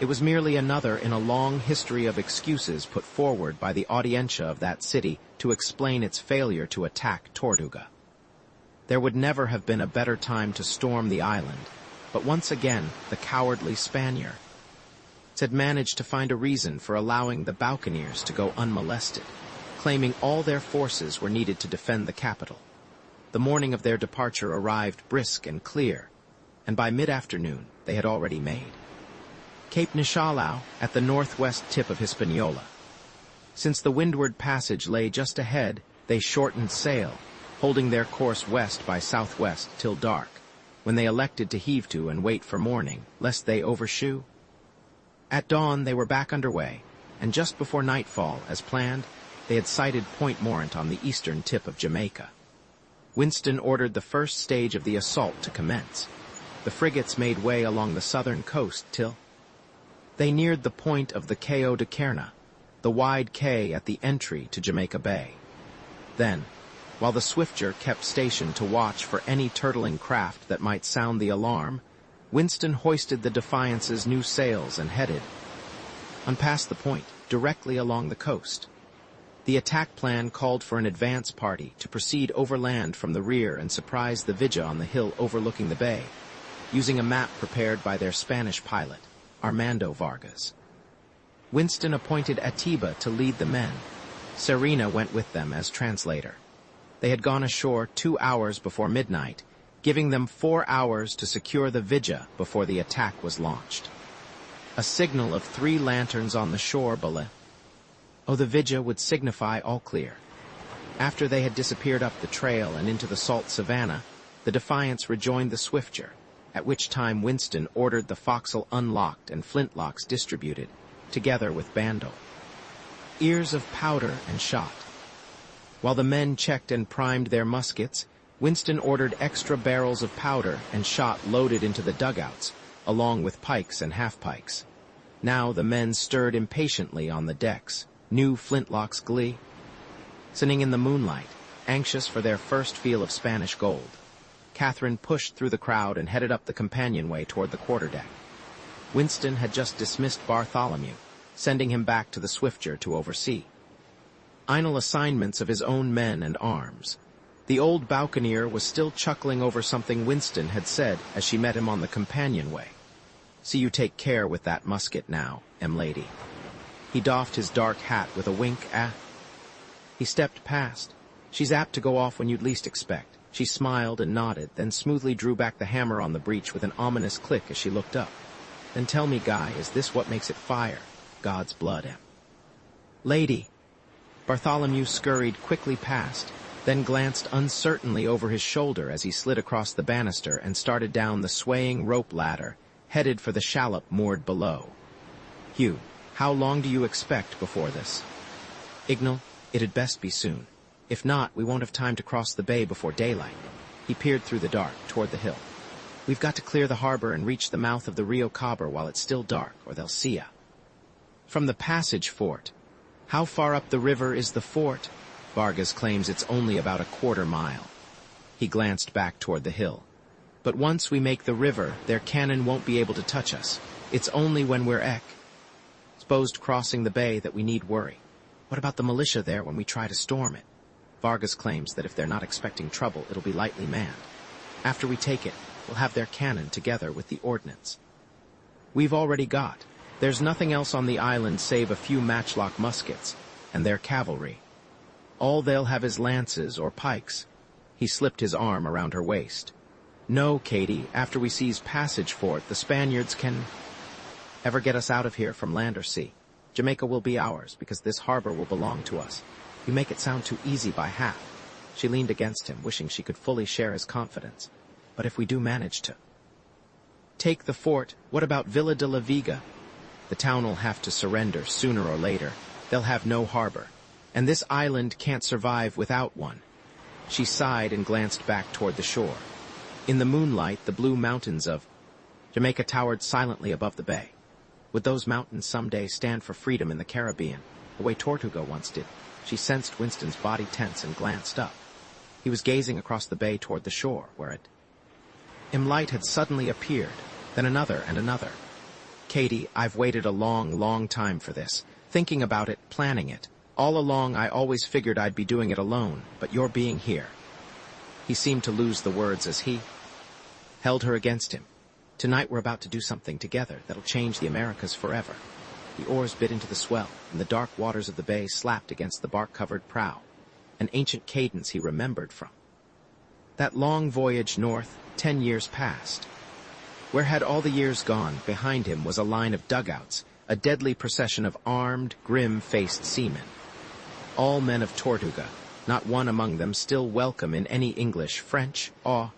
It was merely another in a long history of excuses put forward by the audiencia of that city to explain its failure to attack Tortuga. There would never have been a better time to storm the island, but once again the cowardly Spaniards had managed to find a reason for allowing the buccaneers to go unmolested, claiming all their forces were needed to defend the capital. The morning of their departure arrived brisk and clear, and by mid-afternoon they had already made Cape Nishalau at the northwest tip of Hispaniola. Since the windward passage lay just ahead, they shortened sail, holding their course west by southwest till dark, when they elected to heave to and wait for morning, lest they overshoe. At dawn they were back underway, and just before nightfall, as planned, they had sighted Point Morant on the eastern tip of Jamaica. Winston ordered the first stage of the assault to commence. The frigates made way along the southern coast till they neared the point of the Cayo de Kerna, the wide quay at the entry to Jamaica Bay. Then, while the Swifter kept station to watch for any turtling craft that might sound the alarm, Winston hoisted the Defiance's new sails and headed on past the point, directly along the coast. The attack plan called for an advance party to proceed overland from the rear and surprise the Vidya on the hill overlooking the bay, using a map prepared by their Spanish pilot, Armando Vargas. Winston appointed Atiba to lead the men. Serena went with them as translator. They had gone ashore 2 hours before midnight, giving them 4 hours to secure the Vidya before the attack was launched. A signal of 3 lanterns on the shore below the Vidya would signify all clear. After they had disappeared up the trail and into the salt savannah, the Defiance rejoined the Swifter, at which time Winston ordered the forecastle unlocked and flintlocks distributed, together with bando ears of powder and shot. While the men checked and primed their muskets, Winston ordered extra barrels of powder and shot loaded into the dugouts, along with pikes and half-pikes. Now the men stirred impatiently on the decks, new flintlocks glistening in the moonlight, anxious for their first feel of Spanish gold. Catherine pushed through the crowd and headed up the companionway toward the quarterdeck. Winston had just dismissed Bartholomew, sending him back to the Swifter to oversee final assignments of his own men and arms. The old buccaneer was still chuckling over something Winston had said as she met him on the companionway. "See you take care with that musket now, lady." He doffed his dark hat with a wink. He stepped past. "She's apt to go off when you'd least expect." She smiled and nodded, then smoothly drew back the hammer on the breech with an ominous click as she looked up. "Then tell me, Guy, is this what makes it fire? God's blood, Lady." Bartholomew scurried quickly past, then glanced uncertainly over his shoulder as he slid across the banister and started down the swaying rope ladder, headed for the shallop moored below. "Hugh, how long do you expect before this?" "Ignal, it'd best be soon. If not, we won't have time to cross the bay before daylight." He peered through the dark, toward the hill. "We've got to clear the harbor and reach the mouth of the Rio Cabra while it's still dark, or they'll see ya." "From the passage fort. How far up the river is the fort?" "Vargas claims it's only about a quarter-mile." He glanced back toward the hill. "But once we make the river, their cannon won't be able to touch us. It's only when we're exposed crossing the bay that we need worry. What about the militia there when we try to storm it?" "Vargas claims that if they're not expecting trouble, it'll be lightly manned. After we take it, we'll have their cannon together with the ordnance we've already got. There's nothing else on the island save a few matchlock muskets, and their cavalry. All they'll have is lances or pikes." He slipped his arm around her waist. "No, Katie, after we seize passage fort, the Spaniards can ever get us out of here from land or sea. Jamaica will be ours, because this harbor will belong to us. You make it sound too easy by half." She leaned against him, wishing she could fully share his confidence. "But if we do manage to take the fort, what about Villa de la Viga? The town will have to surrender sooner or later. They'll have no harbor, and this island can't survive without one." She sighed and glanced back toward the shore. In the moonlight, the blue mountains of Jamaica towered silently above the bay. Would those mountains someday stand for freedom in the Caribbean, the way Tortuga once did? She sensed Winston's body tense and glanced up. He was gazing across the bay toward the shore, where light had suddenly appeared, then another and another. "Katie, I've waited a long, long time for this. Thinking about it, planning it. All along I always figured I'd be doing it alone, but you're being here." He seemed to lose the words as he held her against him. "Tonight we're about to do something together that'll change the Americas forever." The oars bit into the swell, and the dark waters of the bay slapped against the bark-covered prow, an ancient cadence he remembered from that long voyage north 10 years past. Where had all the years gone? Behind him was a line of dugouts, a deadly procession of armed, grim-faced seamen. All men of Tortuga, not one among them still welcome in any English, French, or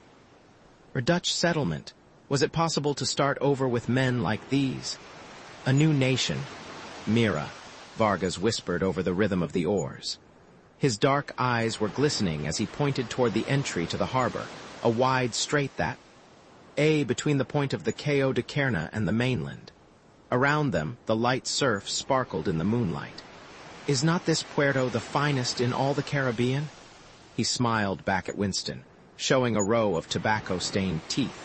Dutch settlement. Was it possible to start over with men like these? A new nation. "Mira," Vargas whispered over the rhythm of the oars. His dark eyes were glistening as he pointed toward the entry to the harbor, a wide strait that between the point of the Cayo de Kerna and the mainland. Around them, the light surf sparkled in the moonlight. "Is not this Puerto the finest in all the Caribbean?" He smiled back at Winston, showing a row of tobacco-stained teeth.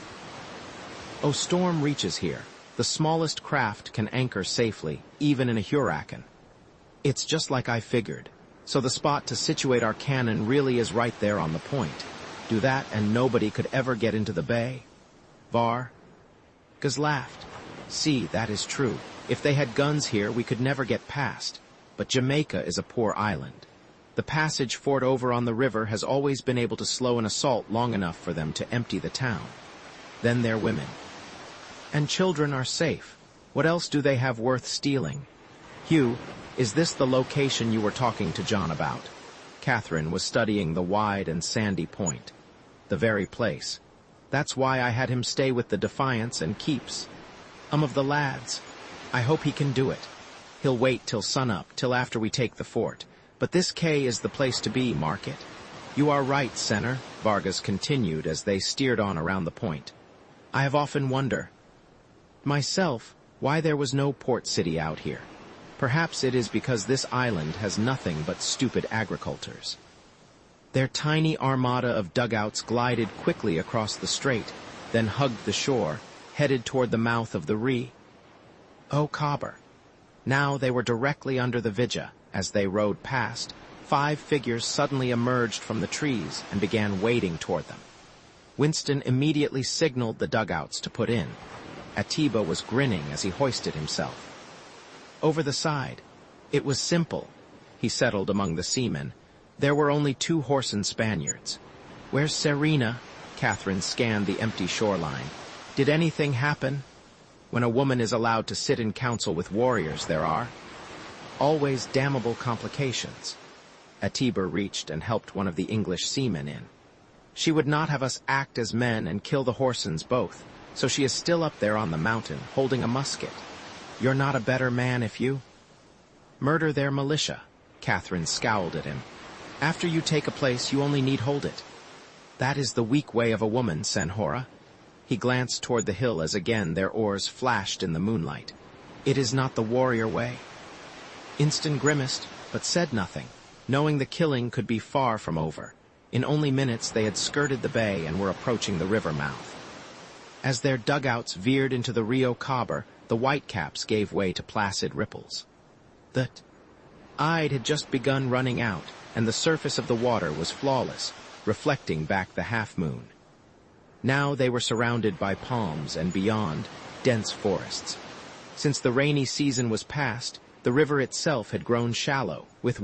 "Oh, storm reaches here. The smallest craft can anchor safely, even in a hurricane. It's just like I figured. So the spot to situate our cannon really is right there on the point. Do that and nobody could ever get into the bay." Vargas laughed. "See, that is true. If they had guns here, we could never get past. But Jamaica is a poor island. The passage fort over on the river has always been able to slow an assault long enough for them to empty the town. Then their women and children are safe. What else do they have worth stealing?" "Hugh, is this the location you were talking to John about?" Catherine was studying the wide and sandy point. "The very place. That's why I had him stay with the Defiance and keeps of the lads. I hope he can do it. He'll wait till sunup, till after we take the fort. But this cay is the place to be, mark it." "You are right, Senor," Vargas continued as they steered on around the point. "I have often wondered myself why there was no port city out here. Perhaps it is because this island has nothing but stupid agricultors." Their tiny armada of dugouts glided quickly across the strait, then hugged the shore, headed toward the mouth of the Rio Cabra. Now they were directly under the Vija as they rowed past, 5 figures suddenly emerged from the trees and began wading toward them. Winston immediately signaled the dugouts to put in. Atiba was grinning as he hoisted himself. Over the side. It was simple, he settled among the seamen. There were only 2 Horsen Spaniards. Where's Serena? Catherine scanned the empty shoreline. Did anything happen? When a woman is allowed to sit in council with warriors, there are always damnable complications. Atiba reached and helped one of the English seamen in. She would not have us act as men and kill the Horsens both, so she is still up there on the mountain, holding a musket. You're not a better man if you murder their militia. Catherine scowled at him. After you take a place, you only need hold it. That is the weak way of a woman, Senhora. He glanced toward the hill as again their oars flashed in the moonlight. It is not the warrior way. Winston grimaced, but said nothing, knowing the killing could be far from over. In only minutes they had skirted the bay and were approaching the river mouth. As their dugouts veered into the Rio Caber, the whitecaps gave way to placid ripples. The tide had just begun running out, and the surface of the water was flawless, reflecting back the half-moon. Now they were surrounded by palms and beyond, dense forests. Since the rainy season was past, the river itself had grown shallow, with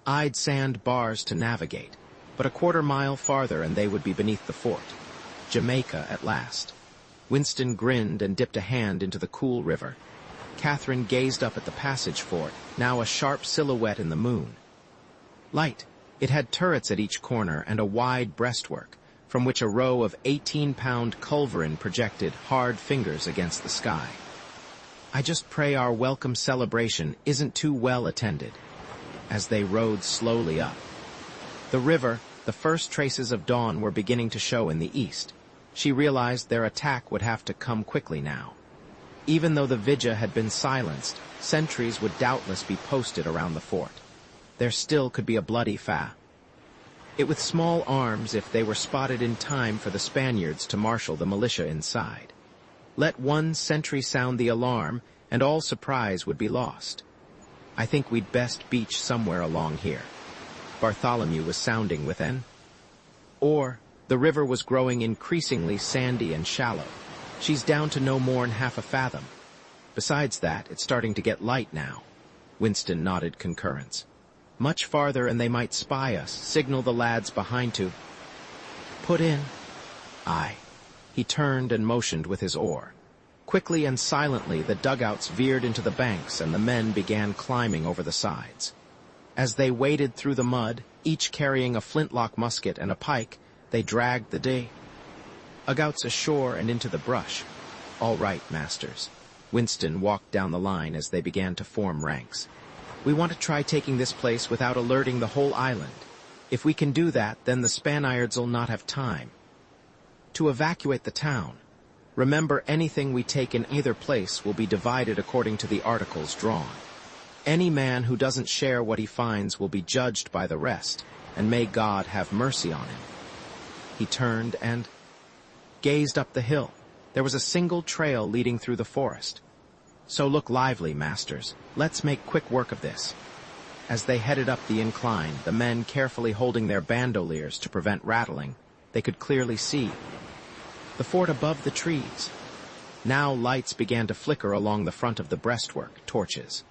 wide sand bars to navigate. But a quarter-mile farther and they would be beneath the fort. Jamaica at last. Winston grinned and dipped a hand into the cool river. Catherine gazed up at the passage fort, now a sharp silhouette in the moon. Light. It had turrets at each corner and a wide breastwork, from which a row of 18-pound culverin projected hard fingers against the sky. I just pray our welcome celebration isn't too well attended. As they rode slowly up. The river, the first traces of dawn were beginning to show in the east. She realized their attack would have to come quickly now. Even though the Vidya had been silenced, sentries would doubtless be posted around the fort. There still could be a bloody fa. It with small arms if they were spotted in time for the Spaniards to marshal the militia inside. Let one sentry sound the alarm, and all surprise would be lost. I think we'd best beach somewhere along here. Bartholomew was sounding within. Or, the river was growing increasingly sandy and shallow. She's down to no more'n half a fathom. Besides that, it's starting to get light now. Winston nodded concurrence. Much farther and they might spy us, signal the lads behind to put in. Aye. He turned and motioned with his oar. Quickly and silently, the dugouts veered into the banks and the men began climbing over the sides. As they waded through the mud, each carrying a flintlock musket and a pike, they dragged the dugouts ashore and into the brush. All right, masters. Winston walked down the line as they began to form ranks. We want to try taking this place without alerting the whole island. If we can do that, then the Spaniards'll not have time to evacuate the town. Remember, anything we take in either place will be divided according to the articles drawn. Any man who doesn't share what he finds will be judged by the rest, and may God have mercy on him. He turned and gazed up the hill. There was a single trail leading through the forest. So look lively, masters. Let's make quick work of this. As they headed up the incline, the men carefully holding their bandoliers to prevent rattling, they could clearly see the fort above the trees. Now lights began to flicker along the front of the breastwork, torches.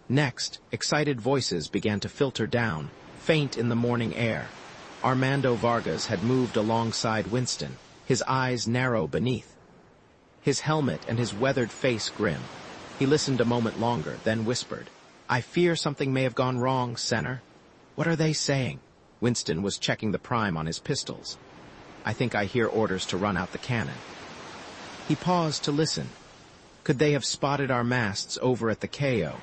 Next, excited voices began to filter down, faint in the morning air. Armando Vargas had moved alongside Winston, his eyes narrow beneath, his helmet and his weathered face grim. He listened a moment longer, then whispered, I fear something may have gone wrong, Senor. What are they saying? Winston was checking the prime on his pistols. I think I hear orders to run out the cannon. He paused to listen. Could they have spotted our masts over at the Cayo?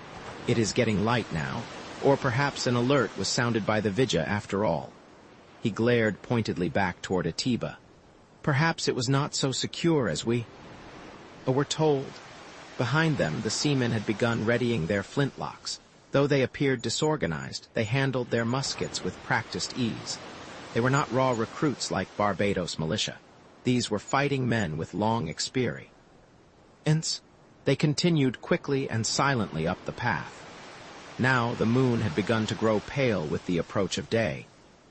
It is getting light now. Or perhaps an alert was sounded by the Vidya after all. He glared pointedly back toward Atiba. Perhaps it was not so secure as we were told. Behind them, the seamen had begun readying their flintlocks. Though they appeared disorganized, they handled their muskets with practiced ease. They were not raw recruits like Barbados militia. These were fighting men with long experience. They continued quickly and silently up the path. Now the moon had begun to grow pale with the approach of day,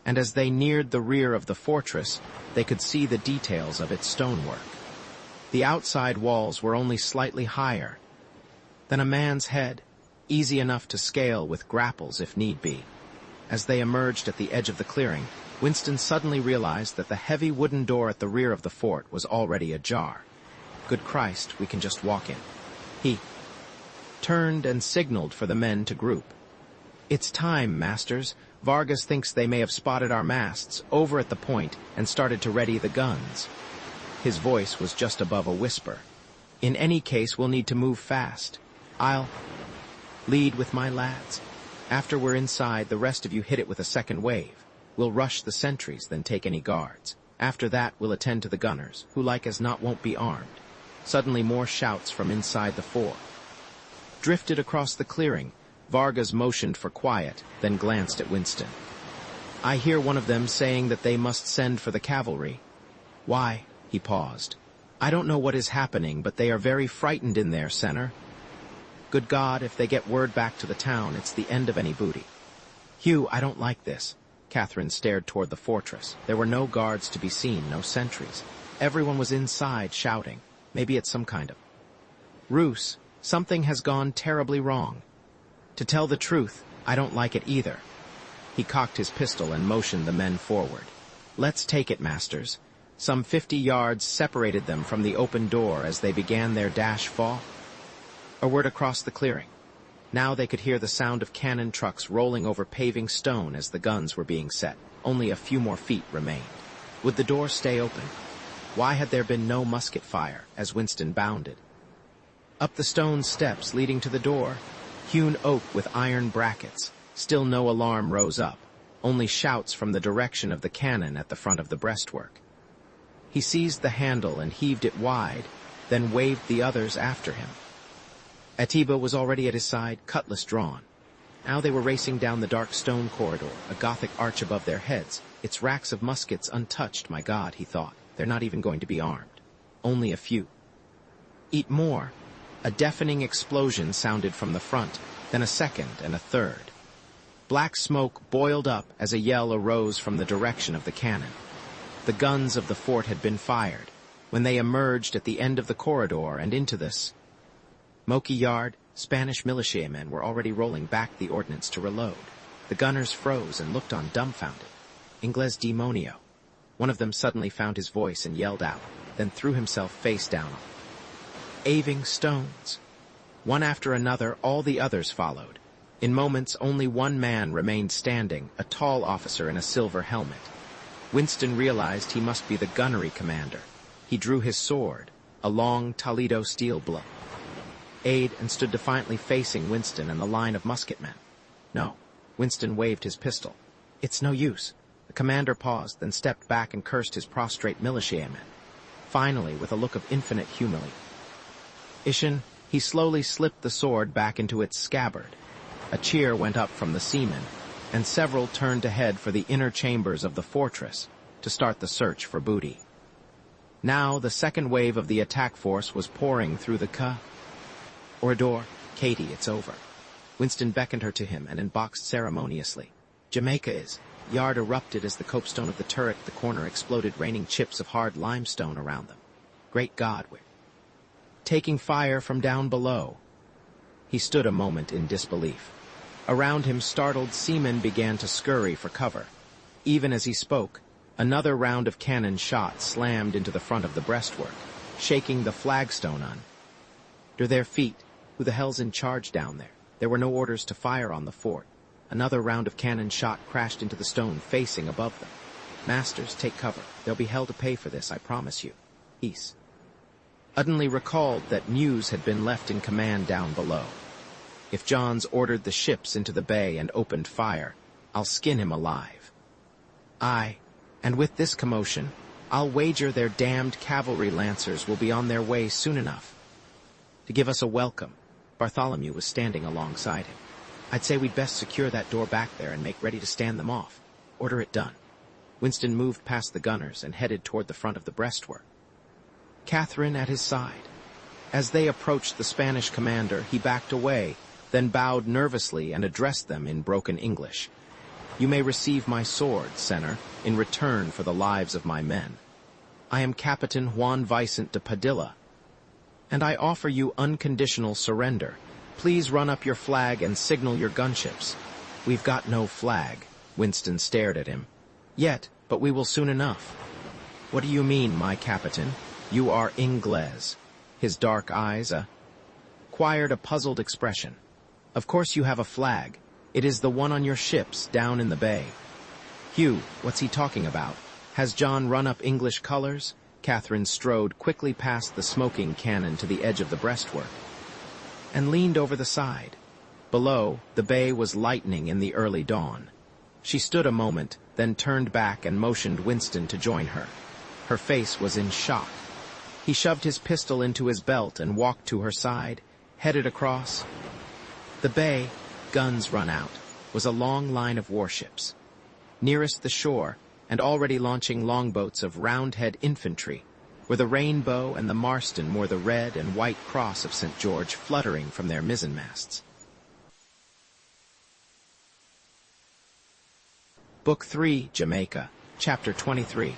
and as they neared the rear of the fortress, they could see the details of its stonework. The outside walls were only slightly higher than a man's head, easy enough to scale with grapples if need be. As they emerged at the edge of the clearing, Winston suddenly realized that the heavy wooden door at the rear of the fort was already ajar. Good Christ, we can just walk in. He turned and signaled for the men to group. It's time, masters. Vargas thinks they may have spotted our masts over at the point and started to ready the guns. His voice was just above a whisper. In any case, we'll need to move fast. I'll lead with my lads. After we're inside, the rest of you hit it with a second wave. We'll rush the sentries, then take any guards. After that, we'll attend to the gunners, who like as not won't be armed. Suddenly more shouts from inside the fort drifted across the clearing. Vargas motioned for quiet, then glanced at Winston. I hear one of them saying that they must send for the cavalry. Why? He paused. I don't know what is happening, but they are very frightened in there, Senor. Good God, if they get word back to the town, it's the end of any booty. Hugh, I don't like this. Catherine stared toward the fortress. There were no guards to be seen, no sentries. Everyone was inside shouting. Maybe it's some kind of ruse. Something has gone terribly wrong. To tell the truth, I don't like it either. He cocked his pistol and motioned the men forward. Let's take it, masters. Some 50 yards separated them from the open door as they began their dash fall. A word across the clearing. Now they could hear the sound of cannon trucks rolling over paving stone as the guns were being set. Only a few more feet remained. Would the door stay open? Why had there been no musket fire as Winston bounded? Up the stone steps leading to the door, hewn oak with iron brackets, still no alarm rose up, only shouts from the direction of the cannon at the front of the breastwork. He seized the handle and heaved it wide, then waved the others after him. Atiba was already at his side, cutlass drawn. Now they were racing down the dark stone corridor, a Gothic arch above their heads, its racks of muskets untouched. My God, he thought, they're not even going to be armed. Only a few. Eat more. A deafening explosion sounded from the front, then a second and a third. Black smoke boiled up as a yell arose from the direction of the cannon. The guns of the fort had been fired. When they emerged at the end of the corridor and into this smoky yard, Spanish militiamen were already rolling back the ordnance to reload. The gunners froze and looked on dumbfounded. Ingles demonio. One of them suddenly found his voice and yelled out, then threw himself face down on aving stones. One after another, all the others followed. In moments, only one man remained standing, a tall officer in a silver helmet. Winston realized he must be the gunnery commander. He drew his sword, a long Toledo steel blade, and stood defiantly facing Winston and the line of musketmen. No. Winston waved his pistol. It's no use. The commander paused, then stepped back and cursed his prostrate militiamen. Finally, with a look of infinite humility, he slowly slipped the sword back into its scabbard. A cheer went up from the seamen, and several turned to head for the inner chambers of the fortress to start the search for booty. Now the second wave of the attack force was pouring through the corridor. Katie, it's over. Winston beckoned her to him and unboxed ceremoniously. Jamaica is. Yard erupted as the copestone of the turret at the corner exploded, raining chips of hard limestone around them. Great God, we're taking fire from down below. He stood a moment in disbelief. Around him, startled seamen began to scurry for cover. Even as he spoke, another round of cannon shot slammed into the front of the breastwork, shaking the flagstone under their feet. Who the hell's in charge down there? There were no orders to fire on the fort. Another round of cannon shot crashed into the stone facing above them. Masters, take cover. There'll be hell to pay for this, I promise you. Peace. Suddenly recalled that Muse had been left in command down below. If Johns ordered the ships into the bay and opened fire, I'll skin him alive. Aye, and with this commotion, I'll wager their damned cavalry lancers will be on their way soon enough to give us a welcome. Bartholomew was standing alongside him. I'd say we'd best secure that door back there and make ready to stand them off. Order it done. Winston moved past the gunners and headed toward the front of the breastwork, Catherine at his side. As they approached the Spanish commander, he backed away, then bowed nervously and addressed them in broken English. "You may receive my sword, Senor, in return for the lives of my men. I am Captain Juan Vicente de Padilla, and I offer you unconditional surrender. Please run up your flag and signal your gunships." "We've got no flag." Winston stared at him. "Yet, but we will soon enough." "What do you mean, my Captain? You are Inglés." His dark eyes acquired a puzzled expression. "Of course you have a flag. It is the one on your ships down in the bay." "Hugh, what's he talking about? Has John run up English colors?" Catherine strode quickly past the smoking cannon to the edge of the breastwork and leaned over the side. Below, the bay was lightening in the early dawn. She stood a moment, then turned back and motioned Winston to join her. Her face was in shock. He shoved his pistol into his belt and walked to her side, headed across. The bay, guns run out, was a long line of warships. Nearest the shore, and already launching longboats of Roundhead infantry, where the Rainbow and the Marston wore the red and white cross of St. George fluttering from their mizzenmasts. Book 3, Jamaica, Chapter 23.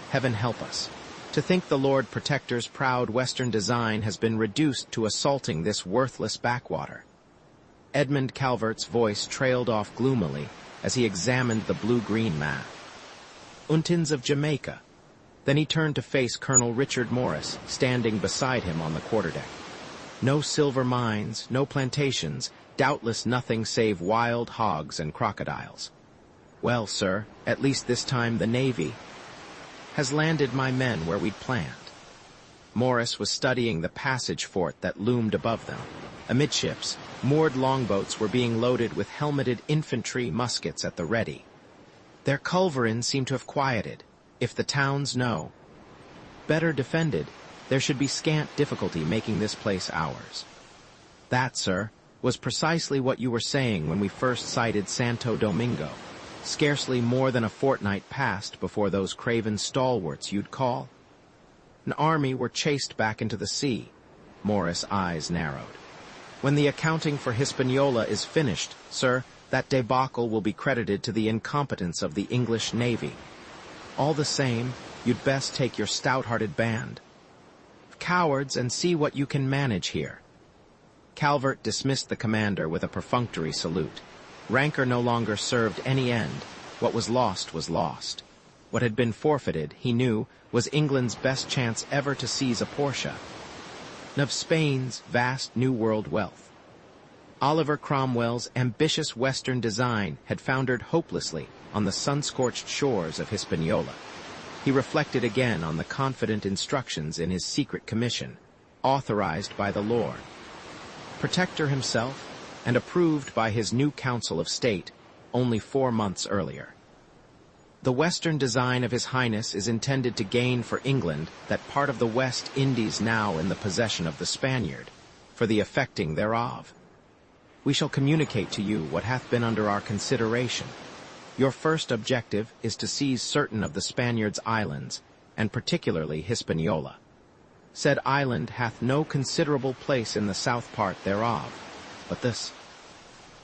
Heaven help us. To think the Lord Protector's proud Western design has been reduced to assaulting this worthless backwater. Edmund Calvert's voice trailed off gloomily as he examined the blue-green map. "Untins of Jamaica." Then he turned to face Colonel Richard Morris, standing beside him on the quarterdeck. "No silver mines, no plantations, doubtless nothing save wild hogs and crocodiles. Well, sir, at least this time the Navy has landed my men where we'd planned." Morris was studying the passage fort that loomed above them. Amidships, moored longboats were being loaded with helmeted infantry muskets at the ready. Their culverins seem to have quieted. If the towns know better defended, there should be scant difficulty making this place ours. That, sir, was precisely what you were saying when we first sighted Santo Domingo. Scarcely more than a fortnight passed before those craven stalwarts you'd call an army were chased back into the sea. Morris' eyes narrowed. "When the accounting for Hispaniola is finished, sir, that debacle will be credited to the incompetence of the English Navy. All the same, you'd best take your stout-hearted band of cowards and see what you can manage here." Calvert dismissed the commander with a perfunctory salute. Rancor no longer served any end. What was lost was lost. What had been forfeited, he knew, was England's best chance ever to seize a portion of Spain's vast New World wealth. Oliver Cromwell's ambitious Western design had foundered hopelessly on the sun-scorched shores of Hispaniola. He reflected again on the confident instructions in his secret commission, authorized by the Lord Protector himself, and approved by his new Council of State only 4 months earlier. The Western design of His Highness is intended to gain for England that part of the West Indies now in the possession of the Spaniard, for the effecting thereof. We shall communicate to you what hath been under our consideration. Your first objective is to seize certain of the Spaniard's islands, and particularly Hispaniola. Said island hath no considerable place in the south part thereof, but this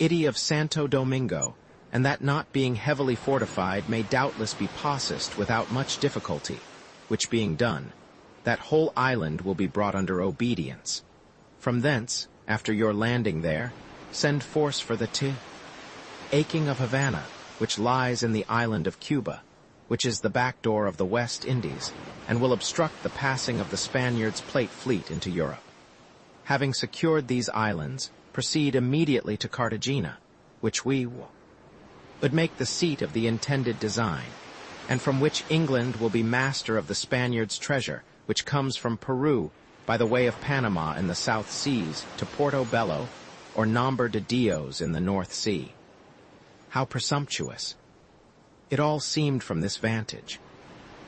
city of Santo Domingo, and that not being heavily fortified may doubtless be possessed without much difficulty, which being done, that whole island will be brought under obedience. From thence, after your landing there, send force for the aching of Havana, which lies in the island of Cuba, which is the back door of the West Indies, and will obstruct the passing of the Spaniards' plate fleet into Europe. Having secured these islands, proceed immediately to Cartagena, which we would make the seat of the intended design, and from which England will be master of the Spaniards' treasure, which comes from Peru by the way of Panama in the South Seas to Porto Bello or Nombre de Dios in the North Sea. How presumptuous! It all seemed from this vantage.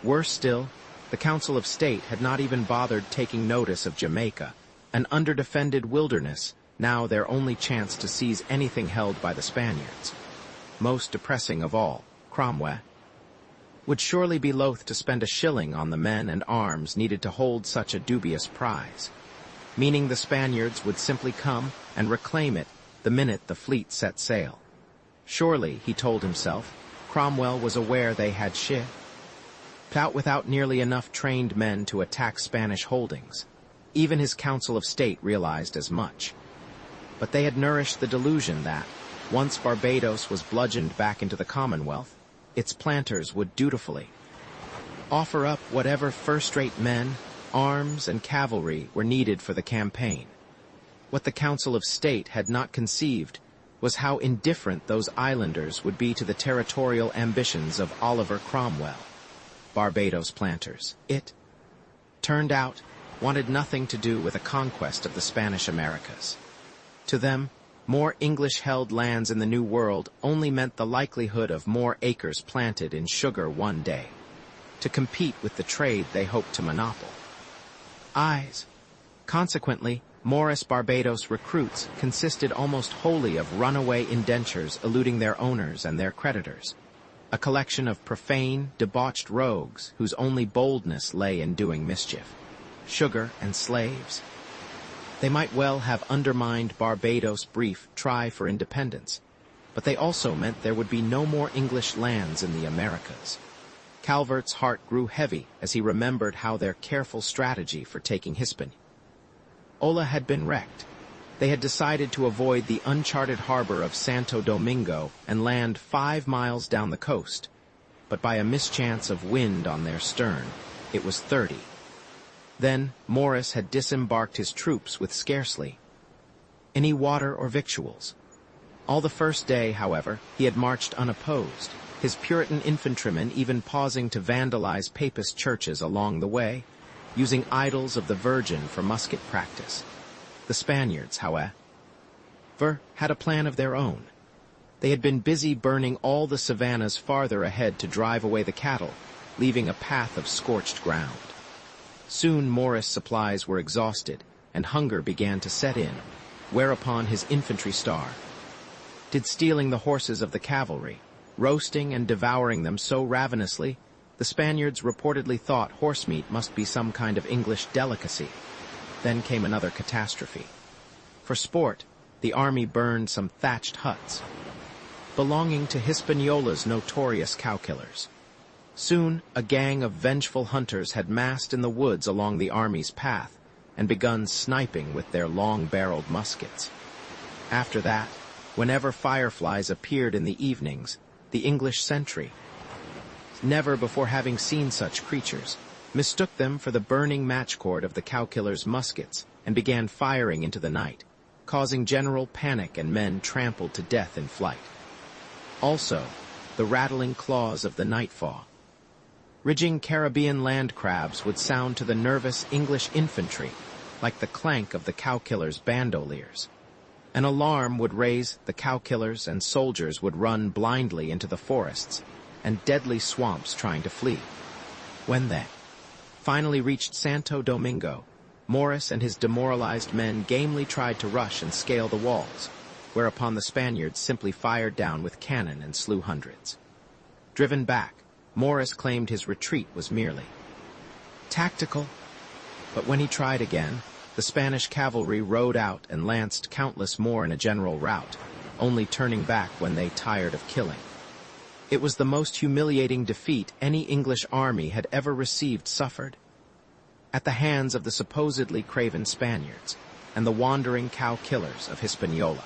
Worse still, the Council of State had not even bothered taking notice of Jamaica, an underdefended wilderness, now their only chance to seize anything held by the Spaniards. Most depressing of all, Cromwell would surely be loath to spend a shilling on the men and arms needed to hold such a dubious prize, meaning the Spaniards would simply come and reclaim it the minute the fleet set sail. Surely, he told himself, Cromwell was aware they had shipped out without nearly enough trained men to attack Spanish holdings. Even his Council of State realized as much. But they had nourished the delusion that, once Barbados was bludgeoned back into the Commonwealth, its planters would dutifully offer up whatever first-rate men, arms, and cavalry were needed for the campaign. What the Council of State had not conceived was how indifferent those islanders would be to the territorial ambitions of Oliver Cromwell. Barbados planters, it turned out, wanted nothing to do with a conquest of the Spanish Americas. To them, more English-held lands in the New World only meant the likelihood of more acres planted in sugar one day, to compete with the trade they hoped to monopolize. Consequently, Morris Barbados recruits consisted almost wholly of runaway indentures eluding their owners and their creditors, a collection of profane, debauched rogues whose only boldness lay in doing mischief. Sugar and slaves. They might well have undermined Barbados' brief try for independence, but they also meant there would be no more English lands in the Americas. Calvert's heart grew heavy as he remembered how their careful strategy for taking Hispaniola had been wrecked. They had decided to avoid the uncharted harbor of Santo Domingo and land 5 miles down the coast, but by a mischance of wind on their stern, it was 30. Then Morris had disembarked his troops with scarcely any water or victuals. All the first day, however, he had marched unopposed, his Puritan infantrymen even pausing to vandalize Papist churches along the way, using idols of the Virgin for musket practice. The Spaniards, however, had a plan of their own. They had been busy burning all the savannas farther ahead to drive away the cattle, leaving a path of scorched ground. Soon Morris' supplies were exhausted, and hunger began to set in, whereupon his infantry did stealing the horses of the cavalry, roasting and devouring them so ravenously, the Spaniards reportedly thought horsemeat must be some kind of English delicacy. Then came another catastrophe. For sport, the army burned some thatched huts belonging to Hispaniola's notorious cow-killers. Soon, a gang of vengeful hunters had massed in the woods along the army's path and begun sniping with their long-barreled muskets. After that, whenever fireflies appeared in the evenings, the English sentry, never before having seen such creatures, mistook them for the burning matchcord of the cow-killers' muskets and began firing into the night, causing general panic and men trampled to death in flight. Also, the rattling claws of the nightfall. Ridging Caribbean land crabs would sound to the nervous English infantry like the clank of the cow-killers' bandoliers. An alarm would raise, the cow-killers and soldiers would run blindly into the forests and deadly swamps trying to flee. When they finally reached Santo Domingo, Morris and his demoralized men gamely tried to rush and scale the walls, whereupon the Spaniards simply fired down with cannon and slew hundreds. Driven back, Morris claimed his retreat was merely tactical, but when he tried again, the Spanish cavalry rode out and lanced countless more in a general rout, only turning back when they tired of killing. It was the most humiliating defeat any English army had ever suffered, at the hands of the supposedly craven Spaniards and the wandering cow-killers of Hispaniola.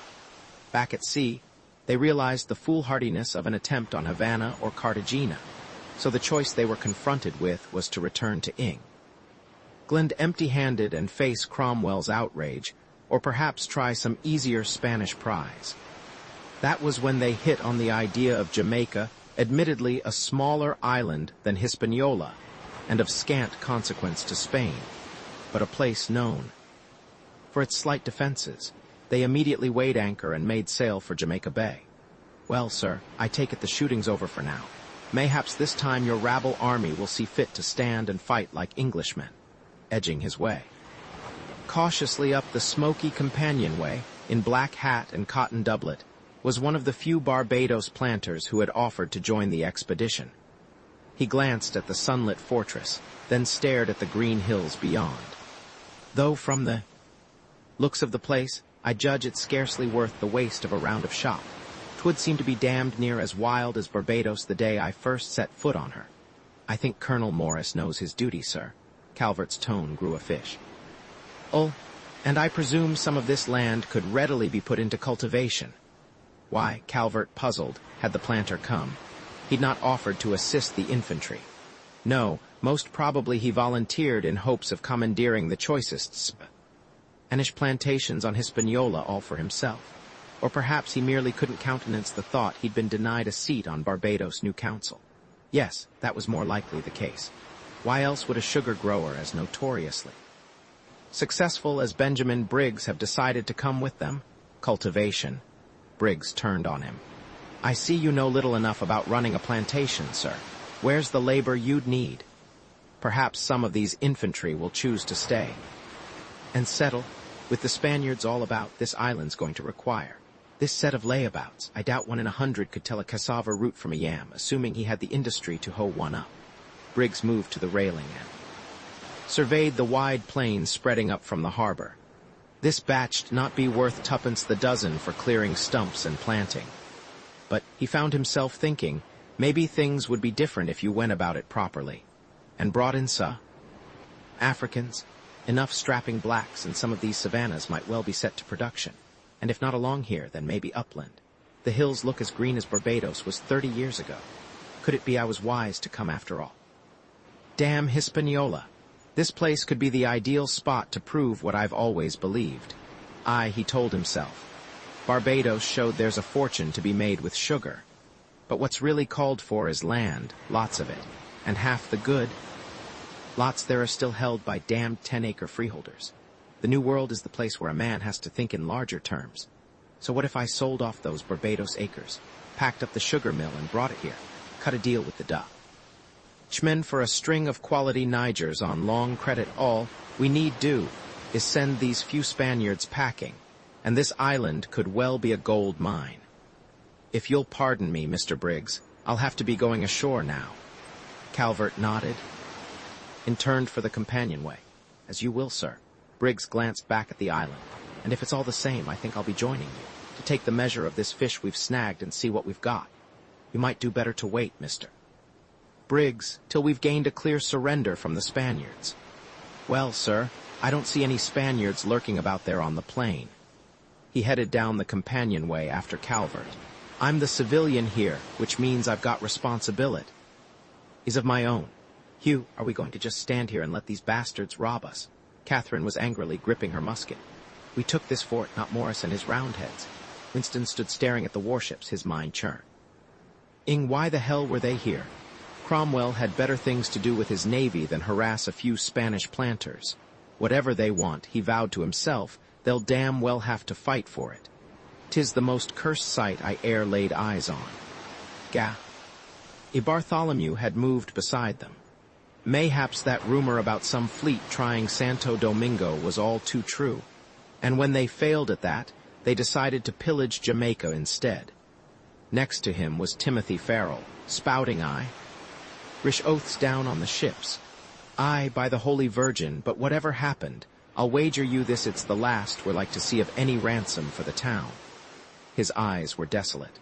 Back at sea, they realized the foolhardiness of an attempt on Havana or Cartagena, so the choice they were confronted with was to return to England empty-handed and face Cromwell's outrage, or perhaps try some easier Spanish prize. That was when they hit on the idea of Jamaica, admittedly a smaller island than Hispaniola, and of scant consequence to Spain, but a place known for its slight defenses. They immediately weighed anchor and made sail for Jamaica Bay. Well, sir, I take it the shooting's over for now. Mayhaps this time your rabble army will see fit to stand and fight like Englishmen, edging his way cautiously up the smoky companionway, in black hat and cotton doublet, was one of the few Barbados planters who had offered to join the expedition. He glanced at the sunlit fortress, then stared at the green hills beyond. Though from the looks of the place, I judge it's scarcely worth the waste of a round of shot. 'Twould seem to be damned near as wild as Barbados the day I first set foot on her. I think Colonel Morris knows his duty, sir. Calvert's tone grew a fish. Oh, and I presume some of this land could readily be put into cultivation. Why, Calvert, puzzled, had the planter come. He'd not offered to assist the infantry. No, most probably he volunteered in hopes of commandeering the choicest Spanish plantations on Hispaniola all for himself. Or perhaps he merely couldn't countenance the thought he'd been denied a seat on Barbados' new council. Yes, that was more likely the case. Why else would a sugar grower as notoriously successful as Benjamin Briggs have decided to come with them? Cultivation. Briggs turned on him. I see you know little enough about running a plantation, sir. Where's the labor you'd need? Perhaps some of these infantry will choose to stay and settle. With the Spaniards all about, this island's going to require this set of layabouts. I doubt 1 in 100 could tell a cassava root from a yam, assuming he had the industry to hoe one up. Briggs moved to the railing and surveyed the wide plain spreading up from the harbor. This batch'd not be worth 2d the dozen for clearing stumps and planting. But he found himself thinking, maybe things would be different if you went about it properly. And brought in Africans. Enough strapping blacks in some of these savannas might well be set to production. And if not along here, then maybe upland. The hills look as green as Barbados was 30 years ago. Could it be I was wise to come after all? Damn Hispaniola. This place could be the ideal spot to prove what I've always believed. He told himself. Barbados showed there's a fortune to be made with sugar. But what's really called for is land, lots of it. And half the good. Lots there are still held by damned 10-acre freeholders. The New World is the place where a man has to think in larger terms. So what if I sold off those Barbados acres, packed up the sugar mill and brought it here, cut a deal with the Dutchmen for a string of quality Nigers on long credit? All we need do is send these few Spaniards packing, and this island could well be a gold mine. If you'll pardon me, Mr. Briggs, I'll have to be going ashore now. Calvert nodded and turned for the companionway. As you will, sir. Briggs glanced back at the island. And if it's all the same, I think I'll be joining you, to take the measure of this fish we've snagged and see what we've got. You might do better to wait, Mr. Briggs, till we've gained a clear surrender from the Spaniards. Well, sir, I don't see any Spaniards lurking about there on the plain. He headed down the companionway after Calvert. I'm the civilian here, which means I've got responsibility of my own. Hugh, are we going to just stand here and let these bastards rob us? Catherine was angrily gripping her musket. We took this fort, not Morris and his Roundheads. Winston stood staring at the warships, his mind churned. Why the hell were they here? Cromwell had better things to do with his navy than harass a few Spanish planters. Whatever they want, he vowed to himself, they'll damn well have to fight for it. 'Tis the most cursed sight I e'er laid eyes on. Bartholomew had moved beside them. Mayhaps that rumor about some fleet trying Santo Domingo was all too true, and when they failed at that, they decided to pillage Jamaica instead. Next to him was Timothy Farrell, spouting Irish oaths down on the ships. By the Holy Virgin, but whatever happened, I'll wager you this it's the last we're like to see of any ransom for the town. His eyes were desolate.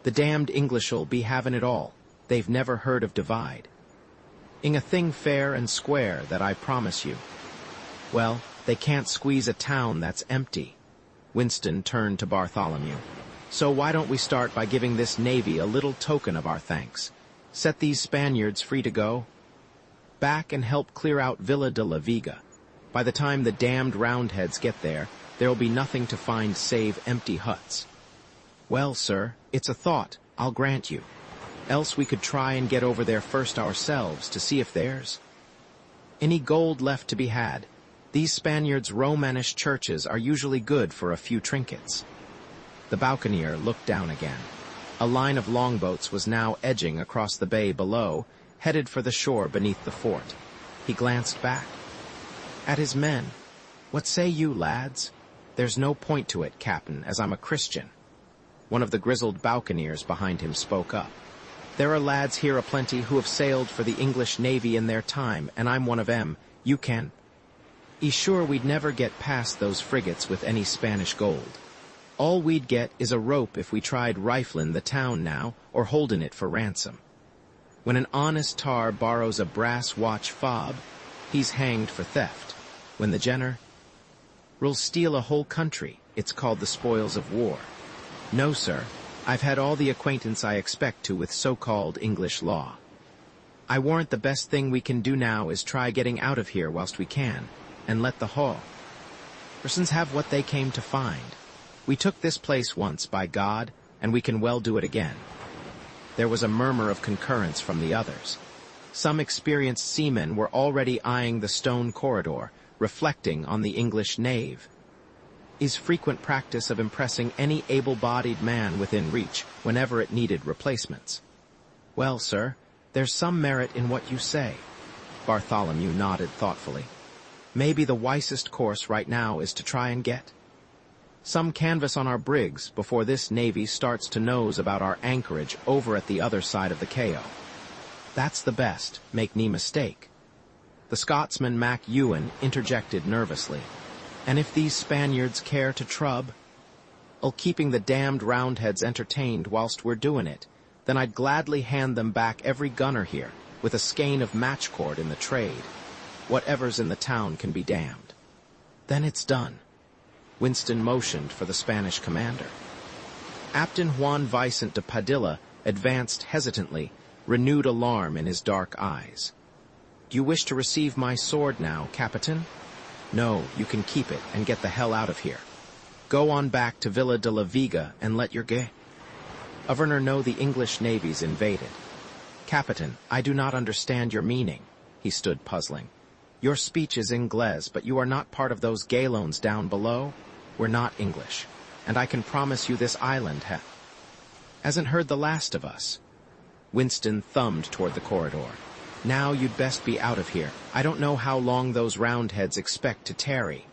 The damned English'll be having it all. They've never heard of divide. A thing fair and square, that I promise you. Well, they can't squeeze a town that's empty. Winston turned to Bartholomew. So why don't we start by giving this navy a little token of our thanks? Set these Spaniards free to go back and help clear out Villa de la Viga. By the time the damned Roundheads get there, there'll be nothing to find save empty huts. Well, sir, it's a thought, I'll grant you. Else we could try and get over there first ourselves to see if there's any gold left to be had. These Spaniards' Romanish churches are usually good for a few trinkets. The buccaneer looked down again. A line of longboats was now edging across the bay below, headed for the shore beneath the fort. He glanced back at his men. What say you, lads? There's no point to it, Captain, as I'm a Christian. One of the grizzled buccaneers behind him spoke up. There are lads here aplenty who have sailed for the English Navy in their time, and I'm one of 'em. You can He's sure we'd never get past those frigates with any Spanish gold. All we'd get is a rope if we tried rifling the town now or holding it for ransom. When an honest tar borrows a brass watch fob, he's hanged for theft. When the general'll steal a whole country, it's called the spoils of war. No, sir, I've had all the acquaintance I expect to with so-called English law. I warrant the best thing we can do now is try getting out of here whilst we can, and let the persons have what they came to find. We took this place once, by God, and we can well do it again. There was a murmur of concurrence from the others. Some experienced seamen were already eyeing the stone corridor, reflecting on the English nave. His frequent practice of impressing any able-bodied man within reach whenever it needed replacements. Well, sir, there's some merit in what you say. Bartholomew nodded thoughtfully. Maybe the wisest course right now is to try and get some canvas on our brigs before this navy starts to nose about our anchorage over at the other side of the K.O. That's the best, make no mistake. The Scotsman Mac Ewan interjected nervously. And if these Spaniards care to keeping the damned Roundheads entertained whilst we're doing it, then I'd gladly hand them back every gunner here, with a skein of matchcord in the trade. Whatever's in the town can be damned. Then it's done. Winston motioned for the Spanish commander. Captain Juan Vicente de Padilla advanced hesitantly, renewed alarm in his dark eyes. Do you wish to receive my sword now, Capitan? No, you can keep it and get the hell out of here. Go on back to Villa de la Viga and let your governor know the English navy's invaded. Capitan, I do not understand your meaning. He stood puzzling. Your speech is Inglés, but you are not part of those galones down below. We're not English, and I can promise you this island hasn't heard the last of us. Winston thumbed toward the corridor. Now you'd best be out of here. I don't know how long those Roundheads expect to tarry.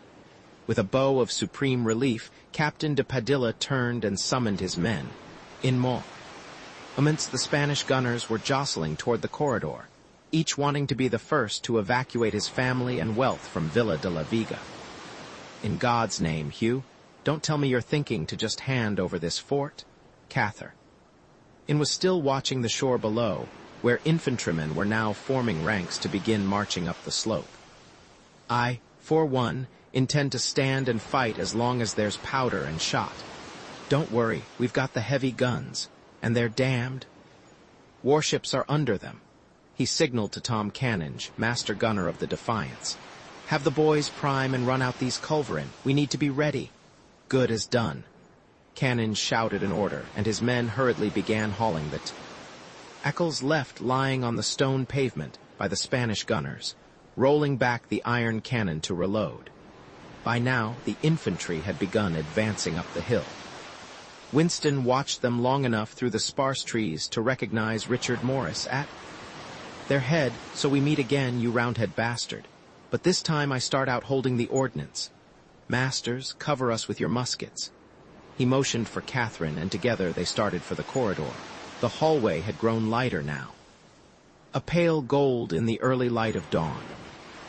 With a bow of supreme relief, Captain de Padilla turned and summoned his men. In moments, the Spanish gunners were jostling toward the corridor, each wanting to be the first to evacuate his family and wealth from Villa de la Viga. In God's name, Hugh, don't tell me you're thinking to just hand over this fort. Cather was still watching the shore below, where infantrymen were now forming ranks to begin marching up the slope. I, for one, intend to stand and fight as long as there's powder and shot. Don't worry, we've got the heavy guns, and they're damned. Warships are under them. He signaled to Tom Canninge, master gunner of the Defiance. Have the boys prime and run out these culverin. We need to be ready. Good as done. Canninge shouted an order, and his men hurriedly began hauling the tackles left lying on the stone pavement by the Spanish gunners, rolling back the iron cannon to reload. By now, the infantry had begun advancing up the hill. Winston watched them long enough through the sparse trees to recognize Richard Morris at their head. So we meet again, you Roundhead bastard. But this time I start out holding the ordnance. Masters, cover us with your muskets. He motioned for Catherine, and together they started for the corridor. The hallway had grown lighter now, a pale gold in the early light of dawn.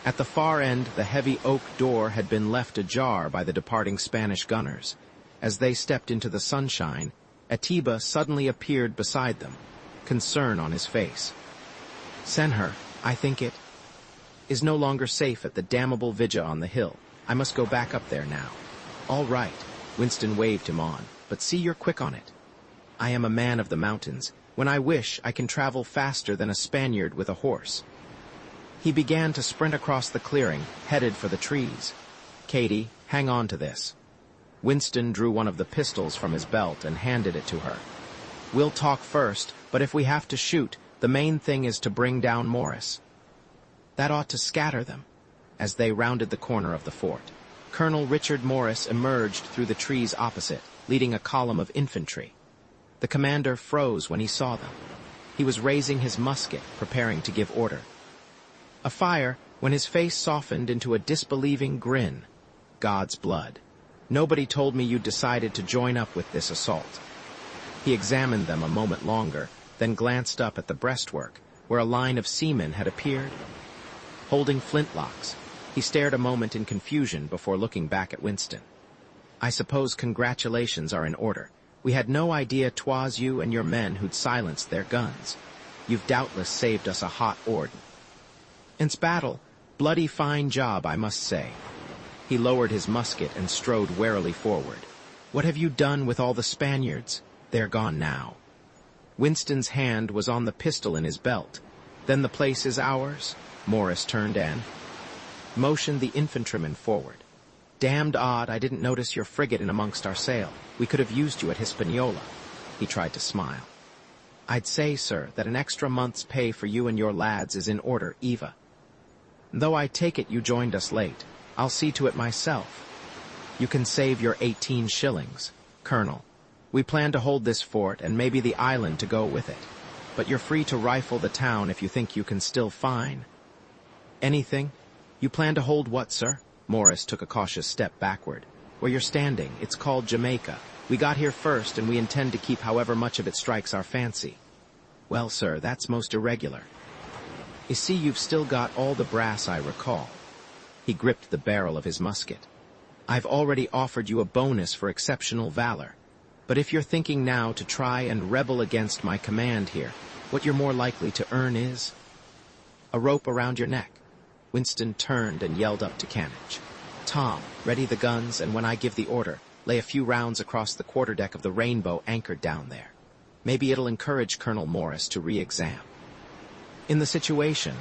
At the far end, the heavy oak door had been left ajar by the departing Spanish gunners. As they stepped into the sunshine, Atiba suddenly appeared beside them, concern on his face. Senhor, I think it is no longer safe at the damnable Villa on the hill. I must go back up there now. All right. Winston waved him on, but see you're quick on it. I am a man of the mountains. When I wish, I can travel faster than a Spaniard with a horse. He began to sprint across the clearing, headed for the trees. Katie, hang on to this. Winston drew one of the pistols from his belt and handed it to her. We'll talk first, but if we have to shoot, the main thing is to bring down Morris. That ought to scatter them. As they rounded the corner of the fort, Colonel Richard Morris emerged through the trees opposite, leading a column of infantry. The commander froze when he saw them. He was raising his musket, preparing to give order. A fire, when his face softened into a disbelieving grin. God's blood. Nobody told me you'd decided to join up with this assault. He examined them a moment longer, then glanced up at the breastwork, where a line of seamen had appeared, holding flintlocks. He stared a moment in confusion before looking back at Winston. "I suppose congratulations are in order. We had no idea 'twas you and your men who'd silenced their guns. You've doubtless saved us a hot ord. In's battle, bloody fine job, I must say." He lowered his musket and strode warily forward. "What have you done with all the Spaniards? They're gone now." Winston's hand was on the pistol in his belt. "Then the place is ours?" Morris turned and motioned the infantryman forward. "Damned odd I didn't notice your frigate in amongst our sail. We could have used you at Hispaniola." He tried to smile. "I'd say, sir, that an extra month's pay for you and your lads is in order, Eva. Though I take it you joined us late, I'll see to it myself. You can save your 18 shillings. Colonel, we plan to hold this fort and maybe the island to go with it. But you're free to rifle the town if you think you can still find anything. You plan to hold what, sir?" Morris took a cautious step backward. "Where you're standing, it's called Jamaica. We got here first, and we intend to keep however much of it strikes our fancy." "Well, sir, that's most irregular. You see, you've still got all the brass I recall." He gripped the barrel of his musket. "I've already offered you a bonus for exceptional valor. But if you're thinking now to try and rebel against my command here, what you're more likely to earn is a rope around your neck." Winston turned and yelled up to Canage. "Tom, ready the guns, and when I give the order, lay a few rounds across the quarterdeck of the Rainbow anchored down there. Maybe it'll encourage Colonel Morris to re-examine." "In the situation—"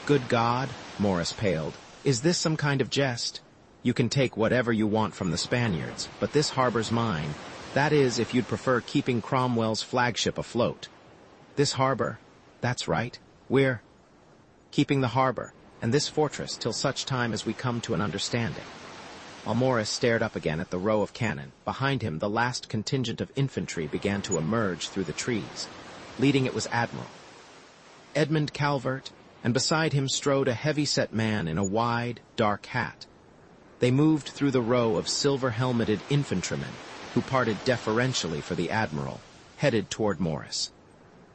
"Good God," Morris paled, "is this some kind of jest? You can take whatever you want from the Spaniards, but this harbor's mine. That is, if you'd prefer keeping Cromwell's flagship afloat." "This harbor? That's right. We're keeping the harbor and this fortress till such time as we come to an understanding." While Morris stared up again at the row of cannon, behind him the last contingent of infantry began to emerge through the trees. Leading it was Admiral Edmund Calvert, and beside him strode a heavy-set man in a wide, dark hat. They moved through the row of silver-helmeted infantrymen, who parted deferentially for the Admiral, headed toward Morris.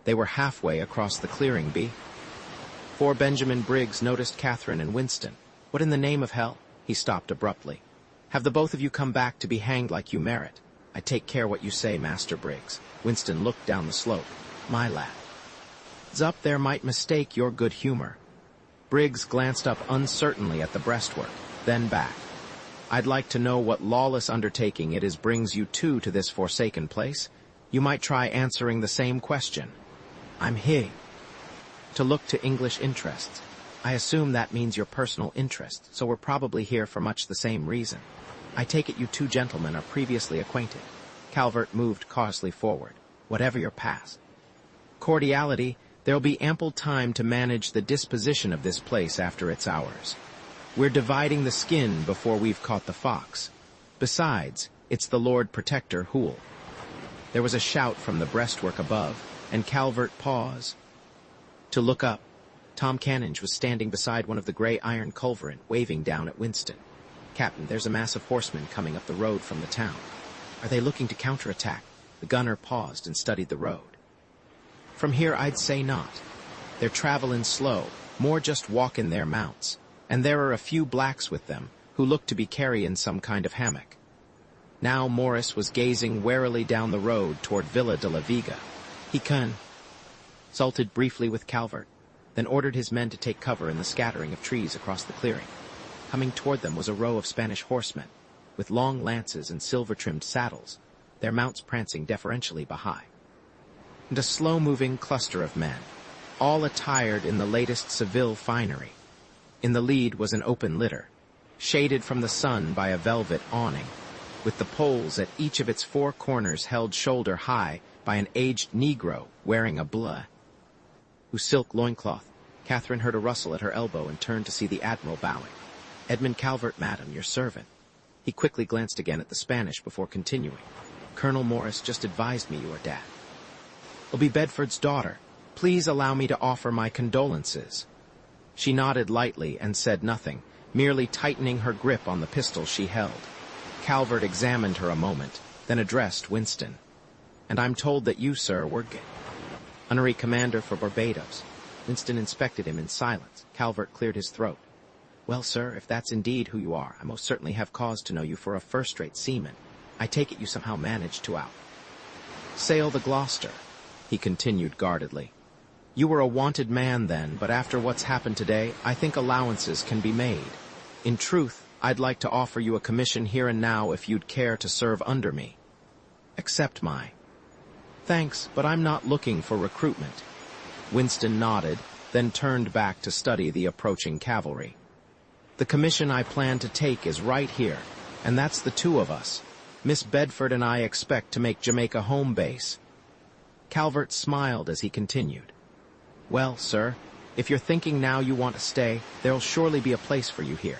They were halfway across the clearing before Benjamin Briggs noticed Catherine and Winston. "What in the name of hell?" He stopped abruptly. "Have the both of you come back to be hanged like you merit?" "I take care what you say, Master Briggs." Winston looked down the slope. "My lad, up there might mistake your good humor." Briggs glanced up uncertainly at the breastwork, then back. "I'd like to know what lawless undertaking it is brings you to this forsaken place. You might try answering the same question." "I'm here to look to English interests. I assume that means your personal interest, so we're probably here for much the same reason. I take it you two gentlemen are previously acquainted." Calvert moved cautiously forward. "Whatever your past cordiality, there'll be ample time to manage the disposition of this place after it's ours. We're dividing the skin before we've caught the fox. Besides, it's the Lord Protector who'll—" There was a shout from the breastwork above, and Calvert paused to look up. Tom Canninge was standing beside one of the gray iron culverin, waving down at Winston. "Captain, there's a mass of horsemen coming up the road from the town." "Are they looking to counterattack?" The gunner paused and studied the road. "From here, I'd say not. They're traveling slow, more just walking their mounts, and there are a few blacks with them who look to be carrying some kind of hammock." Now Morris was gazing warily down the road toward Villa de la Viga. He consulted briefly with Calvert, then ordered his men to take cover in the scattering of trees across the clearing. Coming toward them was a row of Spanish horsemen, with long lances and silver-trimmed saddles, their mounts prancing deferentially behind, and a slow-moving cluster of men, all attired in the latest Seville finery. In the lead was an open litter, shaded from the sun by a velvet awning, with the poles at each of its four corners held shoulder-high by an aged Negro wearing a blue silk loincloth. Catherine heard a rustle at her elbow and turned to see the Admiral bowing. "Edmund Calvert, madam, your servant." He quickly glanced again at the Spanish before continuing. "Colonel Morris just advised me you are dead. Will be Bedford's daughter. Please allow me to offer my condolences." She nodded lightly and said nothing, merely tightening her grip on the pistol she held. Calvert examined her a moment, then addressed Winston. "And I'm told that you, sir, were honorary commander for Barbados." Winston inspected him in silence. Calvert cleared his throat. Well, sir, if that's indeed who you are, I most certainly have cause to know you for a first-rate seaman. I take it you somehow managed to sail the Gloucester, he continued guardedly. You were a wanted man then, but after what's happened today, I think allowances can be made. In truth, I'd like to offer you a commission here and now if you'd care to serve under me. Accept my thanks, but I'm not looking for recruitment. Winston nodded, then turned back to study the approaching cavalry. The commission I plan to take is right here, and that's the two of us. Miss Bedford and I expect to make Jamaica home base. Calvert smiled as he continued. Well, sir, if you're thinking now you want to stay, there'll surely be a place for you here.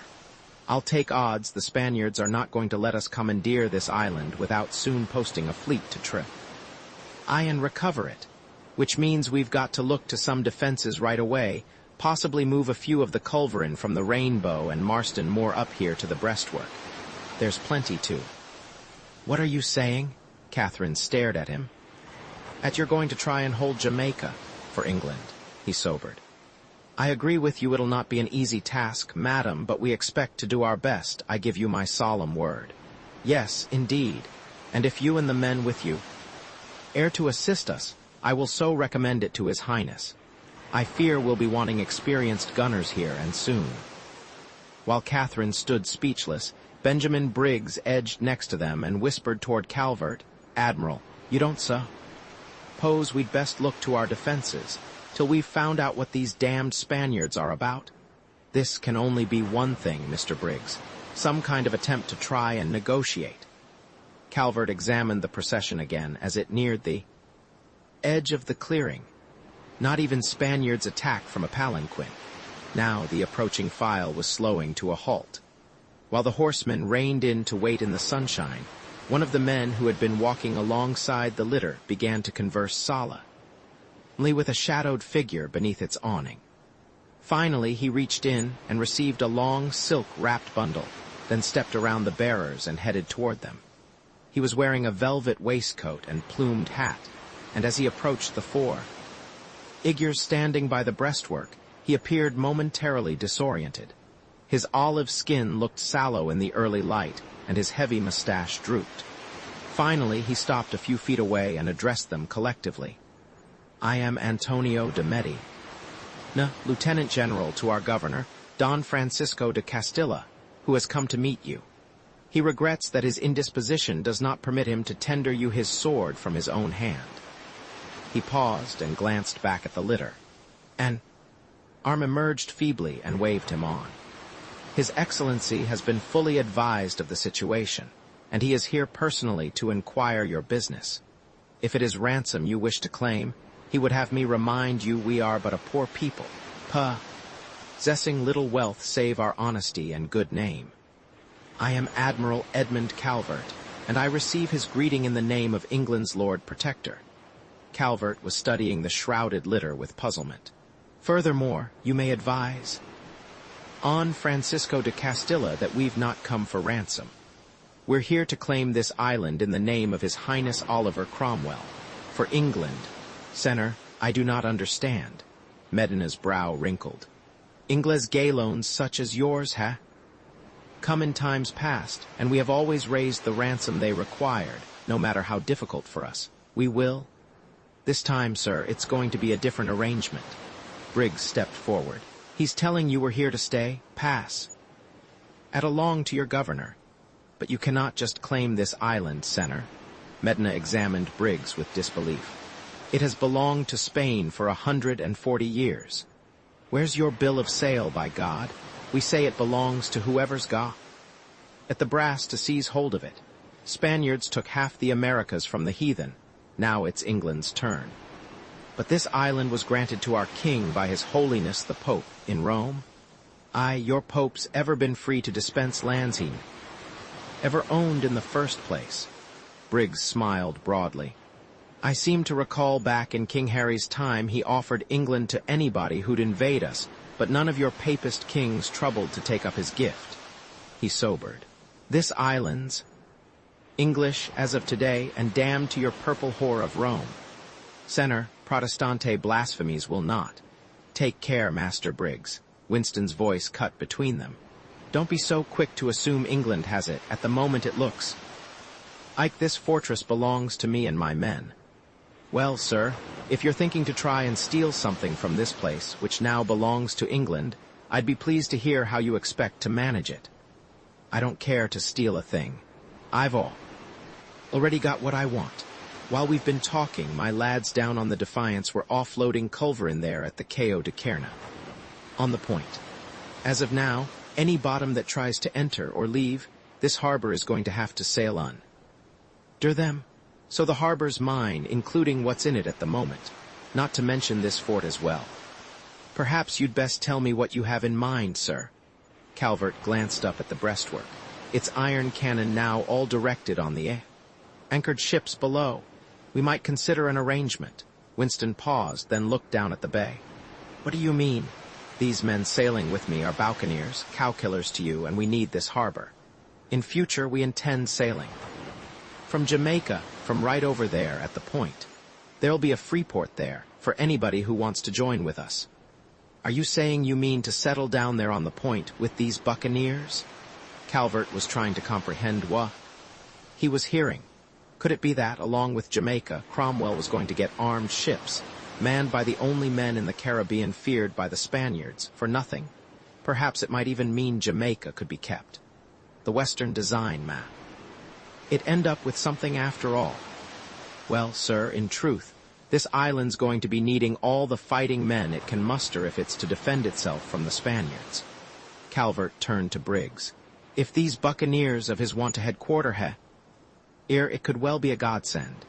I'll take odds the Spaniards are not going to let us commandeer this island without soon posting a fleet to trip. And recover it, which means we've got to look to some defenses right away, possibly move a few of the culverin from the Rainbow and Marston more up here to the breastwork. There's plenty to. What are you saying? Catherine stared at him. That you're going to try and hold Jamaica for England, he sobered. I agree with you it'll not be an easy task, madam, but we expect to do our best, I give you my solemn word. Yes, indeed, and if you and the men with you are to assist us, I will so recommend it to His Highness. I fear we'll be wanting experienced gunners here, and soon. While Catherine stood speechless, Benjamin Briggs edged next to them and whispered toward Calvert, Admiral, you don't suppose we'd best look to our defenses till we've found out what these damned Spaniards are about? This can only be one thing, Mr. Briggs, some kind of attempt to try and negotiate. Calvert examined the procession again as it neared the edge of the clearing. Not even Spaniards attacked from a palanquin. Now the approaching file was slowing to a halt. While the horsemen reined in to wait in the sunshine, one of the men who had been walking alongside the litter began to converse solemnly with a shadowed figure beneath its awning. Finally, he reached in and received a long silk-wrapped bundle, then stepped around the bearers and headed toward them. He was wearing a velvet waistcoat and plumed hat, and as he approached the four figures standing by the breastwork, he appeared momentarily disoriented. His olive skin looked sallow in the early light, and his heavy mustache drooped. Finally, he stopped a few feet away and addressed them collectively. I am Antonio de Medi, Lieutenant General to our governor, Don Francisco de Castilla, who has come to meet you. He regrets that his indisposition does not permit him to tender you his sword from his own hand. He paused and glanced back at the litter. An arm emerged feebly and waved him on. His Excellency has been fully advised of the situation, and he is here personally to inquire your business. If it is ransom you wish to claim, he would have me remind you we are but a poor people, possessing little wealth save our honesty and good name. I am Admiral Edmund Calvert, and I receive his greeting in the name of England's Lord Protector. Calvert was studying the shrouded litter with puzzlement. Furthermore, you may advise on Francisco de Castilla that we've not come for ransom. We're here to claim this island in the name of His Highness Oliver Cromwell. For England. Senor, I do not understand. Medina's brow wrinkled. Ingles galones such as yours, come in times past, and we have always raised the ransom they required, no matter how difficult for us. We will. This time, sir, it's going to be a different arrangement. Briggs stepped forward. He's telling you we're here to stay, pass, at along to your governor. But you cannot just claim this island, Senor. Medina examined Briggs with disbelief. It has belonged to Spain for 140 years. Where's your bill of sale, by God? We say it belongs to whoever's got at the brass to seize hold of it. Spaniards took half the Americas from the heathen. Now it's England's turn. But this island was granted to our king by His Holiness the Pope in Rome. Your Pope's ever been free to dispense lands he ever owned in the first place. Briggs smiled broadly. I seem to recall back in King Harry's time he offered England to anybody who'd invade us, but none of your papist kings troubled to take up his gift. He sobered. This island's English as of today, and damned to your purple whore of Rome. Senor, Protestante blasphemies will not. Take care, Master Briggs. Winston's voice cut between them. "Don't be so quick to assume England has it at the moment it looks. Ike, this fortress belongs to me and my men." "Well, sir, if you're thinking to try and steal something from this place, which now belongs to England, I'd be pleased to hear how you expect to manage it." "I don't care to steal a thing. I've already got what I want. While we've been talking, my lads down on the Defiance were offloading culverin there at the Cayo de Kerna, on the point. As of now, any bottom that tries to enter or leave, this harbor is going to have to sail on. Them. So the harbor's mine, including what's in it at the moment, not to mention this fort as well. Perhaps you'd best tell me what you have in mind, sir." Calvert glanced up at the breastwork, its iron cannon now all directed on the anchored ships below. "We might consider an arrangement." Winston paused, then looked down at the bay. "What do you mean?" "These men sailing with me are buccaneers, cow-killers to you, and we need this harbor. In future, we intend sailing from Jamaica, from right over there at the point. There'll be a free port there for anybody who wants to join with us." "Are you saying you mean to settle down there on the point with these buccaneers?" Calvert was trying to comprehend what he was hearing. Could it be that, along with Jamaica, Cromwell was going to get armed ships, manned by the only men in the Caribbean feared by the Spaniards, for nothing? Perhaps it might even mean Jamaica could be kept. The Western design map. It'd end up with something after all. "Well, sir, in truth, this island's going to be needing all the fighting men it can muster if it's to defend itself from the Spaniards." Calvert turned to Briggs. "If these buccaneers of his want to headquarter it could well be a godsend.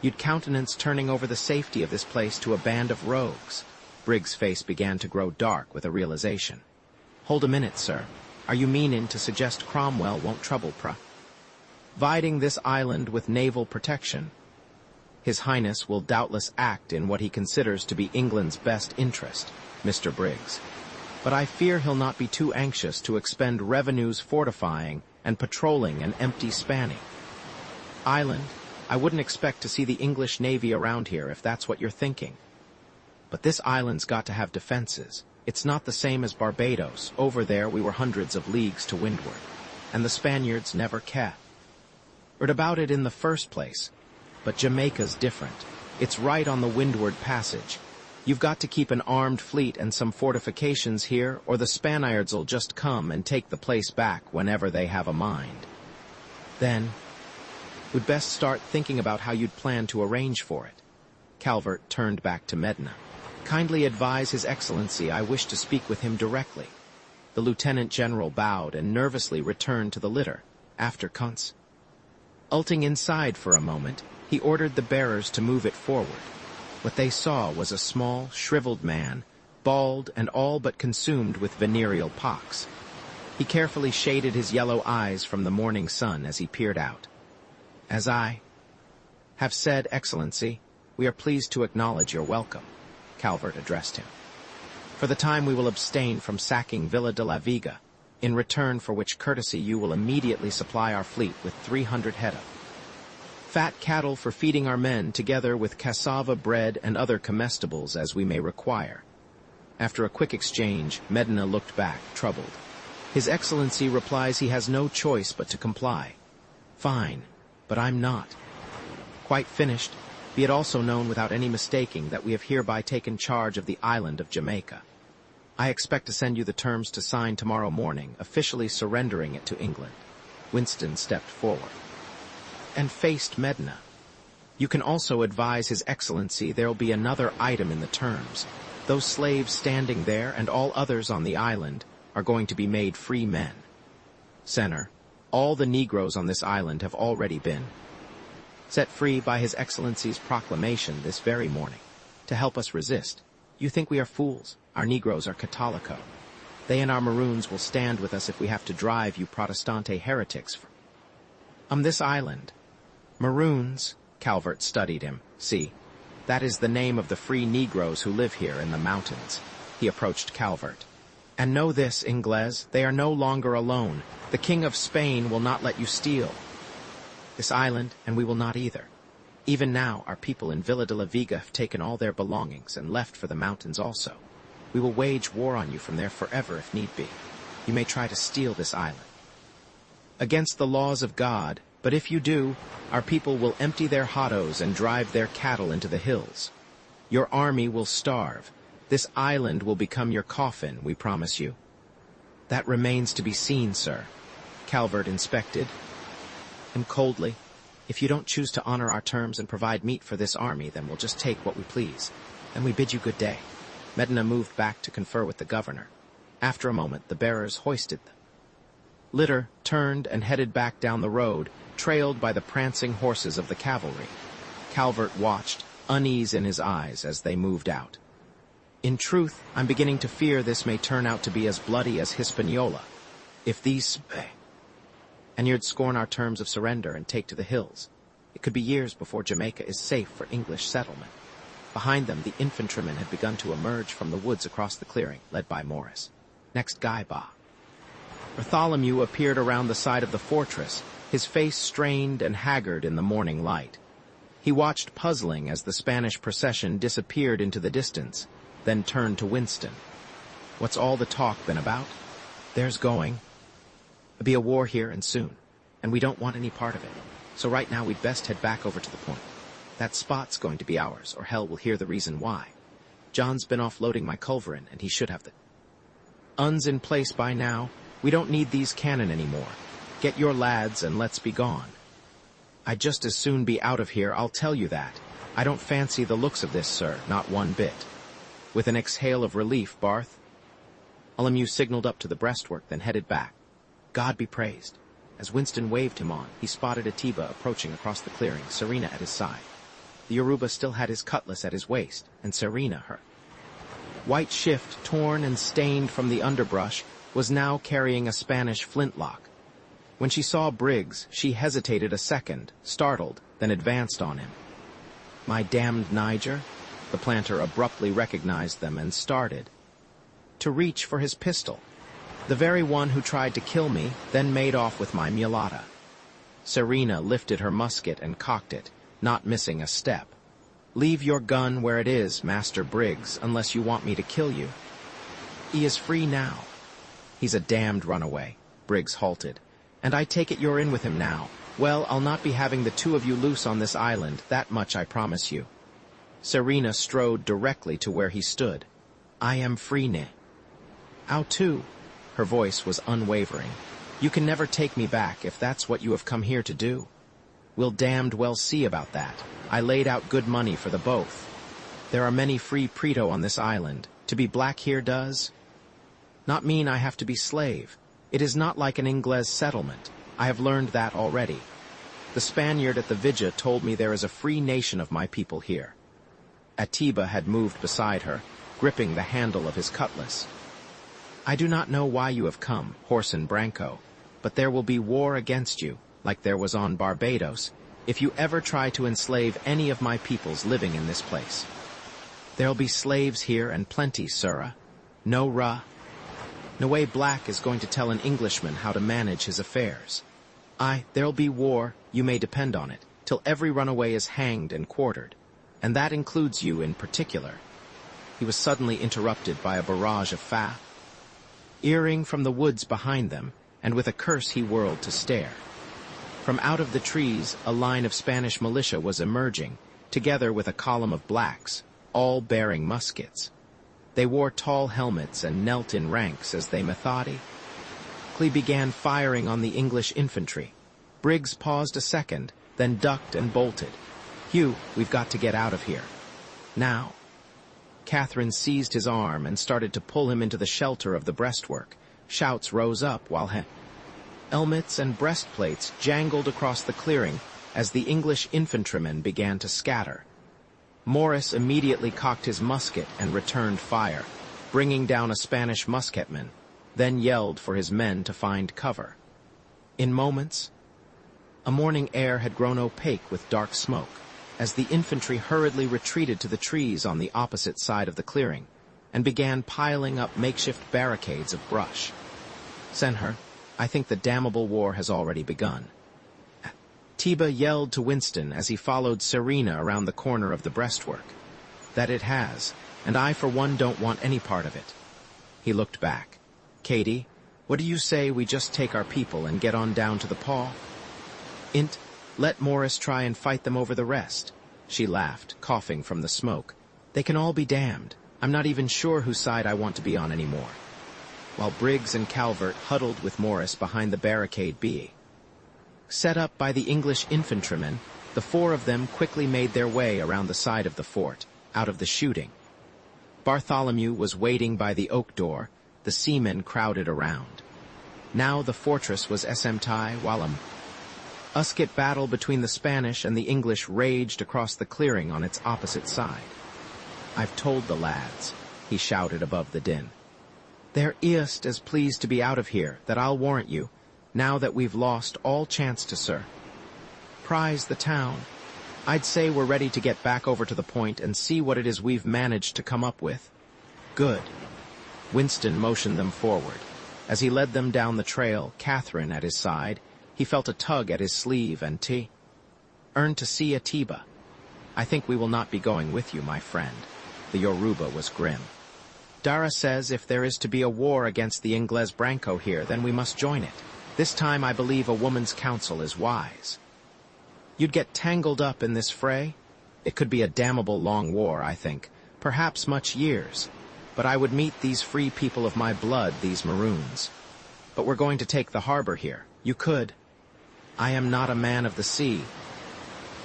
You'd countenance turning over the safety of this place to a band of rogues." Briggs' face began to grow dark with a realization. "Hold a minute, sir. Are you meaning to suggest Cromwell won't trouble providing this island with naval protection? His Highness will doubtless act in what he considers to be England's best interest, Mr. Briggs. But I fear he'll not be too anxious to expend revenues fortifying and patrolling an empty spanny island. I wouldn't expect to see the English Navy around here if that's what you're thinking. But this island's got to have defenses. It's not the same as Barbados. Over there we were hundreds of leagues to windward, and the Spaniards never cared about it in the first place. But Jamaica's different. It's right on the windward passage. You've got to keep an armed fleet and some fortifications here, or the Spaniards'll just come and take the place back whenever they have a mind. Then we'd best start thinking about how you'd plan to arrange for it." Calvert turned back to Medina. "Kindly advise His Excellency I wish to speak with him directly." The Lieutenant General bowed and nervously returned to the litter. After consulting inside for a moment, he ordered the bearers to move it forward. What they saw was a small, shriveled man, bald and all but consumed with venereal pox. He carefully shaded his yellow eyes from the morning sun as he peered out. "As I have said, Excellency, we are pleased to acknowledge your welcome," Calvert addressed him. "For the time we will abstain from sacking Villa de la Viga, in return for which courtesy you will immediately supply our fleet with 300 head of fat cattle for feeding our men, together with cassava bread and other comestibles as we may require." After a quick exchange, Medina looked back, troubled. "His Excellency replies he has no choice but to comply. Fine, but I'm not quite finished. Be it also known without any mistaking that we have hereby taken charge of the island of Jamaica. I expect to send you the terms to sign tomorrow morning, officially surrendering it to England." Winston stepped forward and faced Medina. "You can also advise His Excellency there'll be another item in the terms. Those slaves standing there and all others on the island are going to be made free men. Senor, all the Negroes on this island have already been set free by His Excellency's proclamation this very morning, to help us resist. You think we are fools? Our Negroes are Catolico. They and our Maroons will stand with us if we have to drive you Protestante heretics from this island." "Maroons," Calvert studied him. "See, that is the name of the free Negroes who live here in the mountains." He approached Calvert. "And know this, Inglés, they are no longer alone. The King of Spain will not let you steal this island, and we will not either. Even now, our people in Villa de la Viga have taken all their belongings and left for the mountains also. We will wage war on you from there forever if need be. You may try to steal this island. Against the laws of God, but if you do, our people will empty their hottos and drive their cattle into the hills. Your army will starve. This island will become your coffin, we promise you. That remains to be seen, sir. Calvert inspected him coldly. If you don't choose to honor our terms and provide meat for this army, then we'll just take what we please. Then we bid you good day. Medina moved back to confer with the governor. After a moment, the bearers hoisted them. Litter turned and headed back down the road, trailed by the prancing horses of the cavalry. Calvert watched, unease in his eyes, as they moved out. In truth, I'm beginning to fear this may turn out to be as bloody as Hispaniola. If these Spaniards scorn our terms of surrender and take to the hills, it could be years before Jamaica is safe for English settlement. Behind them, the infantrymen had begun to emerge from the woods across the clearing, led by Morris. Next, Guy-Ba. Bartholomew appeared around the side of the fortress, his face strained and haggard in the morning light. He watched puzzling as the Spanish procession disappeared into the distance, then turned to Winston. What's all the talk been about? There's going. There'll be a war here and soon, and we don't want any part of it. So right now we'd best head back over to the point. That spot's going to be ours, or hell will hear the reason why. John's been offloading my culverin, and he should have the uns in place by now. We don't need these cannon anymore. Get your lads and let's be gone. I'd just as soon be out of here, I'll tell you that. I don't fancy the looks of this, sir, not one bit. With an exhale of relief, Bartholomew signaled up to the breastwork, then headed back. God be praised. As Winston waved him on, he spotted Atiba approaching across the clearing, Serena at his side. The Yoruba still had his cutlass at his waist, and Serena, her white shift, torn and stained from the underbrush, was now carrying a Spanish flintlock. When she saw Briggs, she hesitated a second, startled, then advanced on him. My damned Niger? The planter abruptly recognized them and started to reach for his pistol. The very one who tried to kill me, then made off with my mulata. Serena lifted her musket and cocked it, not missing a step. Leave your gun where it is, Master Briggs, unless you want me to kill you. He is free now. He's a damned runaway. Briggs halted. And I take it you're in with him now. Well, I'll not be having the two of you loose on this island, that much I promise you. Serena strode directly to where he stood. I am free ne. How too? Her voice was unwavering. You can never take me back if that's what you have come here to do. We'll damned well see about that. I laid out good money for the both. There are many free Preto on this island. To be black here does not mean I have to be slave. It is not like an Inglés settlement. I have learned that already. The Spaniard at the Vidja told me there is a free nation of my people here. Atiba had moved beside her, gripping the handle of his cutlass. I do not know why you have come, Horson Branco, but there will be war against you, like there was on Barbados, if you ever try to enslave any of my peoples living in this place. There'll be slaves here and plenty, sirrah. No way Black is going to tell an Englishman how to manage his affairs. There'll be war, you may depend on it, till every runaway is hanged and quartered, and that includes you in particular. He was suddenly interrupted by a barrage of earring from the woods behind them, and with a curse he whirled to stare. From out of the trees, a line of Spanish militia was emerging, together with a column of blacks, all bearing muskets. They wore tall helmets and knelt in ranks as they methodically began firing on the English infantry. Briggs paused a second, then ducked and bolted. Hugh, we've got to get out of here. Now. Catherine seized his arm and started to pull him into the shelter of the breastwork. Shouts rose up while helmets and breastplates jangled across the clearing as the English infantrymen began to scatter. Morris immediately cocked his musket and returned fire, bringing down a Spanish musketman, then yelled for his men to find cover. In moments, a morning air had grown opaque with dark smoke, as the infantry hurriedly retreated to the trees on the opposite side of the clearing, and began piling up makeshift barricades of brush. Senhor, I think the damnable war has already begun. Tiba yelled to Winston as he followed Serena around the corner of the breastwork. That it has, and I for one don't want any part of it. He looked back. Katie, what do you say we just take our people and get on down to the paw? Let Morris try and fight them over the rest. She laughed, coughing from the smoke. They can all be damned. I'm not even sure whose side I want to be on anymore. While Briggs and Calvert huddled with Morris behind the barricade B. Set up by the English infantrymen, the four of them quickly made their way around the side of the fort, out of the shooting. Bartholomew was waiting by the oak door, the seamen crowded around. Now the fortress was SMTI Wallam. Usket battle between the Spanish and the English raged across the clearing on its opposite side. I've told the lads, he shouted above the din. They're e'est as pleased to be out of here that I'll warrant you, now that we've lost all chance to, sir. Prize the town. I'd say we're ready to get back over to the point and see what it is we've managed to come up with. Good. Winston motioned them forward. As he led them down the trail, Catherine at his side, he felt a tug at his sleeve and earned to see Atiba. I think we will not be going with you, my friend. The Yoruba was grim. Dara says if there is to be a war against the Ingles Branco here, then we must join it. This time I believe a woman's counsel is wise. You'd get tangled up in this fray? It could be a damnable long war, I think, perhaps much years. But I would meet these free people of my blood, these Maroons. But we're going to take the harbor here. You could. I am not a man of the sea.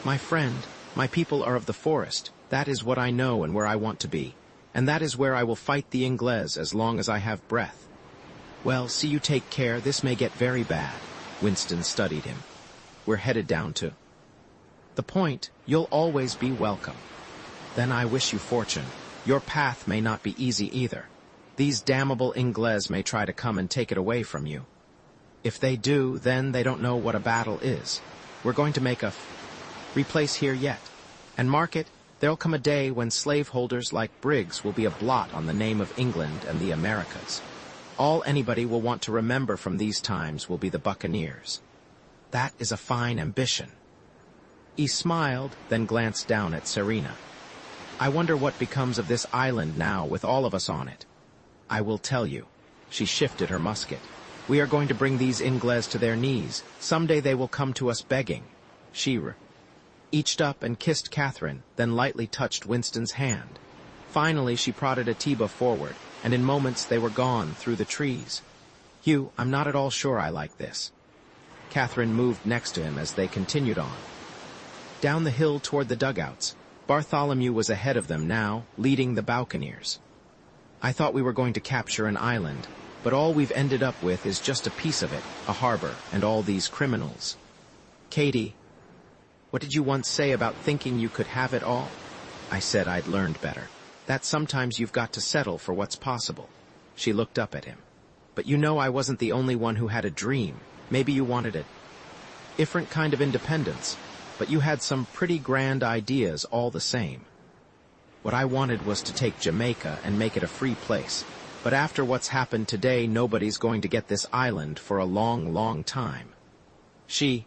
My friend, my people are of the forest. That is what I know and where I want to be. And that is where I will fight the Ingles as long as I have breath. Well, see you take care. This may get very bad. Winston studied him. We're headed down to the point. You'll always be welcome. Then I wish you fortune. Your path may not be easy either. These damnable Ingles may try to come and take it away from you. If they do, then they don't know what a battle is. We're going to make a replace here yet. And mark it, there'll come a day when slaveholders like Briggs will be a blot on the name of England and the Americas. All anybody will want to remember from these times will be the buccaneers. That is a fine ambition. He smiled, then glanced down at Serena. I wonder what becomes of this island now with all of us on it. I will tell you. She shifted her musket. We are going to bring these Ingles to their knees. Someday they will come to us begging. She reached up and kissed Catherine, then lightly touched Winston's hand. Finally she prodded Atiba forward, and in moments they were gone through the trees. Hugh, I'm not at all sure I like this. Catherine moved next to him as they continued on. Down the hill toward the dugouts, Bartholomew was ahead of them now, leading the buccaneers. I thought we were going to capture an island, but all we've ended up with is just a piece of it, a harbor, and all these criminals. Katie, what did you once say about thinking you could have it all? I said I'd learned better. That sometimes you've got to settle for what's possible. She looked up at him. But you know I wasn't the only one who had a dream. Maybe you wanted a different kind of independence, but you had some pretty grand ideas all the same. What I wanted was to take Jamaica and make it a free place. But after what's happened today, nobody's going to get this island for a long, long time. She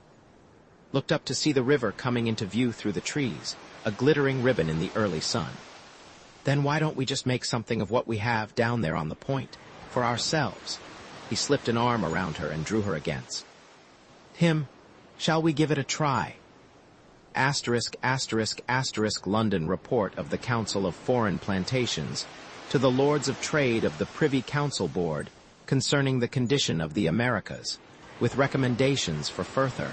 looked up to see the river coming into view through the trees, a glittering ribbon in the early sun. Then why don't we just make something of what we have down there on the point, for ourselves? He slipped an arm around her and drew her against him. Shall we give it a try? ***** London Report of the Council of Foreign Plantations to the Lords of Trade of the Privy Council Board concerning the condition of the Americas, with recommendations for further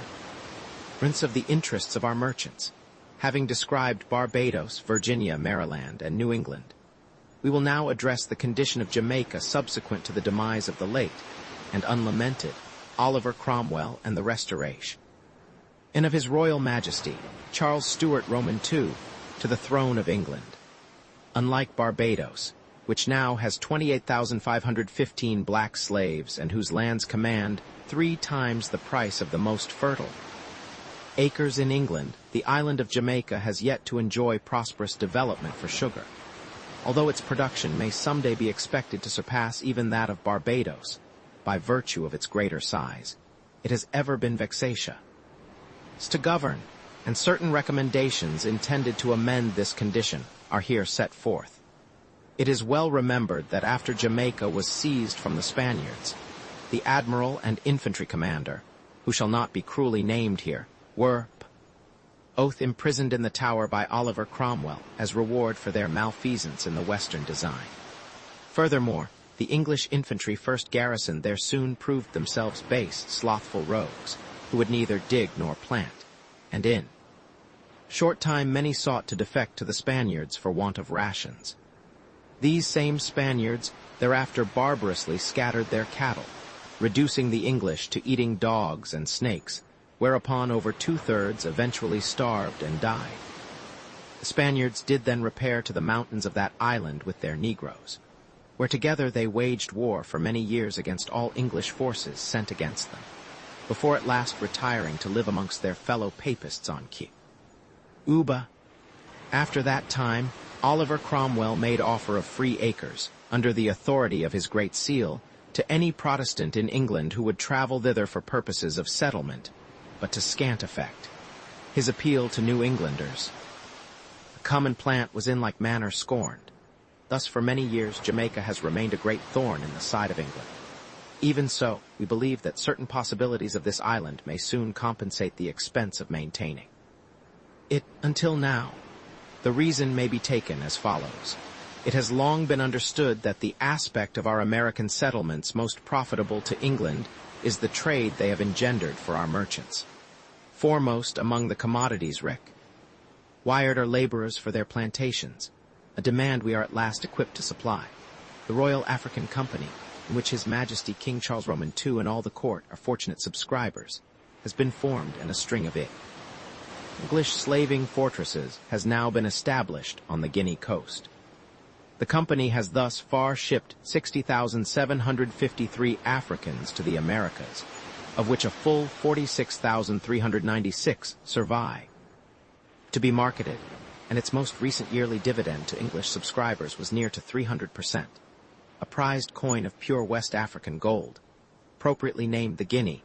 rinse of the interests of our merchants. Having described Barbados, Virginia, Maryland, and New England, we will now address the condition of Jamaica subsequent to the demise of the late and unlamented Oliver Cromwell and the Restoration, and of His Royal Majesty, Charles Stuart Roman II, to the throne of England. Unlike Barbados, which now has 28,515 black slaves and whose lands command 3 times the price of the most fertile acres in England, the island of Jamaica has yet to enjoy prosperous development for sugar, although its production may someday be expected to surpass even that of Barbados, by virtue of its greater size. It has ever been vexatious to govern, and certain recommendations intended to amend this condition are here set forth. It is well remembered that after Jamaica was seized from the Spaniards, the admiral and infantry commander, who shall not be cruelly named here, were both imprisoned in the Tower by Oliver Cromwell as reward for their malfeasance in the Western design. Furthermore, the English infantry first garrisoned there soon proved themselves base, slothful rogues, who would neither dig nor plant, and in short time many sought to defect to the Spaniards for want of rations. These same Spaniards thereafter barbarously scattered their cattle, reducing the English to eating dogs and snakes, whereupon over two-thirds eventually starved and died. The Spaniards did then repair to the mountains of that island with their Negroes, where together they waged war for many years against all English forces sent against them, before at last retiring to live amongst their fellow papists on Cuba. After that time, Oliver Cromwell made offer of free acres, under the authority of his Great Seal, to any Protestant in England who would travel thither for purposes of settlement, but to scant effect. His appeal to New Englanders. The common plant was in like manner scorned. Thus for many years Jamaica has remained a great thorn in the side of England. Even so, we believe that certain possibilities of this island may soon compensate the expense of maintaining it. Until now, the reason may be taken as follows. It has long been understood that the aspect of our American settlements most profitable to England is the trade they have engendered for our merchants. Foremost among the commodities required are laborers for their plantations, a demand we are at last equipped to supply. The Royal African Company, in which His Majesty King Charles Roman II and all the court are fortunate subscribers, has been formed, and a string of English slaving fortresses has now been established on the Guinea coast. The company has thus far shipped 60,753 Africans to the Americas, of which a full 46,396 survive to be marketed, and its most recent yearly dividend to English subscribers was near to 300%. A prized coin of pure West African gold, appropriately named the guinea,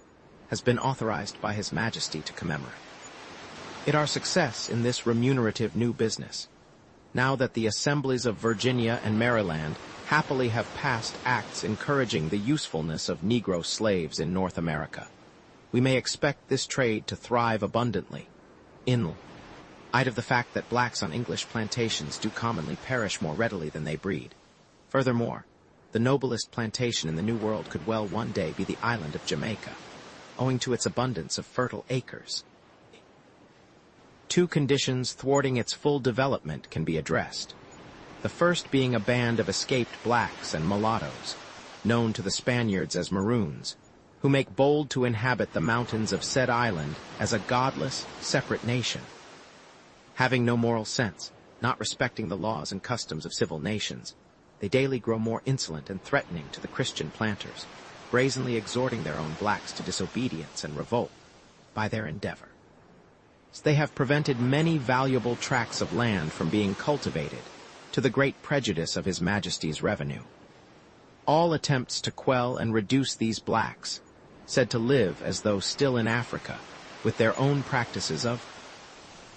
has been authorized by His Majesty to commemorate our success in this remunerative new business. Now that the assemblies of Virginia and Maryland happily have passed acts encouraging the usefulness of Negro slaves in North America, we may expect this trade to thrive abundantly, in light of the fact that blacks on English plantations do commonly perish more readily than they breed. Furthermore, the noblest plantation in the New World could well one day be the island of Jamaica, owing to its abundance of fertile acres. Two conditions thwarting its full development can be addressed. The first being a band of escaped blacks and mulattoes, known to the Spaniards as Maroons, who make bold to inhabit the mountains of said island as a godless, separate nation. Having no moral sense, not respecting the laws and customs of civil nations, they daily grow more insolent and threatening to the Christian planters, brazenly exhorting their own blacks to disobedience and revolt by their endeavor. They have prevented many valuable tracts of land from being cultivated, to the great prejudice of His Majesty's revenue. All attempts to quell and reduce these blacks, said to live as though still in Africa, with their own practices of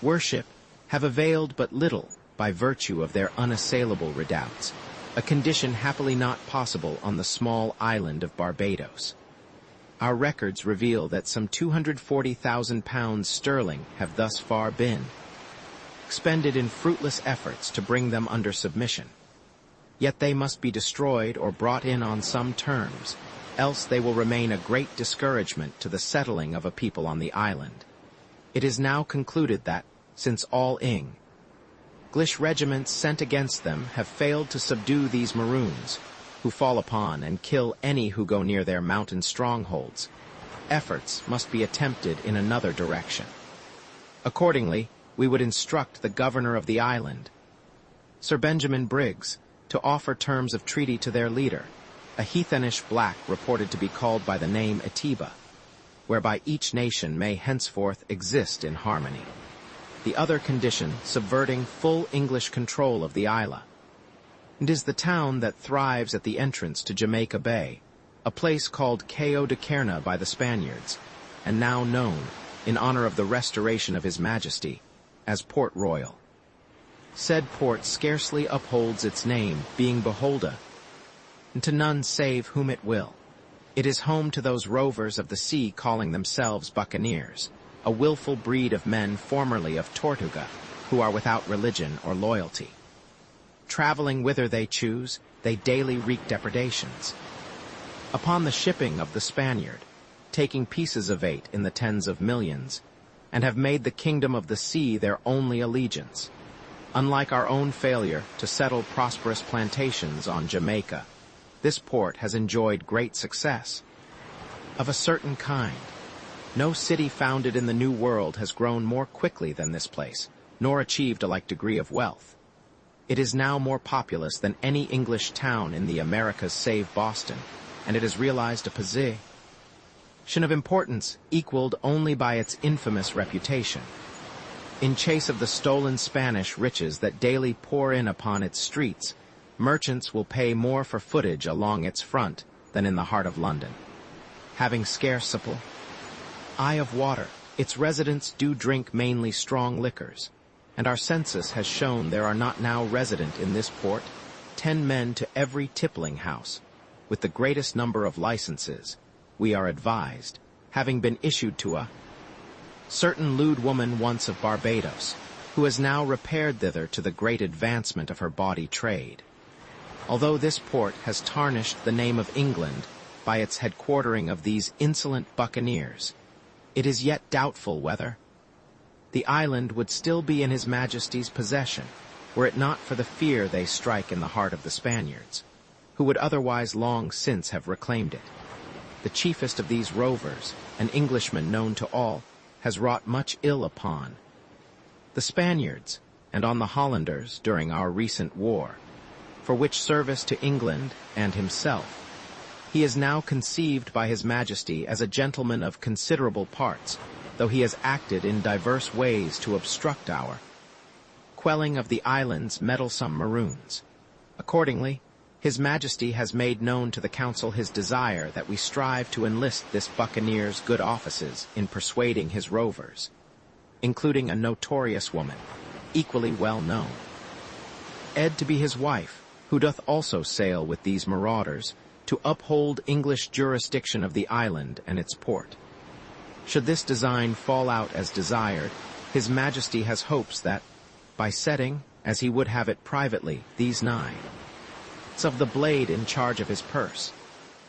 worship, have availed but little by virtue of their unassailable redoubts, a condition happily not possible on the small island of Barbados. Our records reveal that some £240,000 sterling have thus far been expended in fruitless efforts to bring them under submission. Yet they must be destroyed or brought in on some terms, else they will remain a great discouragement to the settling of a people on the island. It is now concluded that, since all English regiments sent against them have failed to subdue these Maroons, who fall upon and kill any who go near their mountain strongholds, efforts must be attempted in another direction. Accordingly, we would instruct the governor of the island, Sir Benjamin Briggs, to offer terms of treaty to their leader, a heathenish black reported to be called by the name Etiba, whereby each nation may henceforth exist in harmony. The other condition subverting full English control of the isla. It is the town that thrives at the entrance to Jamaica Bay, a place called Cayo de Kerna by the Spaniards, and now known in honor of the restoration of His Majesty, as Port Royal. Said port scarcely upholds its name, being beholden to none save whom it will. It is home to those rovers of the sea calling themselves buccaneers, a willful breed of men formerly of Tortuga, who are without religion or loyalty. Traveling whither they choose, they daily wreak depredations upon the shipping of the Spaniard, taking pieces of eight in the tens of millions, and have made the kingdom of the sea their only allegiance. Unlike our own failure to settle prosperous plantations on Jamaica, this port has enjoyed great success. Of a certain kind, no city founded in the New World has grown more quickly than this place, nor achieved a like degree of wealth. It is now more populous than any English town in the Americas save Boston, and it has realized a position of importance equaled only by its infamous reputation. In chase of the stolen Spanish riches that daily pour in upon its streets, merchants will pay more for footage along its front than in the heart of London. Having scarce supply of water, its residents do drink mainly strong liquors, and our census has shown there are not now resident in this port 10 men to every tippling house, with the greatest number of licenses, we are advised, having been issued to a certain lewd woman once of Barbados, who has now repaired thither to the great advancement of her bawdy trade. Although this port has tarnished the name of England by its headquartering of these insolent buccaneers, it is yet doubtful whether the island would still be in His Majesty's possession, were it not for the fear they strike in the heart of the Spaniards, who would otherwise long since have reclaimed it. The chiefest of these rovers, an Englishman known to all, has wrought much ill upon the Spaniards and on the Hollanders during our recent war, for which service to England and himself he is now conceived by His Majesty as a gentleman of considerable parts, though he has acted in diverse ways to obstruct our quelling of the island's meddlesome maroons. Accordingly, His Majesty has made known to the Council his desire that we strive to enlist this buccaneer's good offices in persuading his rovers, including a notorious woman, equally well known, to be his wife, who doth also sail with these marauders, to uphold English jurisdiction of the island and its port. Should this design fall out as desired, His Majesty has hopes that, by setting, as he would have it privately, these 9 of the blade in charge of his purse,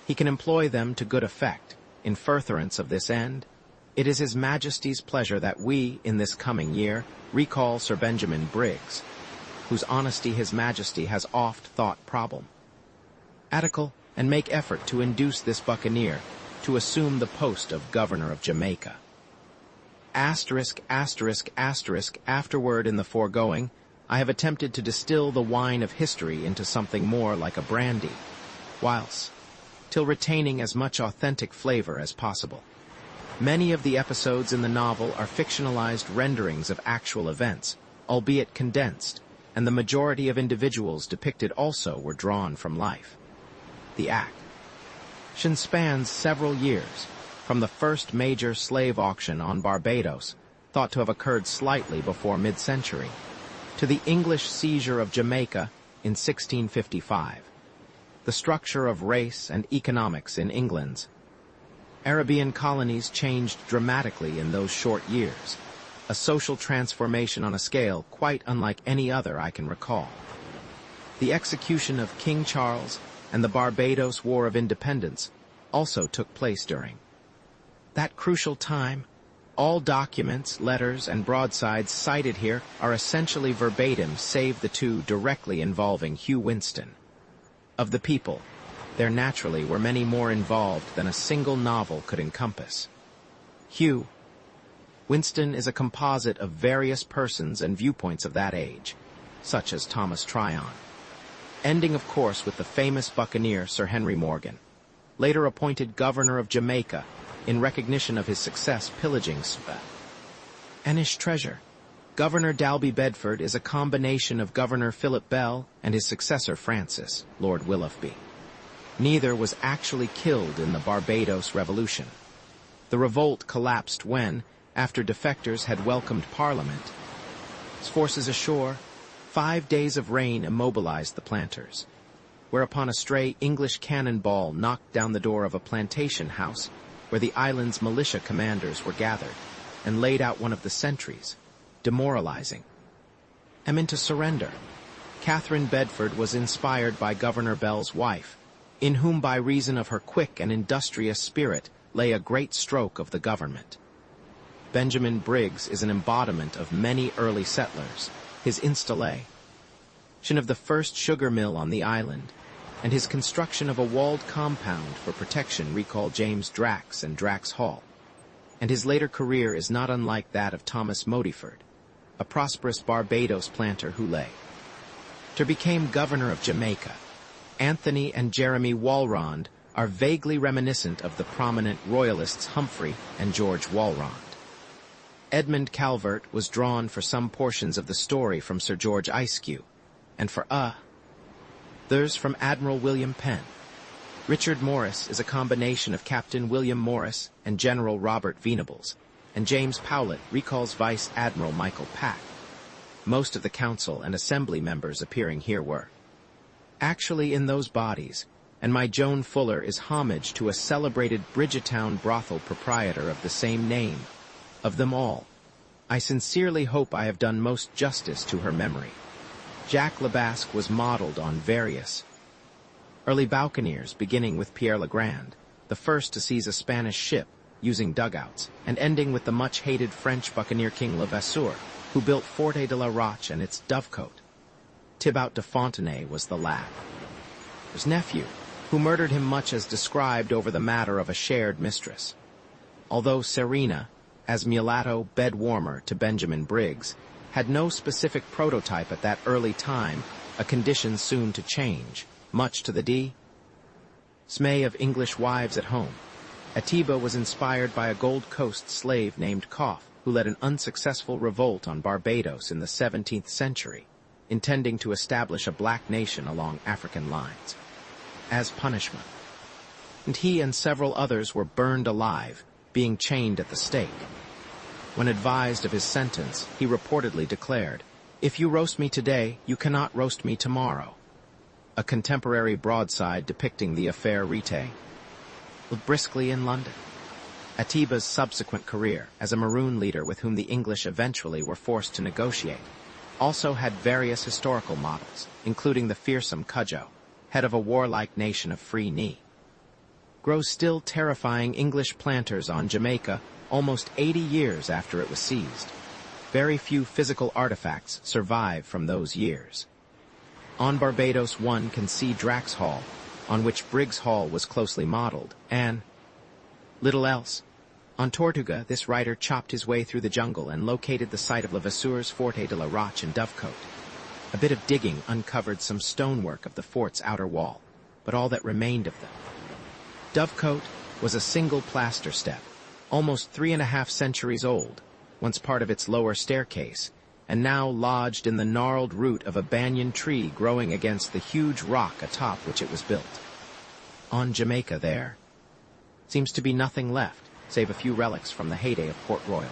he can employ them to good effect. In furtherance of this end, it is His Majesty's pleasure that we, in this coming year, recall Sir Benjamin Briggs, whose honesty His Majesty has oft thought probable, and make effort to induce this buccaneer to assume the post of Governor of Jamaica. Afterward in the foregoing, I have attempted to distill the wine of history into something more like a brandy, whilst till retaining as much authentic flavor as possible. Many of the episodes in the novel are fictionalized renderings of actual events, albeit condensed, and the majority of individuals depicted also were drawn from life. The action spans several years, from the first major slave auction on Barbados, thought to have occurred slightly before mid-century, to the English seizure of Jamaica in 1655. The structure of race and economics in England's Arabian colonies changed dramatically in those short years, a social transformation on a scale quite unlike any other I can recall. The execution of King Charles and the Barbados War of Independence also took place during that crucial time. All documents, letters, and broadsides cited here are essentially verbatim save the 2 directly involving Hugh Winston. Of the people, there naturally were many more involved than a single novel could encompass. Hugh Winston is a composite of various persons and viewpoints of that age, such as Thomas Tryon, ending of course with the famous buccaneer Sir Henry Morgan, later appointed Governor of Jamaica in recognition of his success pillaging Spanish treasure. Governor Dalby Bedford is a combination of Governor Philip Bell and his successor Francis, Lord Willoughby. Neither was actually killed in the Barbados Revolution. The revolt collapsed when, after defectors had welcomed Parliament. Forces ashore, 5 days of rain immobilized the planters, whereupon a stray English cannonball knocked down the door of a plantation house where the island's militia commanders were gathered, and laid out one of the sentries, demoralizing them into surrender. Catherine Bedford was inspired by Governor Bell's wife, in whom by reason of her quick and industrious spirit lay a great stroke of the government. Benjamin Briggs is an embodiment of many early settlers, his installation of the first sugar mill on the island, and his construction of a walled compound for protection recall James Drax and Drax Hall. And his later career is not unlike that of Thomas Modiford, a prosperous Barbados planter who became governor of Jamaica. Anthony and Jeremy Walrond are vaguely reminiscent of the prominent royalists Humphrey and George Walrond. Edmund Calvert was drawn for some portions of the story from Sir George Ayscue, and for others from Admiral William Penn. Richard Morris is a combination of Captain William Morris and General Robert Venables, and James Powlett recalls Vice Admiral Michael Pack. Most of the council and assembly members appearing here were actually in those bodies, and my Joan Fuller is homage to a celebrated Bridgetown brothel proprietor of the same name. Of them all, I sincerely hope I have done most justice to her memory. Jacques le Basque was modeled on various early buccaneers, beginning with Pierre le Grand, the first to seize a Spanish ship using dugouts, and ending with the much-hated French buccaneer King Levasseur, who built Forte de la Roche and its dovecote. Thibaut de Fontenay was the latter's nephew, who murdered him much as described over the matter of a shared mistress. Although Serena, as mulatto bed-warmer to Benjamin Briggs, had no specific prototype at that early time, a condition soon to change, much to the dismay of English wives at home. Atiba was inspired by a Gold Coast slave named Cough, who led an unsuccessful revolt on Barbados in the 17th century, intending to establish a black nation along African lines. As punishment, and he and several others were burned alive, being chained at the stake. When advised of his sentence, he reportedly declared, "If you roast me today, you cannot roast me tomorrow." A contemporary broadside depicting the affair retailed briskly in London. Atiba's subsequent career as a Maroon leader with whom the English eventually were forced to negotiate also had various historical models, including the fearsome Cudjoe, head of a warlike nation of Free Ni. Grows still terrifying English planters on Jamaica almost 80 years after it was seized. Very few physical artifacts survive from those years. On Barbados, one can see Drax Hall, on which Briggs Hall was closely modeled, and little else. On Tortuga, this writer chopped his way through the jungle and located the site of Levasseur's Forte de la Roche and Dovecote. A bit of digging uncovered some stonework of the fort's outer wall, but all that remained of them. Dovecote was a single plaster step, almost 3.5 centuries old, once part of its lower staircase, and now lodged in the gnarled root of a banyan tree growing against the huge rock atop which it was built. On Jamaica there seems to be nothing left, save a few relics from the heyday of Port Royal.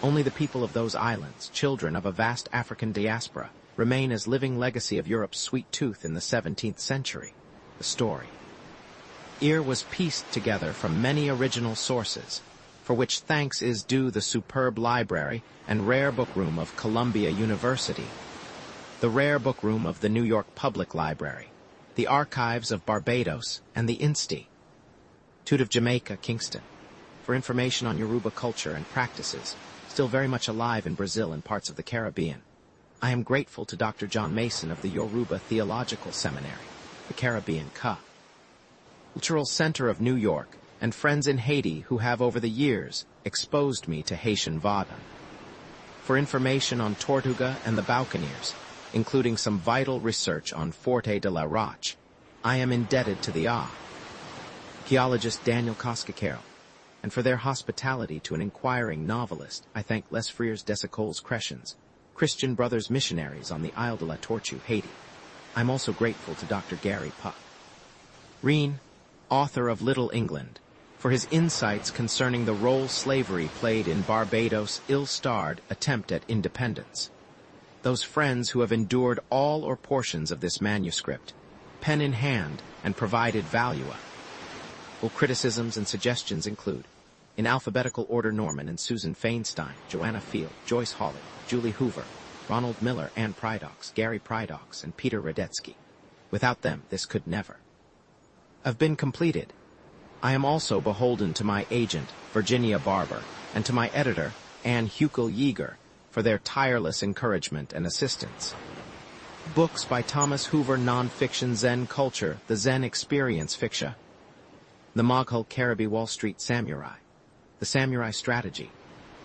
Only the people of those islands, children of a vast African diaspora, remain as living legacy of Europe's sweet tooth in the 17th century. The story here was pieced together from many original sources, for which thanks is due the superb library and rare bookroom of Columbia University, the rare bookroom of the New York Public Library, the archives of Barbados, and the Institute of Jamaica, Kingston, for information on Yoruba culture and practices, still very much alive in Brazil and parts of the Caribbean. I am grateful to Dr. John Mason of the Yoruba Theological Seminary, the Caribbean Cultural Center of New York, and friends in Haiti who have over the years exposed me to Haitian Vaudan. For information on Tortuga and the Buccaneers, including some vital research on Forte de la Roche, I am indebted to the archaeologist Daniel Coscacaro, and for their hospitality to an inquiring novelist, I thank Les Frères des Chrétiens, Christian Brothers missionaries on the Isle de la Tortue, Haiti. I'm also grateful to Dr. Gary Puck Reen, author of Little England, for his insights concerning the role slavery played in Barbados' ill-starred attempt at independence. Those friends who have endured all or portions of this manuscript, pen in hand, and provided value. Will criticisms and suggestions include, in alphabetical order, Norman and Susan Feinstein, Joanna Field, Joyce Hawley, Julie Hoover, Ronald Miller, Ann Prydox, Gary Prydox, and Peter Radetsky. Without them, this could never have been completed. I am also beholden to my agent, Virginia Barber, and to my editor, Ann Huckel-Yeager, for their tireless encouragement and assistance. Books by Thomas Hoover, non-fiction Zen culture, the Zen experience fiction. The Moghul Caribbee Wall Street Samurai. The Samurai Strategy.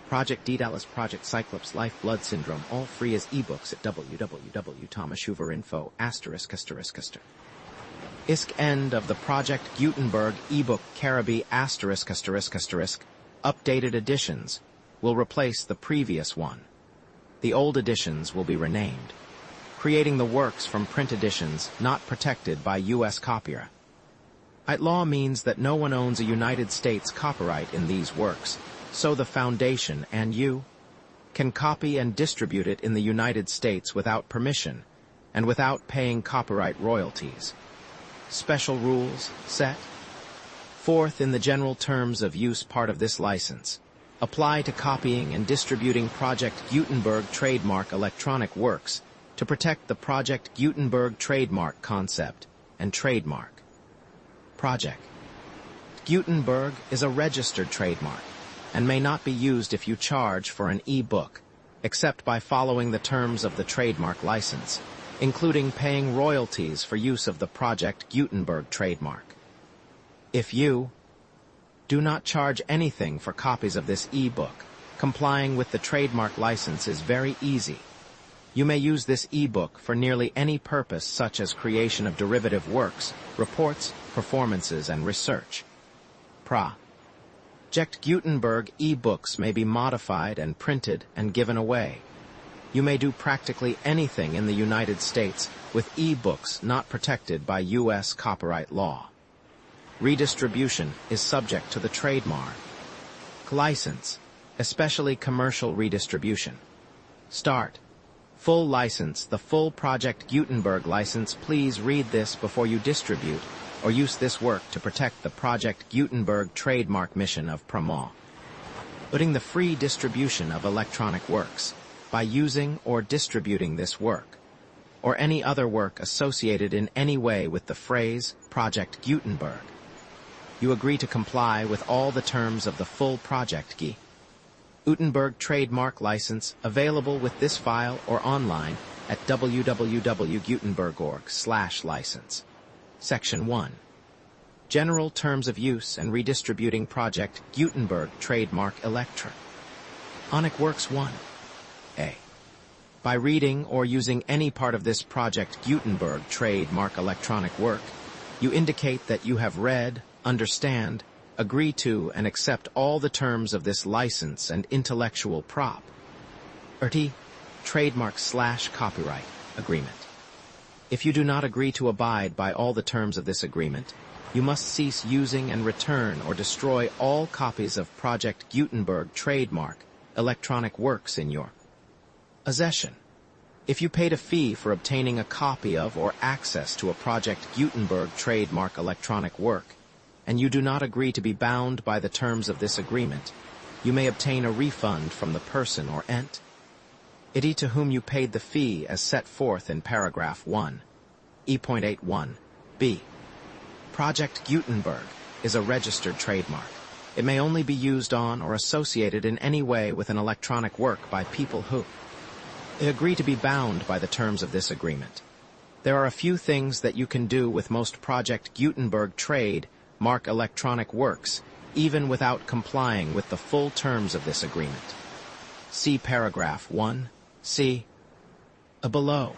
Project Daedalus, Project Cyclops, Life Blood Syndrome, all free as ebooks at www.thomashooverinfo****. Isk end of the Project Gutenberg ebook Caribbee ****. Updated editions will replace the previous one. The old editions will be renamed, creating the works from print editions not protected by U.S. copyright law means that no one owns a United States copyright in these works, so the Foundation and you can copy and distribute it in the United States without permission and without paying copyright royalties. Special rules set forth in the general terms of use part of this license apply to copying and distributing Project Gutenberg trademark electronic works to protect the Project Gutenberg trademark concept and trademark. Project Gutenberg is a registered trademark and may not be used if you charge for an e-book, except by following the terms of the trademark license, including paying royalties for use of the Project Gutenberg trademark. If you do not charge anything for copies of this e-book, complying with the trademark license is very easy. You may use this e-book for nearly any purpose, such as creation of derivative works, reports, performances, and research. Project Gutenberg e-books may be modified and printed and given away. You may do practically anything in the United States with e-books not protected by U.S. copyright law. Redistribution is subject to the trademark license, especially commercial redistribution. Start. Full license, the full Project Gutenberg license. Please read this before you distribute or use this work to protect the Project Gutenberg trademark mission of promoting the free distribution of electronic works by using or distributing this work or any other work associated in any way with the phrase Project Gutenberg. You agree to comply with all the terms of the full Project Gutenberg trademark license available with this file or online at www.gutenberg.org/license. Section 1. General Terms of Use and Redistributing Project Gutenberg Trademark Electronic Works 1a. By reading or using any part of this Project Gutenberg trademark electronic work, you indicate that you have read, understand, agree to, and accept all the terms of this license and intellectual property trademark/copyright agreement. If you do not agree to abide by all the terms of this agreement, you must cease using and return or destroy all copies of Project Gutenberg trademark electronic works in your possession. If you paid a fee for obtaining a copy of or access to a Project Gutenberg trademark electronic work, and you do not agree to be bound by the terms of this agreement, you may obtain a refund from the person or entity to whom you paid the fee as set forth in paragraph 1, E.81b. Project Gutenberg is a registered trademark. It may only be used on or associated in any way with an electronic work by people who agree to be bound by the terms of this agreement. There are a few things that you can do with most Project Gutenberg trademark electronic works, even without complying with the full terms of this agreement. See paragraph 1c below.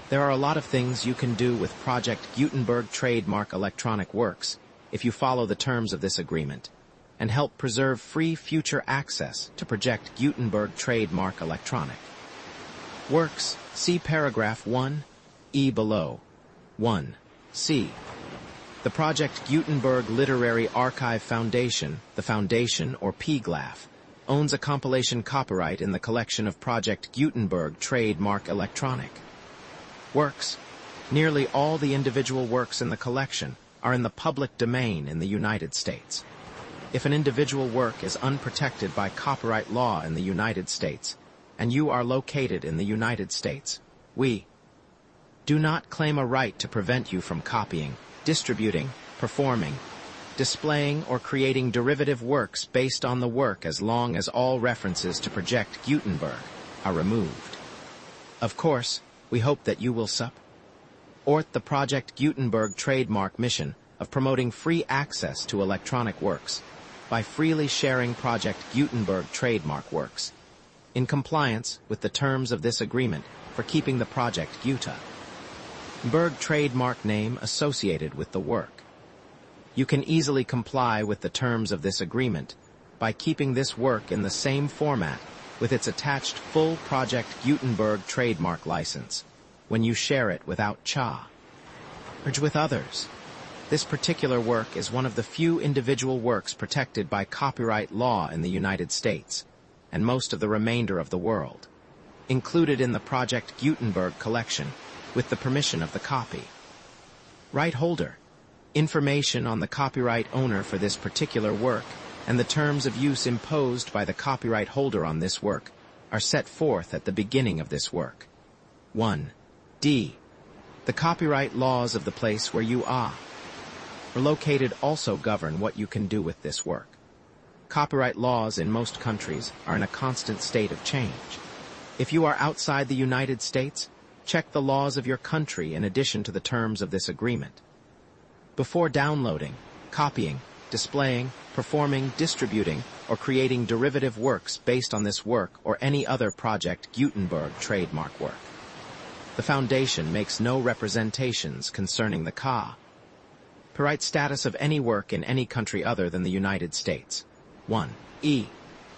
There are a lot of things you can do with Project Gutenberg trademark electronic works if you follow the terms of this agreement and help preserve free future access to Project Gutenberg trademark electronic works. See paragraph 1e below. 1c. The Project Gutenberg Literary Archive Foundation, the Foundation, or PGLAF, owns a compilation copyright in the collection of Project Gutenberg Trademark Electronic works. Nearly all the individual works in the collection are in the public domain in the United States. If an individual work is unprotected by copyright law in the United States, and you are located in the United States, we do not claim a right to prevent you from copying, distributing, performing, displaying, or creating derivative works based on the work as long as all references to Project Gutenberg are removed. Of course, we hope that you will support the Project Gutenberg trademark mission of promoting free access to electronic works by freely sharing Project Gutenberg trademark works in compliance with the terms of this agreement for keeping the Project Gutenberg trademark name associated with the work. You can easily comply with the terms of this agreement by keeping this work in the same format with its attached full Project Gutenberg trademark license when you share it without charge with others. This particular work is one of the few individual works protected by copyright law in the United States and most of the remainder of the world, included in the Project Gutenberg collection with the permission of the copyright holder. Information on the copyright owner for this particular work and the terms of use imposed by the copyright holder on this work are set forth at the beginning of this work. 1. D. The copyright laws of the place where you are located also govern what you can do with this work. Copyright laws in most countries are in a constant state of change. If you are outside the United States, check the laws of your country in addition to the terms of this agreement. Before downloading, copying, displaying, performing, distributing, or creating derivative works based on this work or any other Project Gutenberg trademark work, the Foundation makes no representations concerning the copyright status of any work in any country other than the United States. 1. E.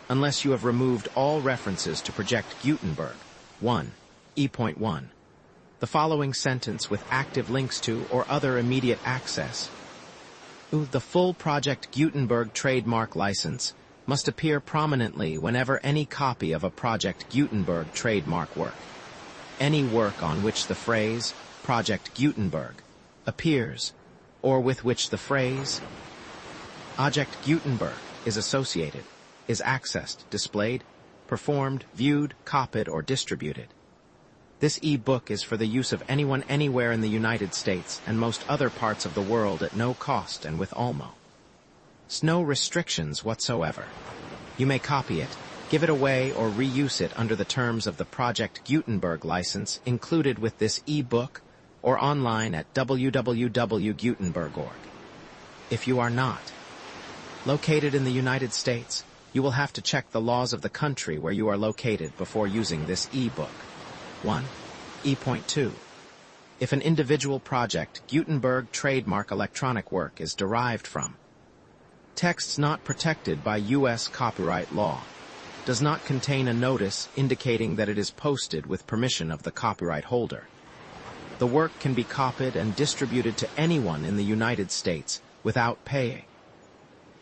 Unless you have removed all references to Project Gutenberg. 1. E.1. The following sentence with active links to or other immediate access. The full Project Gutenberg trademark license must appear prominently whenever any copy of a Project Gutenberg trademark work, any work on which the phrase Project Gutenberg appears, or with which the phrase Project Gutenberg is associated, is accessed, displayed, performed, viewed, copied, or distributed. This e-book is for the use of anyone anywhere in the United States and most other parts of the world at no cost and with almost no restrictions whatsoever. You may copy it, give it away, or reuse it under the terms of the Project Gutenberg license included with this e-book or online at www.gutenberg.org. If you are not located in the United States, you will have to check the laws of the country where you are located before using this e-book. 1. E.2. If an individual Project Gutenberg trademark electronic work is derived from texts not protected by U.S. copyright law, does not contain a notice indicating that it is posted with permission of the copyright holder, the work can be copied and distributed to anyone in the United States without paying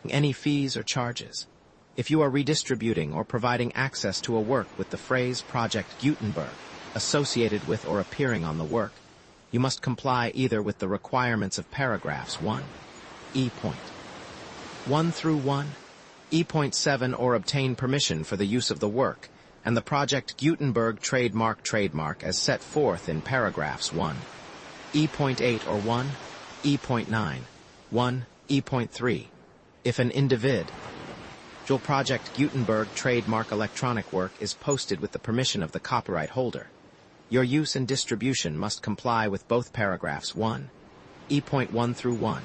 any fees or charges. If you are redistributing or providing access to a work with the phrase Project Gutenberg associated with or appearing on the work, you must comply either with the requirements of paragraphs 1, E.1 through 1, E.7, or obtain permission for the use of the work and the Project Gutenberg trademark as set forth in paragraphs 1, E.8 or 1, E.9, 1, E.3. If an individual Project Gutenberg trademark electronic work is posted with the permission of the copyright holder, your use and distribution must comply with both paragraphs 1, E.1 through 1,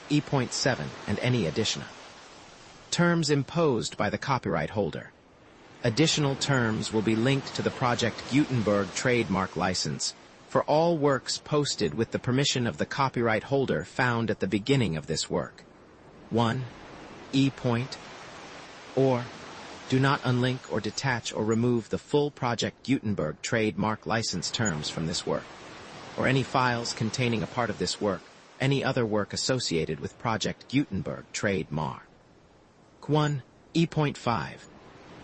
E.7, and any additional terms imposed by the copyright holder. Additional terms will be linked to the Project Gutenberg trademark license for all works posted with the permission of the copyright holder found at the beginning of this work. 1. E. Or do not unlink or detach or remove the full Project Gutenberg trademark license terms from this work, or any files containing a part of this work, any other work associated with Project Gutenberg trademark. 1. E.5.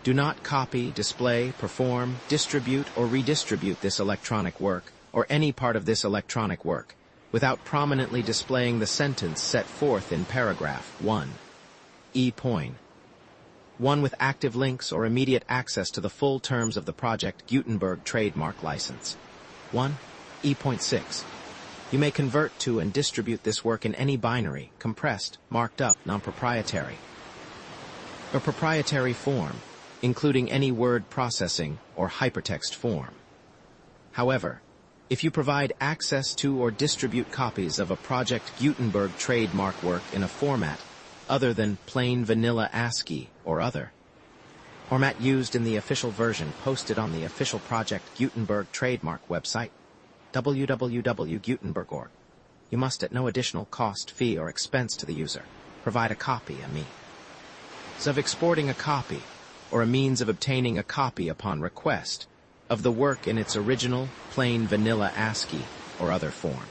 Do not copy, display, perform, distribute, or redistribute this electronic work, or any part of this electronic work, without prominently displaying the sentence set forth in paragraph 1. E.1 with active links or immediate access to the full terms of the Project Gutenberg trademark license. 1. E.6. You may convert to and distribute this work in any binary, compressed, marked up, non-proprietary, or proprietary form, including any word processing or hypertext form. However, if you provide access to or distribute copies of a Project Gutenberg trademark work in a format other than plain vanilla ASCII or other, format used in the official version posted on the official Project Gutenberg trademark website, www.gutenberg.org, you must at no additional cost, fee, or expense to the user provide a copy, a means of exporting a copy, or a means of obtaining a copy upon request, of the work in its original, plain vanilla ASCII or other form.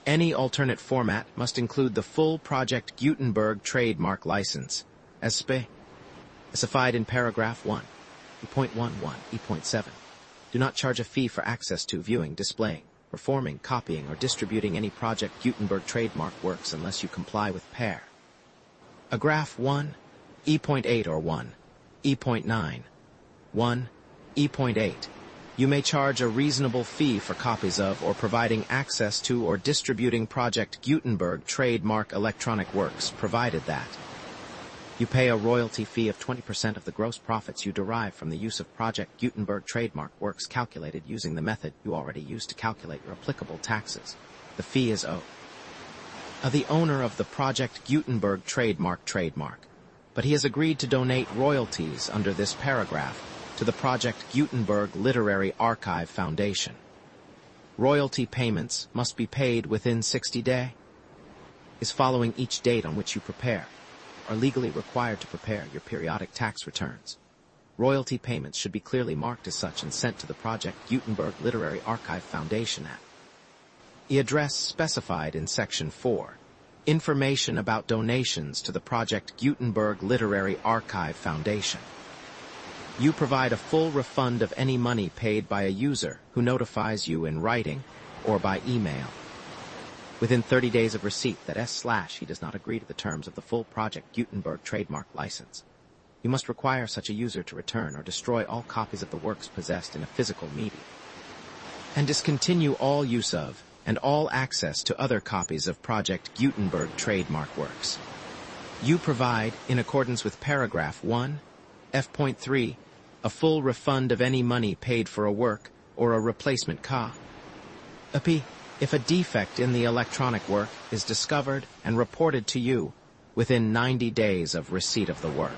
Any alternate format must include the full Project Gutenberg trademark license, as specified in paragraph 1, E.11, E.7. Do not charge a fee for access to, viewing, displaying, performing, copying, or distributing any Project Gutenberg trademark works unless you comply with paragraph 1, E.8 or 1, E.9, 1, E.8. You may charge a reasonable fee for copies of or providing access to or distributing Project Gutenberg trademark electronic works, provided that you pay a royalty fee of 20% of the gross profits you derive from the use of Project Gutenberg trademark works calculated using the method you already used to calculate your applicable taxes. The fee is owed the owner of the Project Gutenberg trademark, but he has agreed to donate royalties under this paragraph to the Project Gutenberg Literary Archive Foundation. Royalty payments must be paid within 60 days following each date on which you are legally required to prepare your periodic tax returns. Royalty payments should be clearly marked as such and sent to the Project Gutenberg Literary Archive Foundation at the address specified in Section 4. Information about donations to the Project Gutenberg Literary Archive Foundation. You provide a full refund of any money paid by a user who notifies you in writing or by email within 30 days of receipt that he does not agree to the terms of the full Project Gutenberg trademark license. You must require such a user to return or destroy all copies of the works possessed in a physical medium and discontinue all use of and all access to other copies of Project Gutenberg trademark works. You provide, in accordance with paragraph 1, F.3, a full refund of any money paid for a work or a replacement copy if a defect in the electronic work is discovered and reported to you within 90 days of receipt of the work.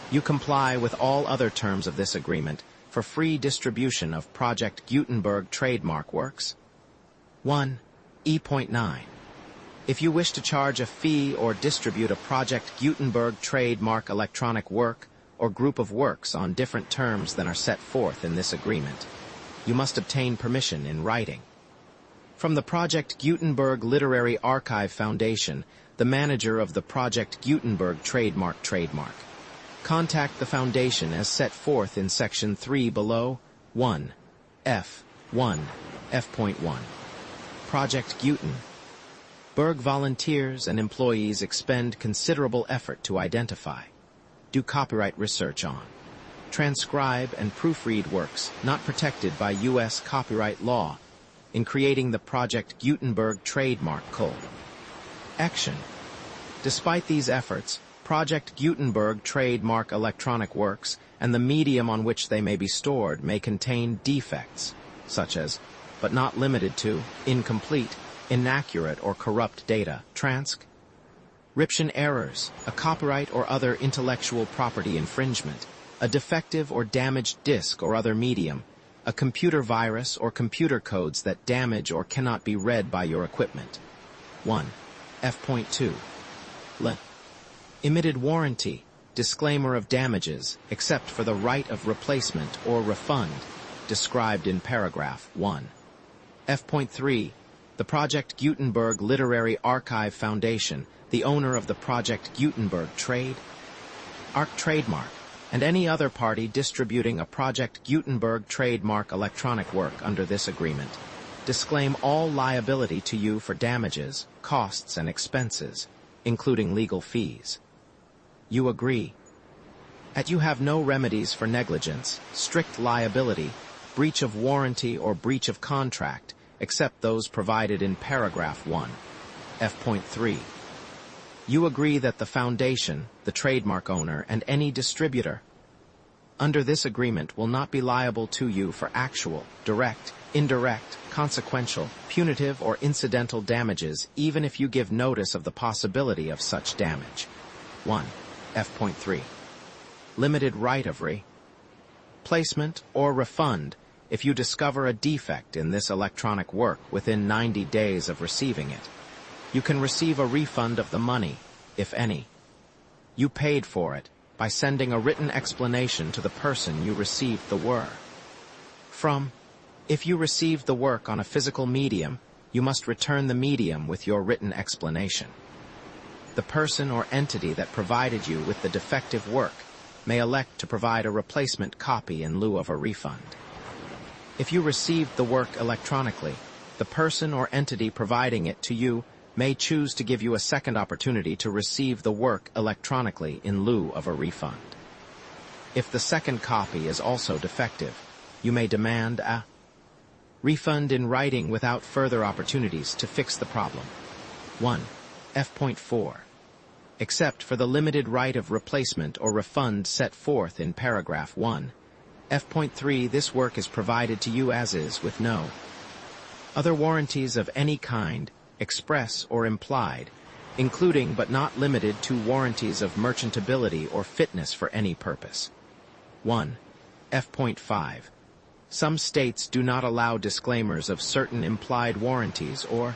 You comply with all other terms of this agreement for free distribution of Project Gutenberg trademark works. 1. E.9. If you wish to charge a fee or distribute a Project Gutenberg trademark electronic work or group of works on different terms than are set forth in this agreement, you must obtain permission in writing from the Project Gutenberg Literary Archive Foundation, the manager of the Project Gutenberg trademark. Contact the foundation as set forth in Section 3 below. 1. F.1. F.1. Project Gutenberg volunteers and employees expend considerable effort to identify, do copyright research on, transcribe and proofread works not protected by U.S. copyright law in creating the Project Gutenberg trademark code. Action. Despite these efforts, Project Gutenberg trademark electronic works and the medium on which they may be stored may contain defects, such as, but not limited to, incomplete, inaccurate or corrupt data, transcription errors, a copyright or other intellectual property infringement, a defective or damaged disk or other medium, a computer virus or computer codes that damage or cannot be read by your equipment. 1. F.2. Emitted warranty, disclaimer of damages, except for the right of replacement or refund, described in paragraph 1. F.3. The Project Gutenberg Literary Archive Foundation, the owner of the Project Gutenberg trademark, and any other party distributing a Project Gutenberg trademark electronic work under this agreement, disclaim all liability to you for damages, costs, and expenses, including legal fees. You agree. You have no remedies for negligence, strict liability, breach of warranty, or breach of contract, except those provided in paragraph 1, F.3. You agree that the foundation, the trademark owner, and any distributor under this agreement will not be liable to you for actual, direct, indirect, consequential, punitive, or incidental damages, even if you give notice of the possibility of such damage. 1. F.3. Limited right of replacement or refund if you discover a defect in this electronic work within 90 days of receiving it. You can receive a refund of the money, if any. You paid for it by sending a written explanation to the person you received the work from. If you received the work on a physical medium, you must return the medium with your written explanation. The person or entity that provided you with the defective work may elect to provide a replacement copy in lieu of a refund. If you received the work electronically, the person or entity providing it to you may choose to give you a second opportunity to receive the work electronically in lieu of a refund. If the second copy is also defective, you may demand a refund in writing without further opportunities to fix the problem. 1. F.4. Except for the limited right of replacement or refund set forth in paragraph 1, F.3, this work is provided to you as is with no other warranties of any kind, express or implied, including but not limited to warranties of merchantability or fitness for any purpose. 1. F.5. Some states do not allow disclaimers of certain implied warranties or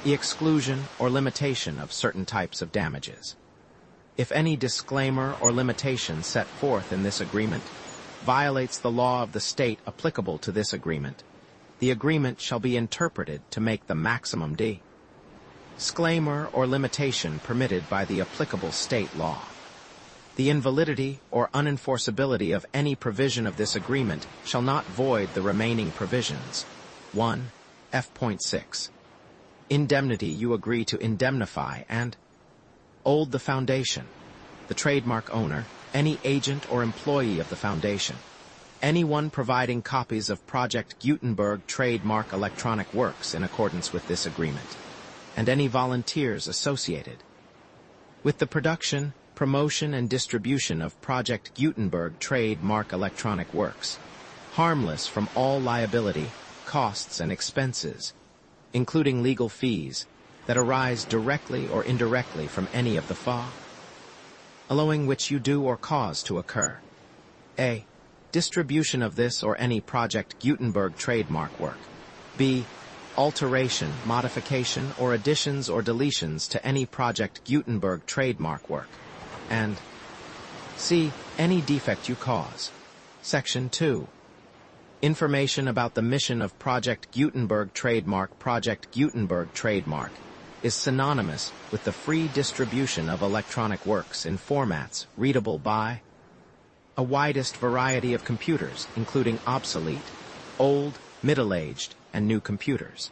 the exclusion or limitation of certain types of damages. If any disclaimer or limitation set forth in this agreement violates the law of the state applicable to this agreement, the agreement shall be interpreted to make the maximum disclaimer or limitation permitted by the applicable state law. The invalidity or unenforceability of any provision of this agreement shall not void the remaining provisions. 1. F.6. Indemnity you agree to indemnify and hold the foundation, the trademark owner, any agent or employee of the foundation, anyone providing copies of Project Gutenberg trademark electronic works in accordance with this agreement, and any volunteers associated with the production, promotion, and distribution of Project Gutenberg trademark electronic works, harmless from all liability, costs, and expenses, including legal fees, that arise directly or indirectly from any of the following which you do or cause to occur. A. Distribution of this or any Project Gutenberg trademark work. B. Alteration, modification, or additions or deletions to any Project Gutenberg trademark work. And C. Any defect you cause. Section 2. Information about the mission of Project Gutenberg trademark. Project Gutenberg trademark is synonymous with the free distribution of electronic works in formats readable by a widest variety of computers, including obsolete, old, middle-aged, and new computers.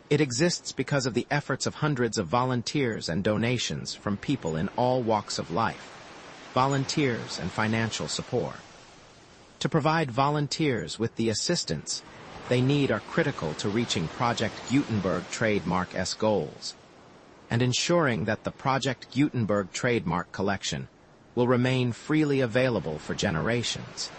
It exists because of the efforts of hundreds of volunteers and donations from people in all walks of life, volunteers and financial support. To provide volunteers with the assistance they need are critical to reaching Project Gutenberg trademark's goals and ensuring that the Project Gutenberg trademark collection will remain freely available for generations.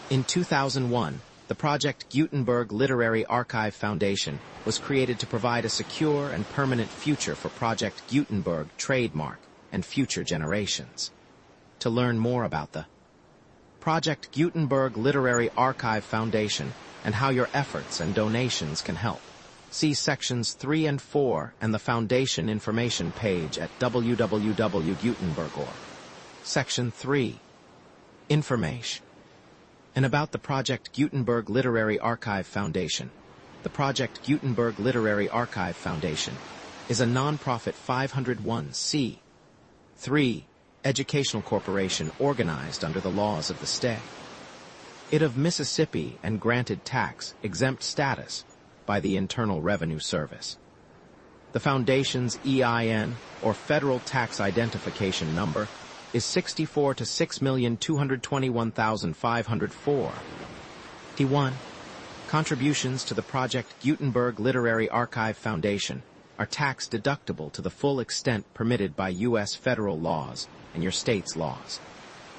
In 2001, the Project Gutenberg Literary Archive Foundation was created to provide a secure and permanent future for Project Gutenberg trademark and future generations. To learn more about the Project Gutenberg Literary Archive Foundation and how your efforts and donations can help, see sections 3 and 4 and the Foundation information page at www.gutenberg.org. Section 3. Information. And about the Project Gutenberg Literary Archive Foundation, The Project Gutenberg Literary Archive Foundation is a non-profit 501(c)(3) educational corporation organized under the laws of the state. It of Mississippi and granted tax-exempt status by the Internal Revenue Service. The Foundation's EIN, or Federal Tax Identification Number, is 64 to 6,221,504. D1. Contributions to the Project Gutenberg Literary Archive Foundation are tax-deductible to the full extent permitted by U.S. federal laws and your state's laws.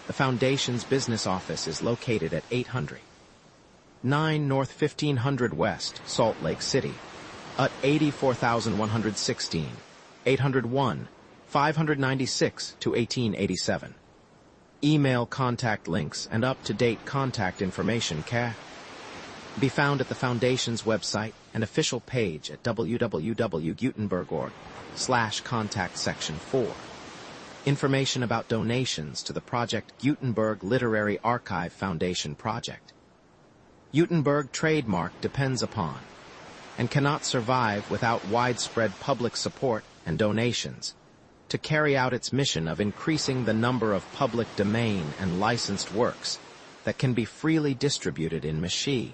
The Foundation's business office is located at 800 9 North 1500 West, Salt Lake City, at 84,116, 801, 596 to 1887. Email contact links and up-to-date contact information can be found at the Foundation's website and official page at www.gutenberg.org/contact section 4. Information about donations to the Project Gutenberg Literary Archive Foundation project. Gutenberg trademark depends upon and cannot survive without widespread public support and donations to carry out its mission of increasing the number of public domain and licensed works that can be freely distributed in machine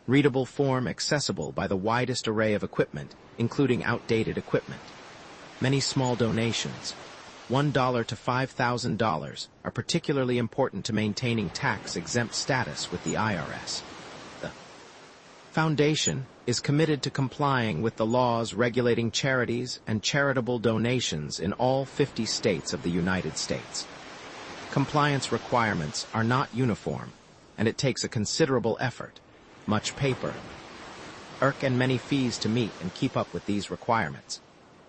readable form accessible by the widest array of equipment, including outdated equipment. Many small donations, $1 to $5,000, are particularly important to maintaining tax-exempt status with the IRS. The Foundation is committed to complying with the laws regulating charities and charitable donations in all 50 states of the United States. Compliance requirements are not uniform, and it takes a considerable effort, much paper, and many fees to meet and keep up with these requirements.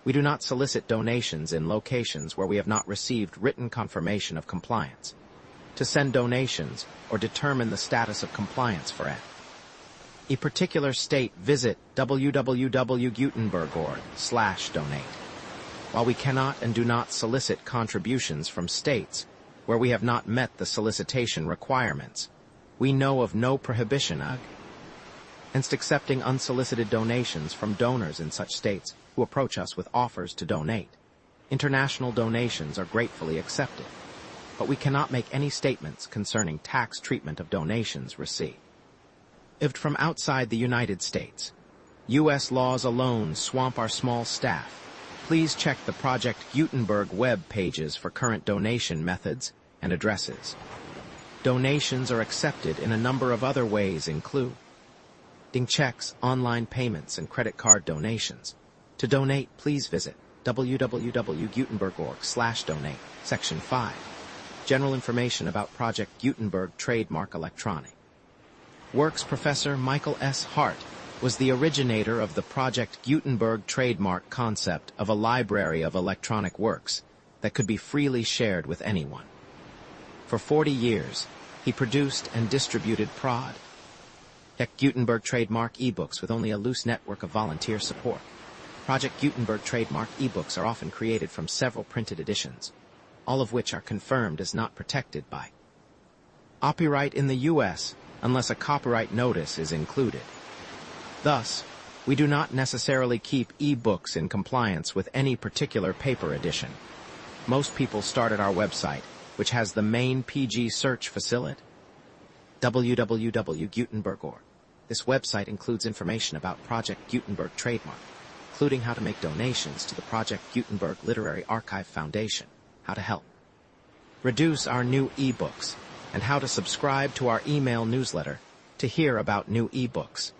We do not solicit donations in locations where we have not received written confirmation of compliance. To send donations or determine the status of compliance for a particular state, visit www.gutenberg.org/donate. While we cannot and do not solicit contributions from states where we have not met the solicitation requirements, we know of no prohibition against accepting unsolicited donations from donors in such states who approach us with offers to donate. International donations are gratefully accepted, but we cannot make any statements concerning tax treatment of donations received from outside the United States. U.S. laws alone swamp our small staff. Please check the Project Gutenberg web pages for current donation methods and addresses. Donations are accepted in a number of other ways, including checks, online payments, and credit card donations. To donate, please visit www.gutenberg.org/donate, Section 5. General information about Project Gutenberg Trademark Electronic Works. Professor Michael S. Hart was the originator of the Project Gutenberg trademark concept of a library of electronic works that could be freely shared with anyone. For 40 years, he produced and distributed Project Gutenberg trademark ebooks with only a loose network of volunteer support. Project Gutenberg trademark ebooks are often created from several printed editions, all of which are confirmed as not protected by copyright in the U.S. unless a copyright notice is included. Thus, we do not necessarily keep ebooks in compliance with any particular paper edition. Most people start at our website, which has the main PG search facility, www.gutenberg.org. This website includes information about Project Gutenberg trademark, including how to make donations to the Project Gutenberg Literary Archive Foundation, how to help reduce our new ebooks, and how to subscribe to our email newsletter to hear about new ebooks.